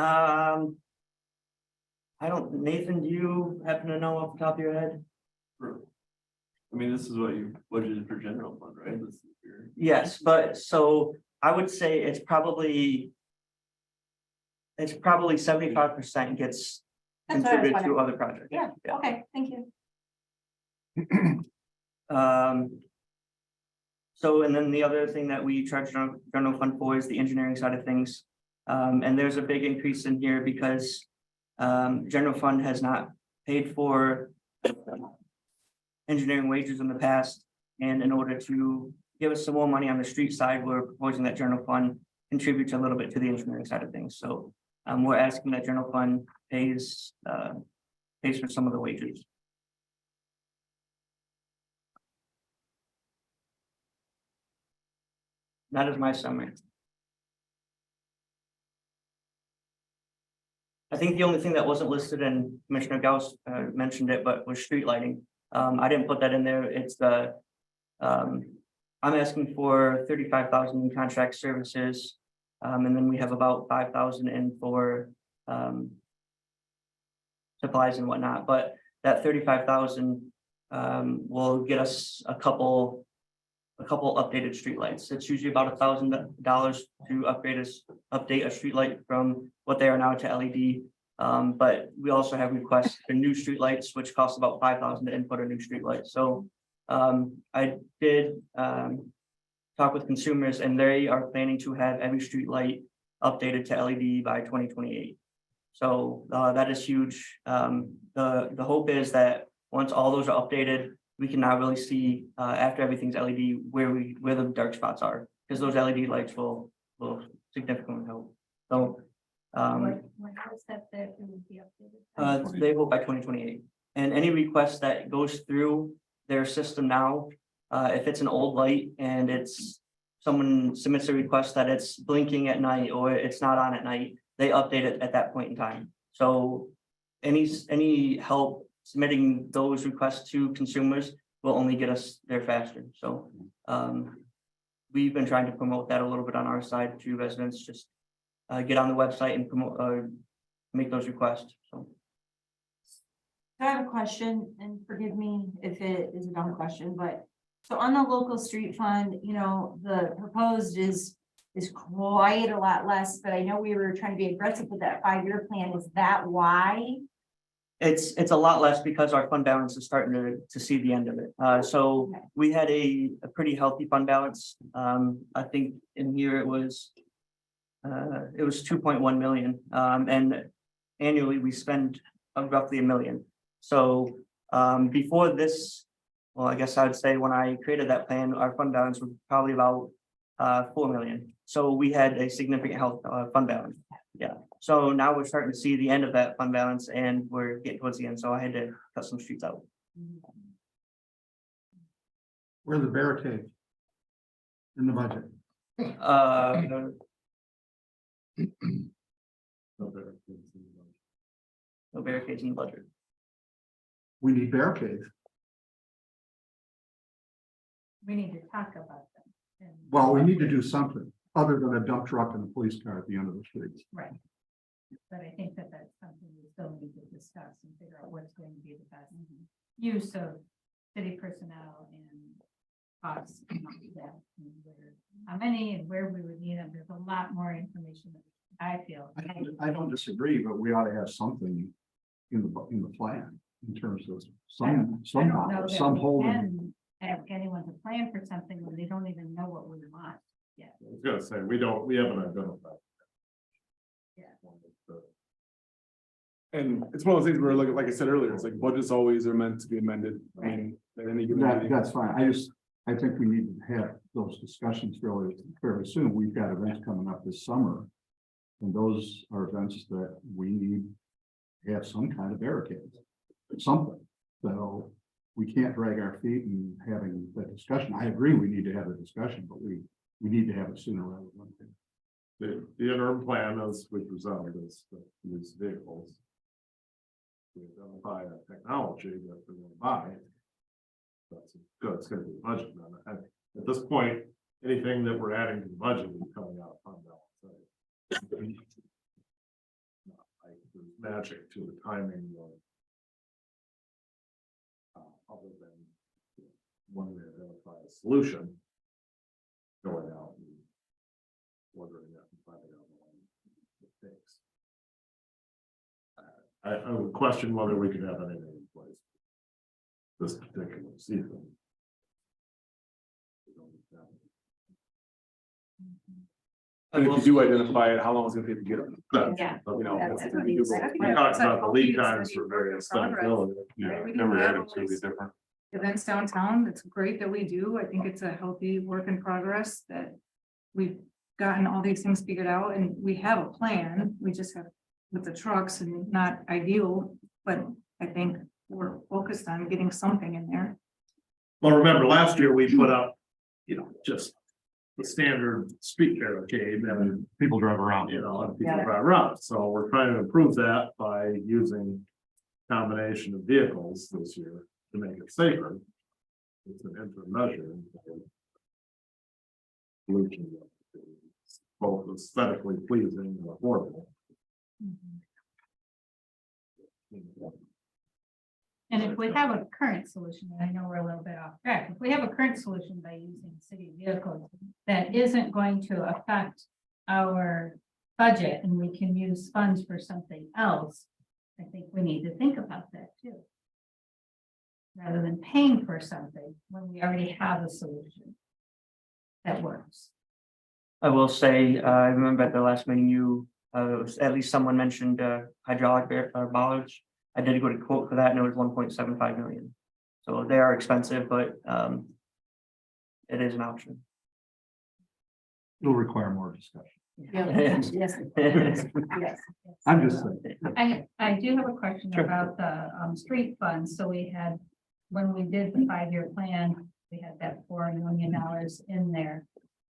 I don't, Nathan, do you happen to know off the top of your head? I mean, this is what you budgeted for general fund, right? This is your. Yes, but so I would say it's probably 75% gets That's what I was contributed to wondering. other projects. Yeah, okay, thank you. So, and then the other thing that we charge general fund for is the engineering side of things. And there's a big increase in here because general fund has not paid for engineering wages in the past. And in order to give us some more money on the street side, we're proposing that general fund contributes a little bit to the engineering side of things. So we're asking that general fund pays for some of the wages. That is my summary. I think the only thing that wasn't listed, and Commissioner Gauss mentioned it, but was street lighting. I didn't put that in there. It's the, I'm asking for 35,000 in contract services. And then we have about 5,000 in for supplies and whatnot, but that 35,000 will get us a couple updated streetlights. It's usually about $1,000 to update a streetlight from what they are now to LED. But we also have requests for new streetlights, which cost about 5,000 to input a new streetlight. So I did talk with consumers, and they are planning to have every streetlight updated to LED by 2028. So that is huge. The hope is that once all those are updated, we can now really see after everything's LED where the dark spots are, because those LED lights will significantly help. So When was that it would be updated? they vote by 2028, and any request that goes through their system now, if it's an old light and someone submits a request that it's blinking at night or it's not on at night, they update it at that point in time. So any help submitting those requests to consumers will only get us there faster. So we've been trying to promote that a little bit on our side to residents, just get on the website and promote, make those requests. So I have a question, and forgive me if it is a dumb question, but So on the local street fund, you know, the proposed is quite a lot less, but I know we were trying to be aggressive with that 5-year plan. Is that why? It's a lot less because our fund balance is starting to see the end of it. So Okay. we had a pretty healthy fund balance. I think in here it was 2.1 million, and annually we spend roughly $1 million. So before this, well, I guess I'd say when I created that plan, our fund balance was probably about 4 million. So we had a significant health fund balance. Yeah. So now we're starting to see the end of that fund balance and we're getting towards the end. So I had to cut some streets out. Where are the barricades? In the budget? No barricades in the budget. We need barricades. We need to talk about them. and- Well, we need to do something other than a dump truck and a police car at the end of the street. Right. But I think that that's something we still need to discuss and figure out what's going to be the best use of city personnel and costs. And all of that, and how many and where we would need them. There's a lot more information that I feel. I don't disagree, but we ought to have something in the plan in terms of I don't know that some we holding. can ask anyone to plan for something when they don't even know what we want. I was gonna say, we haven't identified. Yeah. And it's one of those things where, like I said earlier, it's like budgets always are meant to be amended. I mean, at any given meeting. That's fine. I think we need to have those discussions fairly soon. We've got events coming up this summer. And those are events that we need to have some kind of barricades, something. So we can't drag our feet in having that discussion. I agree, we need to have a discussion, but we need to have it sooner rather than later. The interim plan as we presented is these vehicles. We identify a technology that we're gonna buy. That's good, it's gonna be a budget then. And at this point, anything that we're adding to the budget is coming out of fund balance. There's magic to the timing of. Other than when we identify a solution. Going out and ordering it and finding out what it takes. I would question whether we could have anything in place. This particular season. We don't have it. And if you do identify it, how long is it gonna take to get it? Yeah. You know. That's that's- what he said. We talked about the lead times for various things. Progress. Yeah, We do every have item's gonna be different. Events downtown, it's great that we do. I think it's a healthy work in progress that we've gotten all these things figured out and we have a plan. We just have with the trucks and not ideal, but I think we're focused on getting something in there. Well, remember last year we put up, just the standard street barricade and, People drive around. and people drive around. So we're trying to improve that by using combination of vehicles this year to make it safer. It's an interim measure. Solution. Both aesthetically pleasing and affordable. And if we have a current solution, and I know we're a little bit off track, if we have a current solution by using city vehicles that isn't going to affect our budget and we can use funds for something else, I think we need to think about that too. Rather than paying for something when we already have a solution that works. I will say, I remember at the last meeting, at least someone mentioned hydraulic bollards. I did go to quote for that and it was 1.75 million. So they are expensive, but it is an option. It'll require more discussion. Yes, yes. I'm just saying. I do have a question Sure. about the street funds. So we had, when we did the 5-year plan, we had that $4 million in there.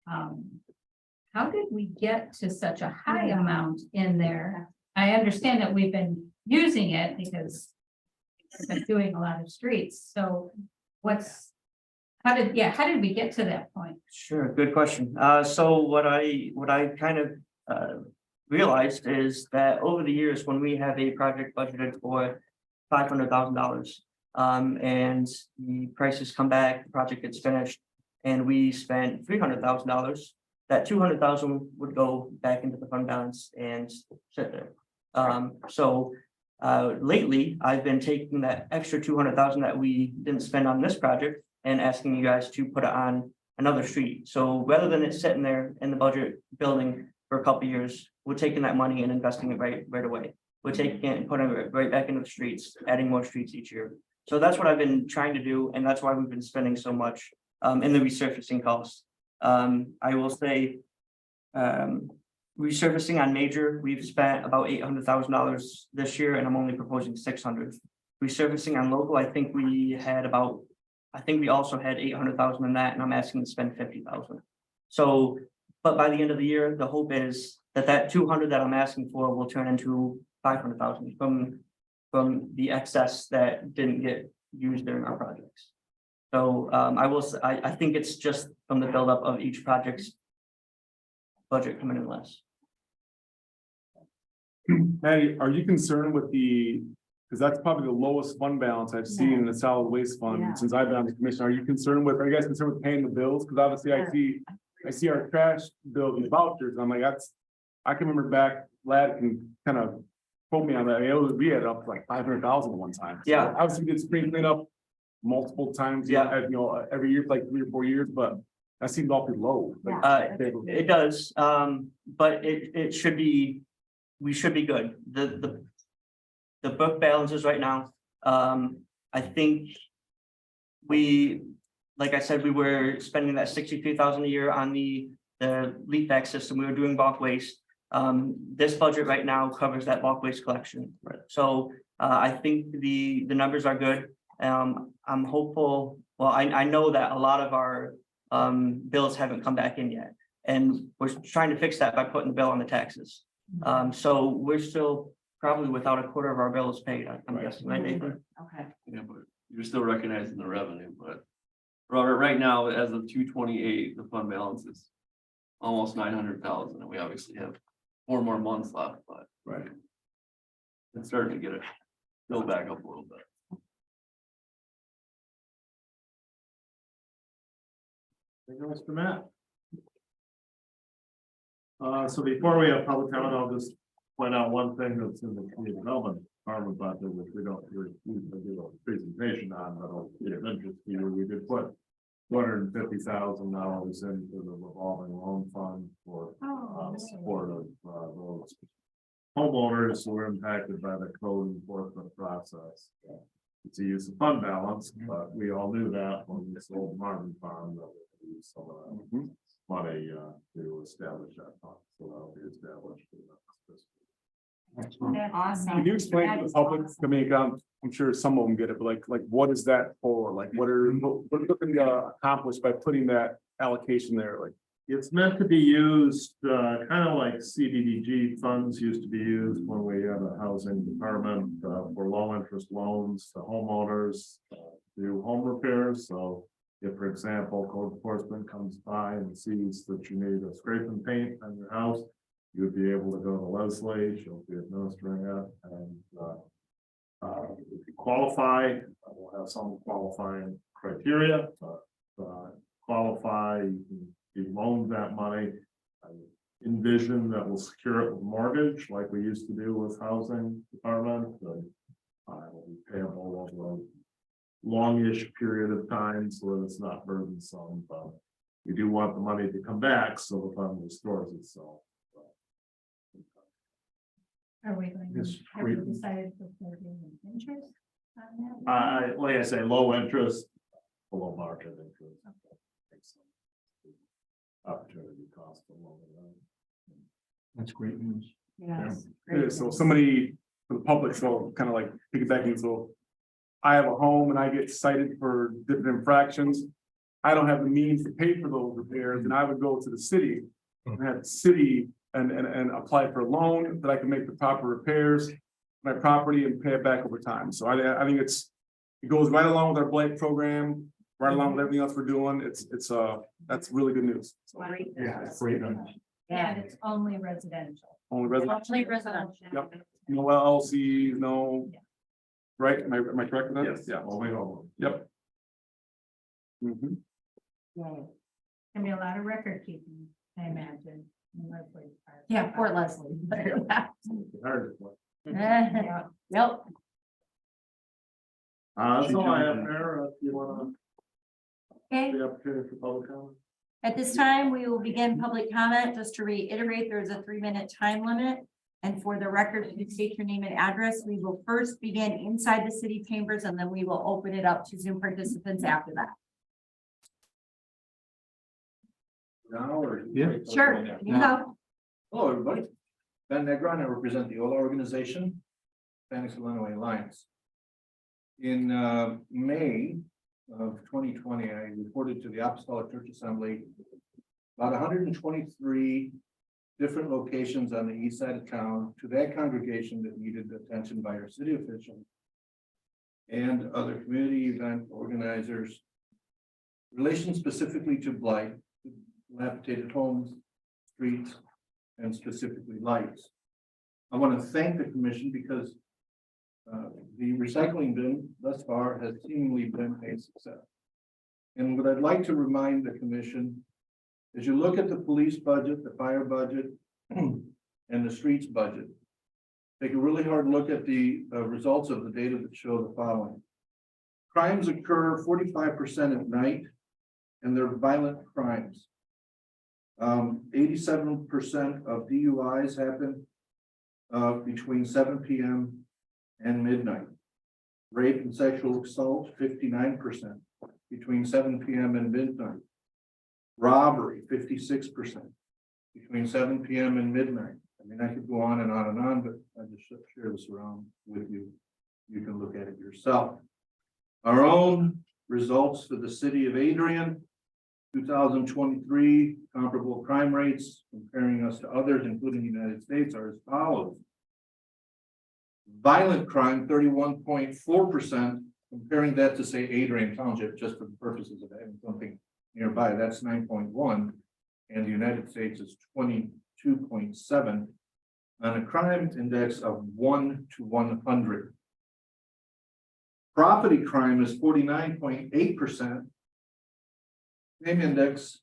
How did we get to such a high amount in there? I understand that we've been using it because we've been doing a lot of streets. So how did we get to that point? Sure, good question. So what I kind of realized is that over the years, when we have a project budgeted for $500,000, And the prices come back, the project gets finished, and we spent $300,000. That 200,000 would go back into the fund balance and sit there. Lately, I've been taking that extra 200,000 that we didn't spend on this project and asking you guys to put it on another street. So rather than it sitting there in the budget building for a couple of years, we're taking that money and investing it right away. We're taking it and putting it right back into the streets, adding more streets each year. So that's what I've been trying to do, and that's why we've been spending so much in the resurfacing costs. I will say, resurfacing on major, we've spent about $800,000 this year, and I'm only proposing 600. Resurfacing on local, I think we also had 800,000 in that, and I'm asking to spend 50,000. So, but by the end of the year, the hope is that 200 that I'm asking for will turn into 500,000 from the excess that didn't get used during our projects. So I think it's just from the buildup of each project's budget coming in less. Patty, are you concerned with because that's probably the lowest fund balance I've seen in the solid waste fund since I've been on the commission. Are you guys concerned with paying the bills? Because obviously I see our trash bills and vouchers. I'm like, I can remember back, Lad can kind of quote me on that. We had up to like 500,000 at one time. So Yeah. obviously we did spring cleanup multiple times, every year, for like 3 or 4 years, but that seemed awfully low. It does, but it should be, we should be good. The book balances right now, I think like I said, we were spending that 63,000 a year on the leaf bag system. We were doing bulk waste. This budget right now covers that bulk waste collection. Right. So I think the numbers are good. I'm hopeful. Well, I know that a lot of our bills haven't come back in yet, and we're trying to fix that by putting the bill on the taxes. So we're still probably without a quarter of our bills paid, I'm guessing, right, Nathan? Okay. Yeah, but you're still recognizing the revenue, but Robert, right now, as of 2/28, the fund balance is almost 900,000, and we obviously have 4 more months left, but Right. it's starting to get it build back up a little bit. Thank you, Mr. Matt. So before we have public comment, I'll just point out one thing that's in the community development department budget, which we don't really do a presentation on, but I'll be of interest to you. We did put $250,000 into the revolving loan fund for support of those homeowners who were impacted by the code enforcement process. It's a use of fund balance, but we all knew that when we sold Marvin Farm, that we used some of that money to establish that fund. So that'll be established. Awesome. Can you explain to the public, I mean, I'm sure some of them get it, but like what is that for? Like, what are you looking to accomplish by putting that allocation there? Like, It's meant to be used, kind of like CDBG funds used to be used when we had a housing department, for low interest loans to homeowners, do home repairs. So if, for example, code enforcement comes by and sees that you need a scrape and paint on your house, you would be able to go to Leslie, she'll be administering it, and if you qualify, we'll have some qualifying criteria, but qualify, you can be loaned that money. Envision that will secure it with mortgage, like we used to do with housing department, and it'll be payable over a longish period of time so that it's not burdensome, but we do want the money to come back so the fund restores itself. Are we going Yes, to, have we decided if we're giving interest on that? Like I say, low interest, below market interest. Opportunity cost. That's great news. Yes. yeah, so somebody, for the public, so kind of like piggybacking, so I have a home and I get cited for different infractions. I don't have the means to pay for those repairs, and I would go to the city and have the city and apply for a loan that I can make the proper repairs to my property and pay it back over time. So I think it goes right along with our blight program, right along with everything else we're doing. That's really good news. So, Yeah, it's great news. And it's only residential. only residential, Only residential. Yep. No LLCs, no right? Am I correct with that? Yes. Yeah. All the way home. Yep. Mhm. Can be a lot of record keeping, I imagine. in Leslie's part. Yeah, poor Leslie. Hard. Yeah. Yep. That's all I have, Mayor. If you wanna, Okay, the opportunity for public comment. at this time, we will begin public comment. Just to reiterate, there's a 3-minute time limit. And for the record, please state your name and address. We will first begin inside the city chambers and then we will open it up to Zoom participants after that. Now or? Yeah. Sure, you go. Hello, everybody. Ben Negron, I represent the OLA organization, Hispanics Illinois Alliance. In May of 2020, I reported to the Apostolic Church Assembly about 123 different locations on the east side of town to that congregation that needed attention by our city officials and other community event organizers, relation specifically to blight, dilapidated homes, streets, and specifically lights. I want to thank the commission because the recycling bin thus far has seemingly been a success. And what I'd like to remind the commission, as you look at the police budget, the fire budget, and the streets budget, take a really hard look at the results of the data that show the following. Crimes occur 45% at night, and they're violent crimes. 87% of DUIs happen between 7 p.m. and midnight. Rape and sexual assault, 59% between 7 p.m. and midnight. Robbery, 56% between 7 p.m. and midnight. I mean, I could go on and on and on, but I just share this around with you. You can look at it yourself. Our own results for the city of Adrian, 2023 comparable crime rates comparing us to others, including the United States, are as follows. Violent crime, 31.4%, comparing that to say Adrian Township, just for the purposes of having something nearby, that's 9.1, and the United States is 22.7 on a crime index of 1 to 100. Property crime is 49.8%. Same index,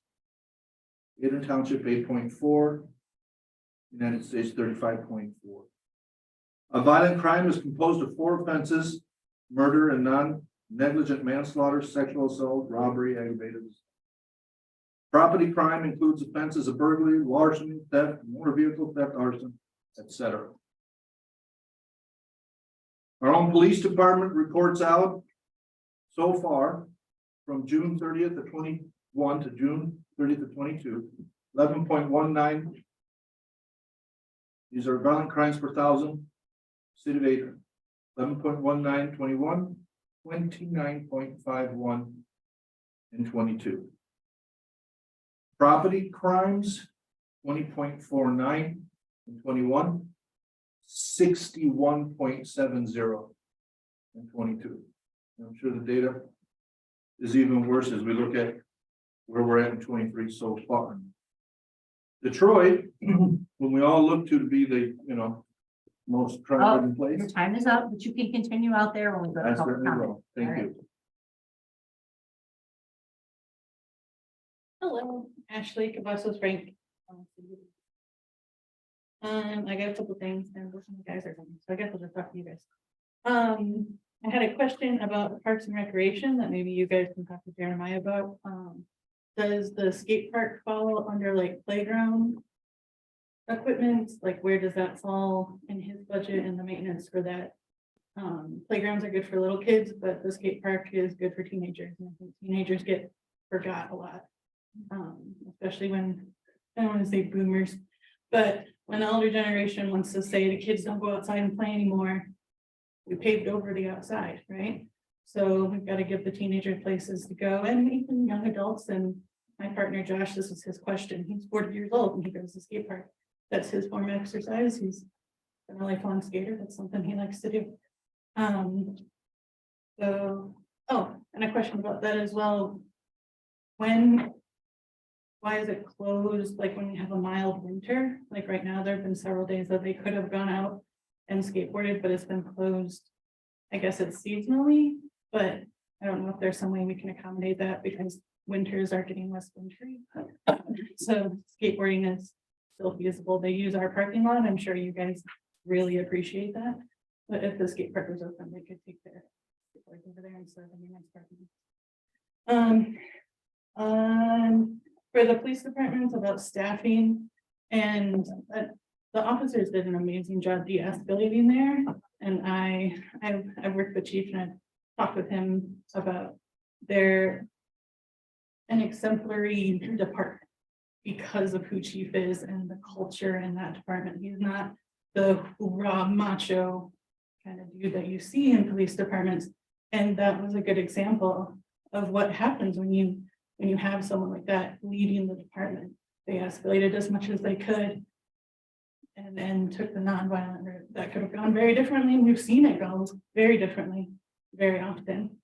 Adrian Township 8.4, United States 35.4. A violent crime is composed of 4 offenses: murder and non-negligent manslaughter, sexual assault, robbery, aggravated assault. Property crime includes offenses of burglary, larceny, theft, motor vehicle theft, arson, etc. Our own police department reports out so far from June 30th of 21 to June 30th of 22, 11.19. These are violent crimes per thousand. City of Adrian, 11.19, 21, 29.51, and 22. Property crimes, 20.49 and 21, 61.70 and 22. I'm sure the data is even worse as we look at where we're at in 23 so far. Detroit, when we all look to be the, most crime-ridden place. Your time is up, but you can continue out there when we go to I public certainly comment. will. Thank All right. you. Hello, Ashley Cavazos Frank. I got a couple things and listen to you guys are coming, so I guess I'll just talk to you guys. I had a question about Parks and Recreation that maybe you guys can talk to Jeremiah about. Does the skate park fall under like playground equipment? Like where does that fall in his budget and the maintenance for that? Playgrounds are good for little kids, but the skate park is good for teenagers. And I think teenagers get forgot a lot. Especially when, I don't want to say boomers, but when the older generation wants to say the kids don't go outside and play anymore, we paved over the outside, right? So we've got to give the teenager places to go and even young adults. And my partner Josh, this was his question. He's 40 years old and he goes to skate park. That's his form of exercise. He's been a lifelong skater. That's something he likes to do. And a question about that as well. Why is it closed? Like when you have a mild winter, like right now, there have been several days that they could have gone out and skateboarded, but it's been closed I guess it's seasonally, but I don't know if there's some way we can accommodate that because winters are getting less wintry. So skateboarding is still feasible. They use our parking lot. I'm sure you guys really appreciate that. But if the skate park was open, they could take their skateboards over there instead of the next parking. For the police department about staffing and the officers did an amazing job de-escalating there. And I've worked with chief and I've talked with him about their an exemplary department because of who chief is and the culture in that department. He's not the raw macho kind of dude that you see in police departments. And that was a good example of what happens when you have someone like that leading the department. They escalated as much as they could and took the nonviolent route. That could have gone very differently. We've seen it go very differently, very often.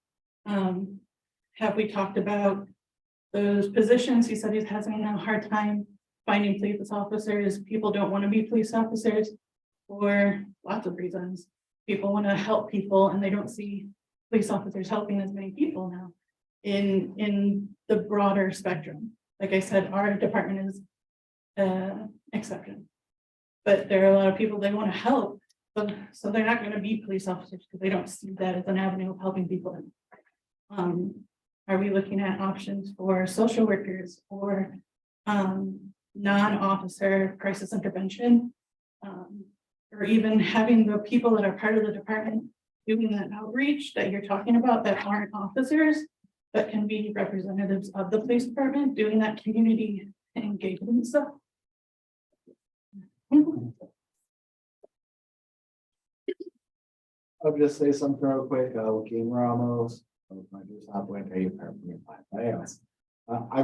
Have we talked about those positions? He said he's having a hard time finding police officers. People don't want to be police officers for lots of reasons. People want to help people and they don't see police officers helping as many people now in the broader spectrum. Like I said, our department is exception. But there are a lot of people they want to help, but so they're not going to be police officers because they don't see that as an avenue of helping people. Are we looking at options for social workers or non-officer crisis intervention? Or even having the people that are part of the department doing that outreach that you're talking about that aren't officers, but can be representatives of the police department doing that community engagement stuff. I'll just say something real quick, Joaquin Ramos. I'm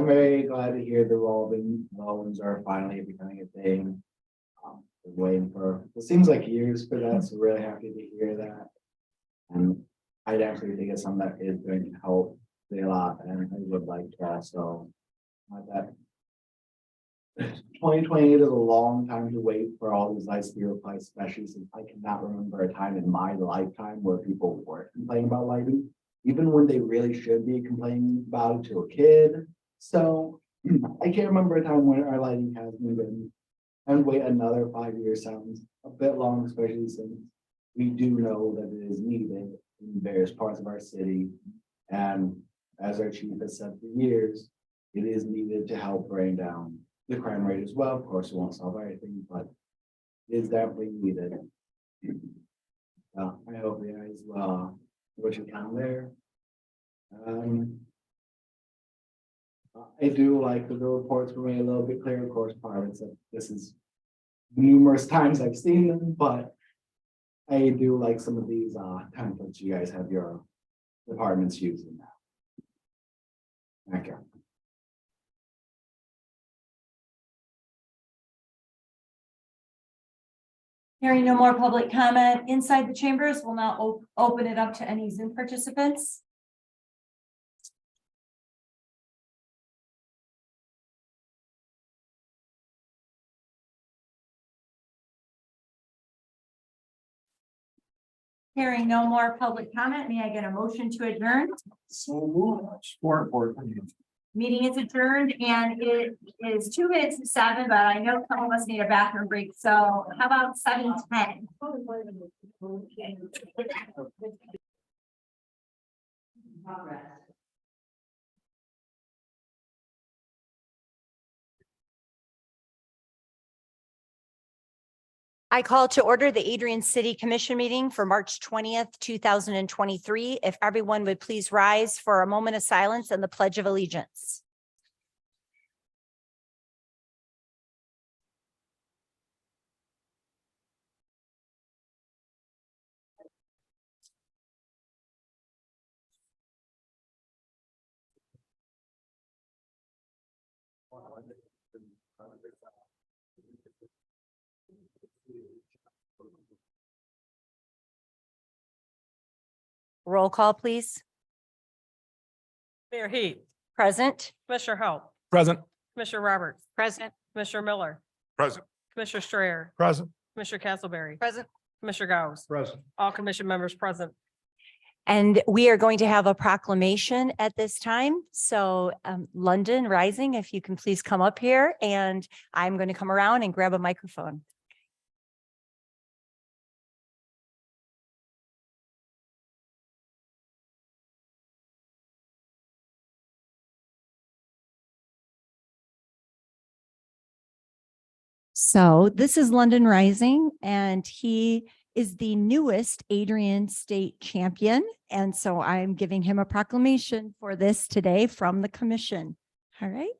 very glad to hear the revolving loans are finally becoming a thing. Been waiting for, it seems like years for that, so really happy to hear that. And I definitely think it's something that is going to help a lot, and I would like to also. That 2028 is a long time to wait for all these lights to be replaced, especially since I cannot remember a time in my lifetime where people were complaining about lighting, even when they really should be complaining about it to a kid. So I can't remember a time when our lighting hasn't been, and wait another 5 years sounds a bit long, especially since we do know that it is needed in various parts of our city. And as our chief has said for years, it is needed to help bring down the crime rate as well. Of course, it won't solve everything, but it is definitely needed. I hope you guys what you can there. I do like the reports were made a little bit clear. Of course, part of it that this is numerous times I've seen them, but I do like some of these templates you guys have your departments using now. Thank you. Hearing no more public comment inside the chambers, we'll now open it up to any Zoom participants. Hearing no more public comment, may I get a motion to adjourn? Support. Meeting is adjourned and it is 2 minutes to 7, but I know some of us need a bathroom break. So how about 7:10? I call to order the Adrian City Commission meeting for March 20th, 2023. If everyone would please rise for a moment of silence and the Pledge of Allegiance. Roll call, please. Mayor Heath, Present. Commissioner Halt, Present. Commissioner Roberts, Present. Commissioner Miller, Present. Commissioner Strayer, Present. Commissioner Castleberry, Present. Commissioner Gauss, Present. all commission members present. And we are going to have a proclamation at this time. So London Rising, if you can please come up here, and I'm going to come around and grab a microphone. So this is London Rising, and he is the newest Adrian State champion. And so I'm giving him a proclamation for this today from the commission. All right.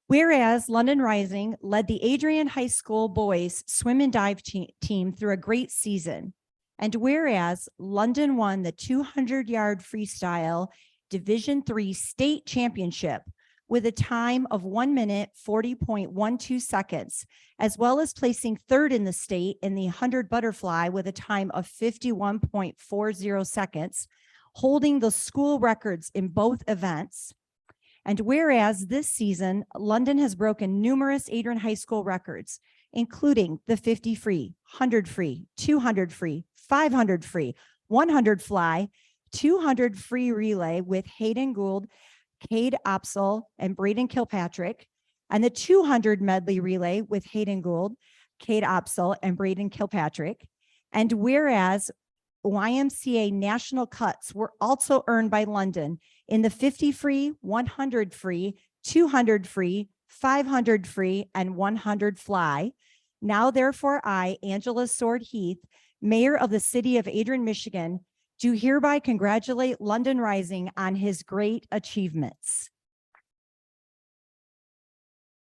Whereas London Rising led the Adrian High School boys swim and dive team through a great season. And whereas London won the 200-yard freestyle Division III state championship with a time of 1 minute, 40.12 seconds, as well as placing third in the state in the 100 butterfly with a time of 51.40 seconds, holding the school records in both events. And whereas this season, London has broken numerous Adrian High School records, including the 50 free, 100 free, 200 free, 500 free, 100 fly, 200 free relay with Hayden Gould, Cade Opsel, and Braden Kilpatrick, and the 200 medley relay with Hayden Gould, Cade Opsel, and Braden Kilpatrick. And whereas YMCA national cuts were also earned by London in the 50 free, 100 free, 200 free, 500 free, and 100 fly. Now, therefore, I, Angela Sword Heath, Mayor of the City of Adrian, Michigan, do hereby congratulate London Rising on his great achievements.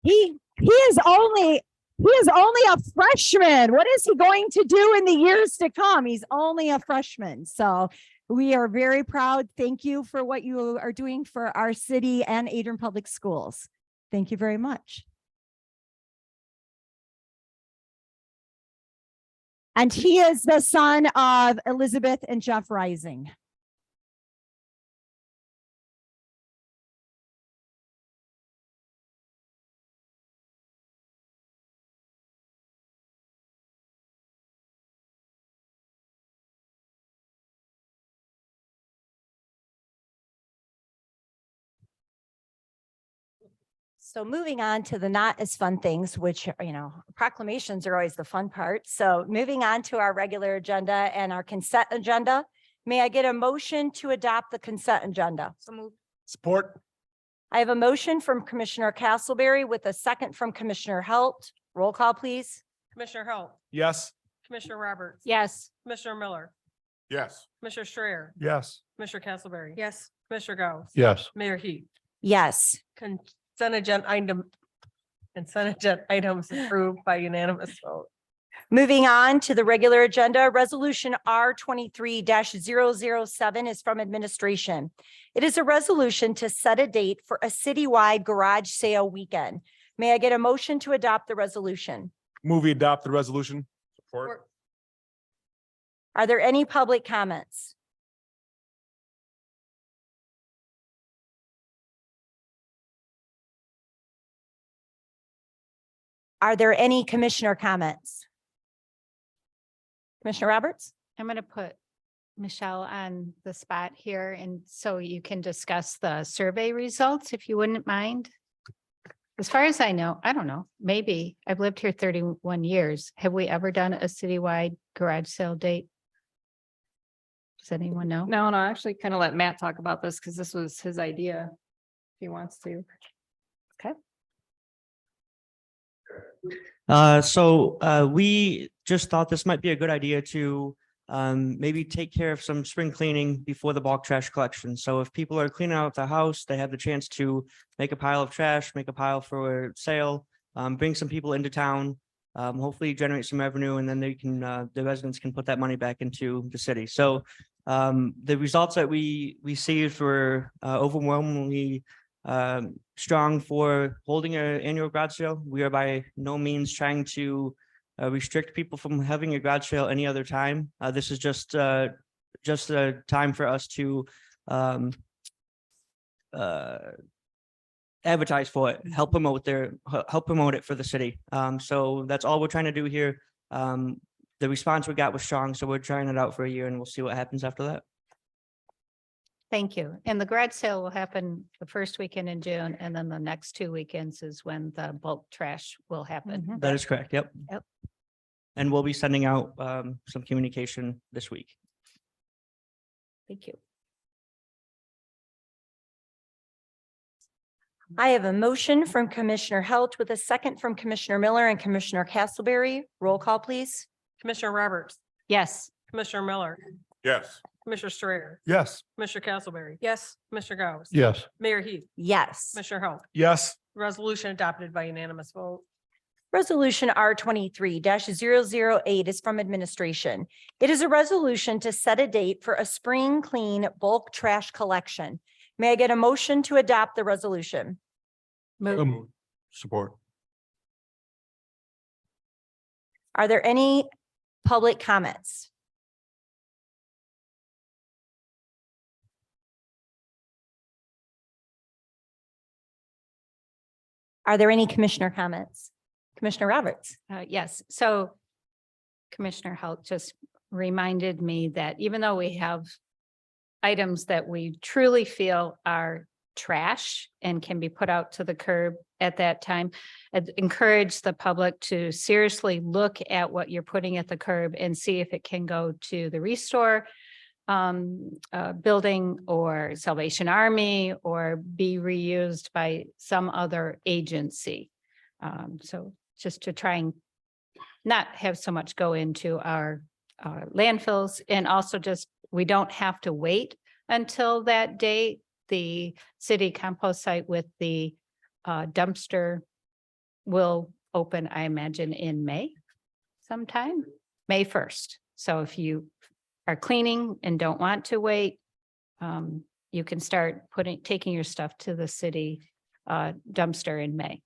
He is only a freshman. What is he going to do in the years to come? He's only a freshman. So we are very proud. Thank you for what you are doing for our city and Adrian Public Schools. Thank you very much. And he is the son of Elizabeth and Jeff Rising. So moving on to the not as fun things, which, you know, proclamations are always the fun part. So moving on to our regular agenda and our consent agenda. May I get a motion to adopt the consent agenda? So moved. Support. I have a motion from Commissioner Castleberry with a second from Commissioner Halt. Roll call, please. Commissioner Halt, Yes. Commissioner Roberts. Yes. Commissioner Miller, Yes. Commissioner Strayer, Yes. Commissioner Castleberry. Yes. Commissioner Gauss. Yes. Mayor Heath. Yes. Consent agenda items approved by unanimous vote. Moving on to the regular agenda, resolution R 23-007 is from administration. It is a resolution to set a date for a citywide garage sale weekend. May I get a motion to adopt the resolution? Movie adopt the resolution. Support. Are there any public comments? Are there any commissioner comments? Commissioner Roberts? I'm going to put Michelle on the spot here, and so you can discuss the survey results, if you wouldn't mind. As far as I know, I don't know, maybe I've lived here 31 years. Have we ever done a citywide garage sale date? Does anyone know? No, actually kind of let Matt talk about this because this was his idea. If he wants to. We just thought this might be a good idea to maybe take care of some spring cleaning before the bulk trash collection. So if people are cleaning out their house, they have the chance to make a pile of trash, make a pile for sale, bring some people into town, hopefully generate some revenue, and then they can the residents can put that money back into the city. So the results that we received were overwhelmingly strong for holding an annual garage sale. We are by no means trying to restrict people from having a garage sale any other time. This is just a time for us to advertise for it, help promote it for the city. So that's all we're trying to do here. the response we got was strong, so we're trying it out for a year and we'll see what happens after that. Thank you. And the garage sale will happen the first weekend in June, and then the next 2 weekends is when the bulk trash will happen. That is correct, yep. Yep. And we'll be sending out some communication this week. Thank you. I have a motion from Commissioner Halt with a second from Commissioner Miller and Commissioner Castleberry. Roll call, please. Commissioner Roberts, Yes. Commissioner Miller, Yes. Commissioner Strayer, Yes. Commissioner Castleberry. Yes. Commissioner Gauss. Yes. Mayor Heath, Yes. Commissioner Halt. Yes. Resolution adopted by unanimous vote. Resolution R 23-008 is from administration. It is a resolution to set a date for a spring clean bulk trash collection. May I get a motion to adopt the resolution? Move. Support. Are there any public comments? Are there any commissioner comments? Commissioner Roberts? Yes, so Commissioner Halt just reminded me that even though we have items that we truly feel are trash and can be put out to the curb at that time, I'd encourage the public to seriously look at what you're putting at the curb and see if it can go to the restore building or Salvation Army or be reused by some other agency. So just to try and not have so much go into our landfills, and also just, we don't have to wait until that date. The city compost site with the dumpster will open, I imagine, in May sometime, May 1st. So if you are cleaning and don't want to wait, you can start taking your stuff to the city dumpster in May.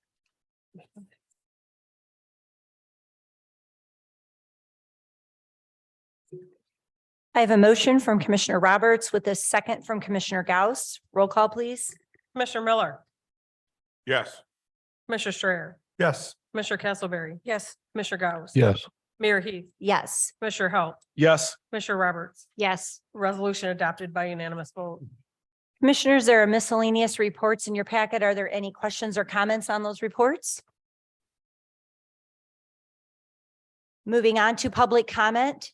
I have a motion from Commissioner Roberts with a second from Commissioner Gauss. Roll call, please. Commissioner Miller, Yes. Commissioner Strayer, Yes. Commissioner Castleberry. Yes. Commissioner Gauss. Yes. Mayor Heath, Yes. Commissioner Halt, Yes. Commissioner Roberts. Yes. Resolution adopted by unanimous vote. Commissioners, there are miscellaneous reports in your packet. Are there any questions or comments on those reports? Moving on to public comment.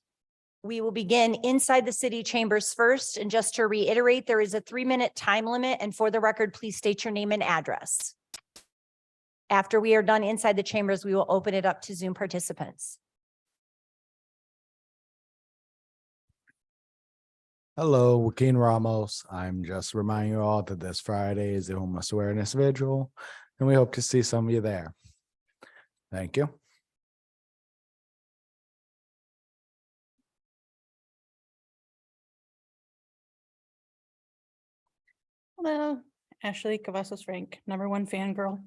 We will begin inside the city chambers first. And just to reiterate, there is a 3-minute time limit. And for the record, please state your name and address. After we are done inside the chambers, we will open it up to Zoom participants. Hello, Joaquin Ramos. I'm just reminding you all that this Friday is the Homeless Awareness Vigil, and we hope to see some of you there. Thank you. Hello, Ashley Cavazos Frank, #1 fangirl.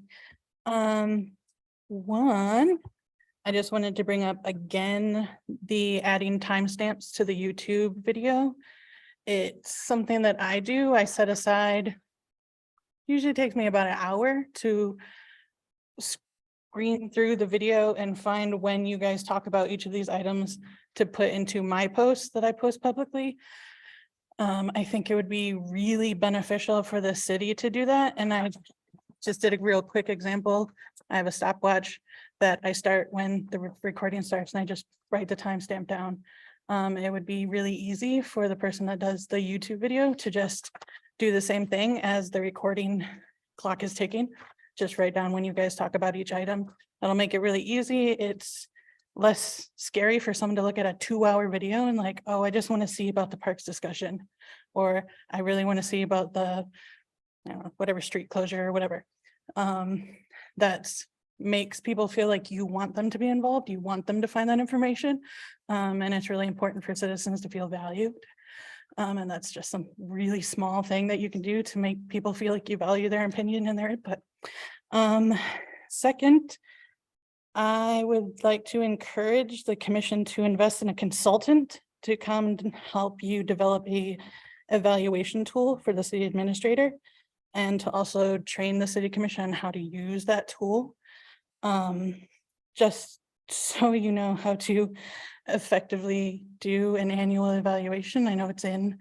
I just wanted to bring up again the adding timestamps to the YouTube video. It's something that I do. I set aside, usually takes me about an hour to screen through the video and find when you guys talk about each of these items to put into my posts that I post publicly. I think it would be really beneficial for the city to do that. And I just did a real quick example. I have a stopwatch that I start when the recording starts and I just write the timestamp down. It would be really easy for the person that does the YouTube video to just do the same thing as the recording clock is ticking. Just write down when you guys talk about each item. That'll make it really easy. It's less scary for someone to look at a 2-hour video and like, oh, I just want to see about the parks discussion. Or I really want to see about the, I don't know, whatever street closure or whatever. That's makes people feel like you want them to be involved. You want them to find that information. And it's really important for citizens to feel valued. And that's just some really small thing that you can do to make people feel like you value their opinion and their input. Second, I would like to encourage the commission to invest in a consultant to come and help you develop a evaluation tool for the city administrator and to also train the city commission on how to use that tool. Just so you know how to effectively do an annual evaluation. I know it's in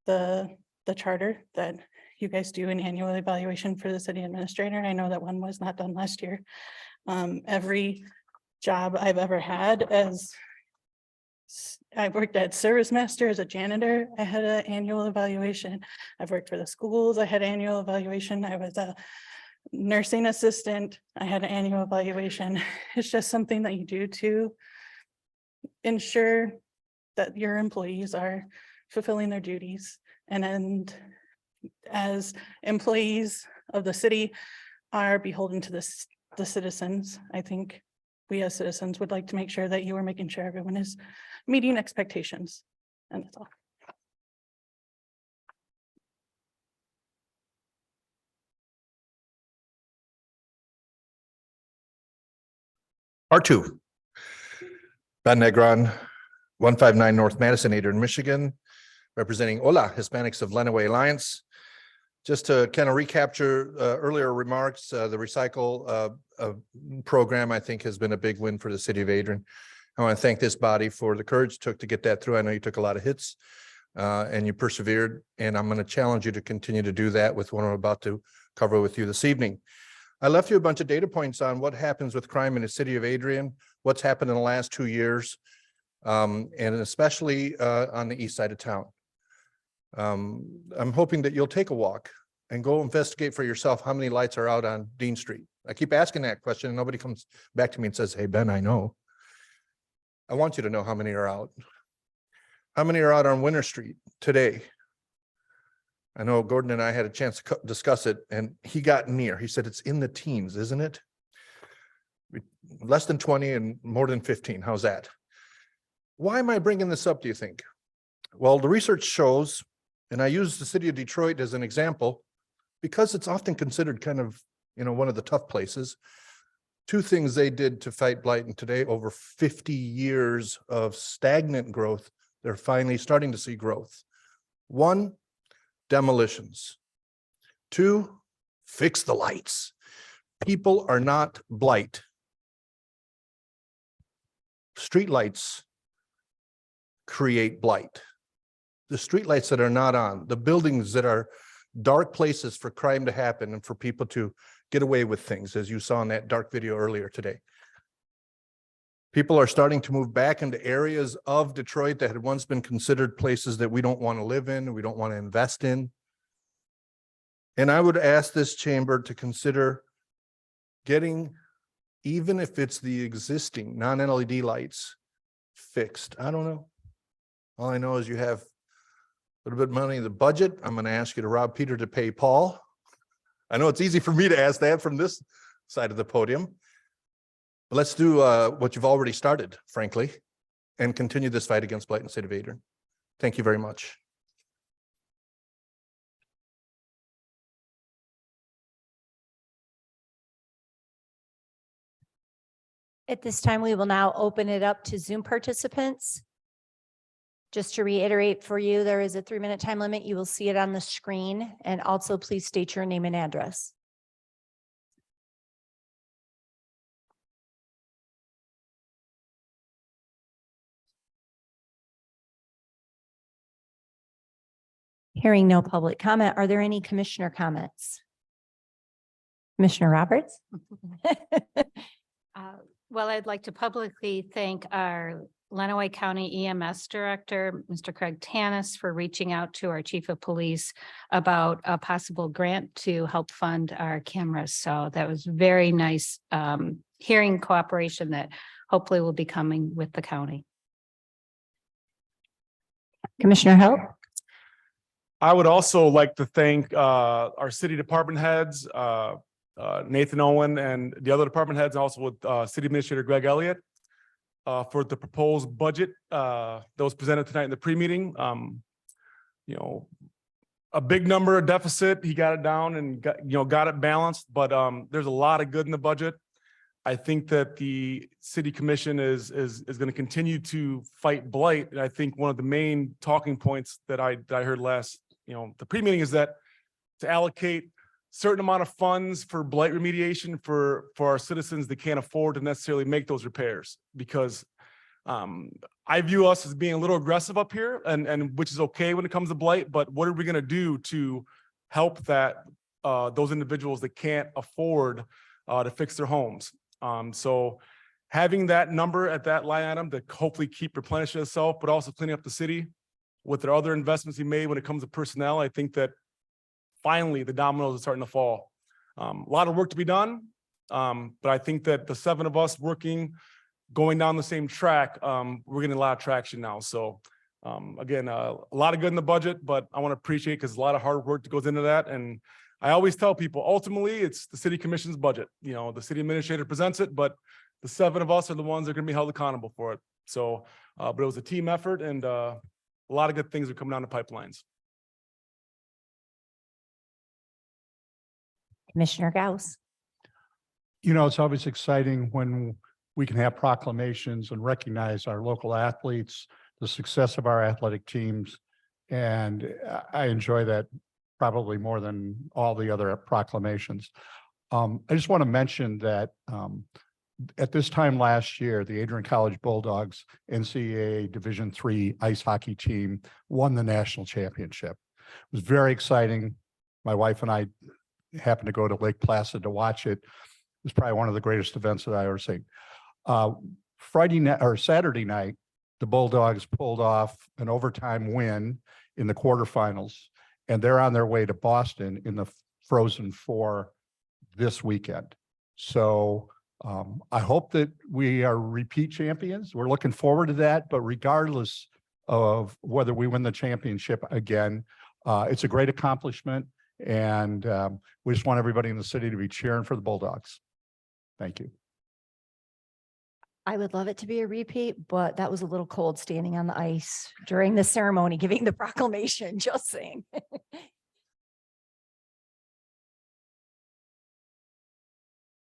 the charter that you guys do an annual evaluation for the city administrator. I know that one was not done last year. Every job I've ever had I worked at Service Master as a janitor. I had an annual evaluation. I've worked for the schools. I had annual evaluation. I was a nursing assistant. I had an annual evaluation. It's just something that you do to ensure that your employees are fulfilling their duties. And as employees of the city are beholden to the citizens, I think we as citizens would like to make sure that you are making sure everyone is meeting expectations. And that's all. R2. Ben Negron, 159 North Madison, Adrian, Michigan, representing Hola Hispanics of Lenawee Alliance. Just to kind of recapture earlier remarks, the recycle program, I think, has been a big win for the city of Adrian. I want to thank this body for the courage it took to get that through. I know you took a lot of hits and you persevered, and I'm going to challenge you to continue to do that with what I'm about to cover with you this evening. I left you a bunch of data points on what happens with crime in the city of Adrian, what's happened in the last 2 years, and especially on the east side of town. I'm hoping that you'll take a walk and go investigate for yourself how many lights are out on Dean Street. I keep asking that question and nobody comes back to me and says, hey, Ben, I know. I want you to know how many are out. How many are out on Winter Street today? I know Gordon and I had a chance to discuss it, and he got near. He said, it's in the teens, isn't it? Less than 20 and more than 15. How's that? Why am I bringing this up, do you think? Well, the research shows, and I use the city of Detroit as an example, because it's often considered kind of, one of the tough places. 2 things they did to fight blight, and today, over 50 years of stagnant growth, they're finally starting to see growth. 1, demolitions. 2, fix the lights. People are not blight. Street lights create blight. The street lights that are not on, the buildings that are dark places for crime to happen and for people to get away with things, as you saw in that dark video earlier today. People are starting to move back into areas of Detroit that had once been considered places that we don't want to live in, we don't want to invest in. And I would ask this chamber to consider getting, even if it's the existing non-LED lights, fixed. I don't know. All I know is you have a little bit of money in the budget. I'm going to ask you to rob Peter to pay Paul. I know it's easy for me to ask that from this side of the podium. But let's do what you've already started, frankly, and continue this fight against blight in the state of Adrian. Thank you very much. At this time, we will now open it up to Zoom participants. Just to reiterate for you, there is a 3-minute time limit. You will see it on the screen, and also please state your name and address. Hearing no public comment, are there any commissioner comments? Commissioner Roberts? Well, I'd like to publicly thank our Lenawee County EMS Director, Mr. Craig Tanis, for reaching out to our Chief of Police about a possible grant to help fund our cameras. So that was very nice hearing cooperation that hopefully will be coming with the county. Commissioner Halt? I would also like to thank our city department heads, Nathan Owen, and the other department heads, also with City Administrator Greg Elliott, for the proposed budget that was presented tonight in the pre-meeting. A big number of deficit, he got it down and got it balanced, but there's a lot of good in the budget. I think that the city commission is going to continue to fight blight. And I think one of the main talking points that I heard last, the pre-meeting, is that to allocate certain amount of funds for blight remediation for our citizens that can't afford to necessarily make those repairs, because I view us as being a little aggressive up here and which is okay when it comes to blight, but what are we gonna do to help those individuals that can't afford to fix their homes? So having that number at that line item to hopefully keep replenishing itself, but also cleaning up the city with their other investments we made when it comes to personnel, I think that finally the dominoes are starting to fall. A lot of work to be done, but I think that the 7 of us working, going down the same track, we're getting a lot of traction now. So again, a lot of good in the budget, but I want to appreciate because a lot of hard work that goes into that. And I always tell people, ultimately, it's the city commission's budget. You know, the city administrator presents it, but the 7 of us are the ones that are going to be held accountable for it. So, but it was a team effort and a lot of good things are coming down the pipelines. Commissioner Gauss. You know, it's always exciting when we can have proclamations and recognize our local athletes, the success of our athletic teams. And I enjoy that probably more than all the other proclamations. I just want to mention that at this time last year, the Adrian College Bulldogs NCAA Division III ice hockey team won the national championship. It was very exciting. My wife and I happened to go to Lake Placid to watch it. It was probably one of the greatest events that I ever seen. Friday night or Saturday night, the Bulldogs pulled off an overtime win in the quarterfinals, and they're on their way to Boston in the Frozen Four this weekend. So I hope that we are repeat champions. We're looking forward to that, but regardless of whether we win the championship again, it's a great accomplishment. And we just want everybody in the city to be cheering for the Bulldogs. Thank you. I would love it to be a repeat, but that was a little cold standing on the ice during the ceremony, giving the proclamation, just saying.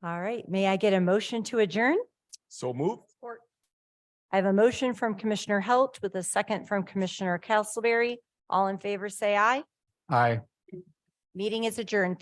All right, may I get a motion to adjourn? So moved. I have a motion from Commissioner Halt with a second from Commissioner Castleberry. All in favor, say aye. Aye. Meeting is adjourned.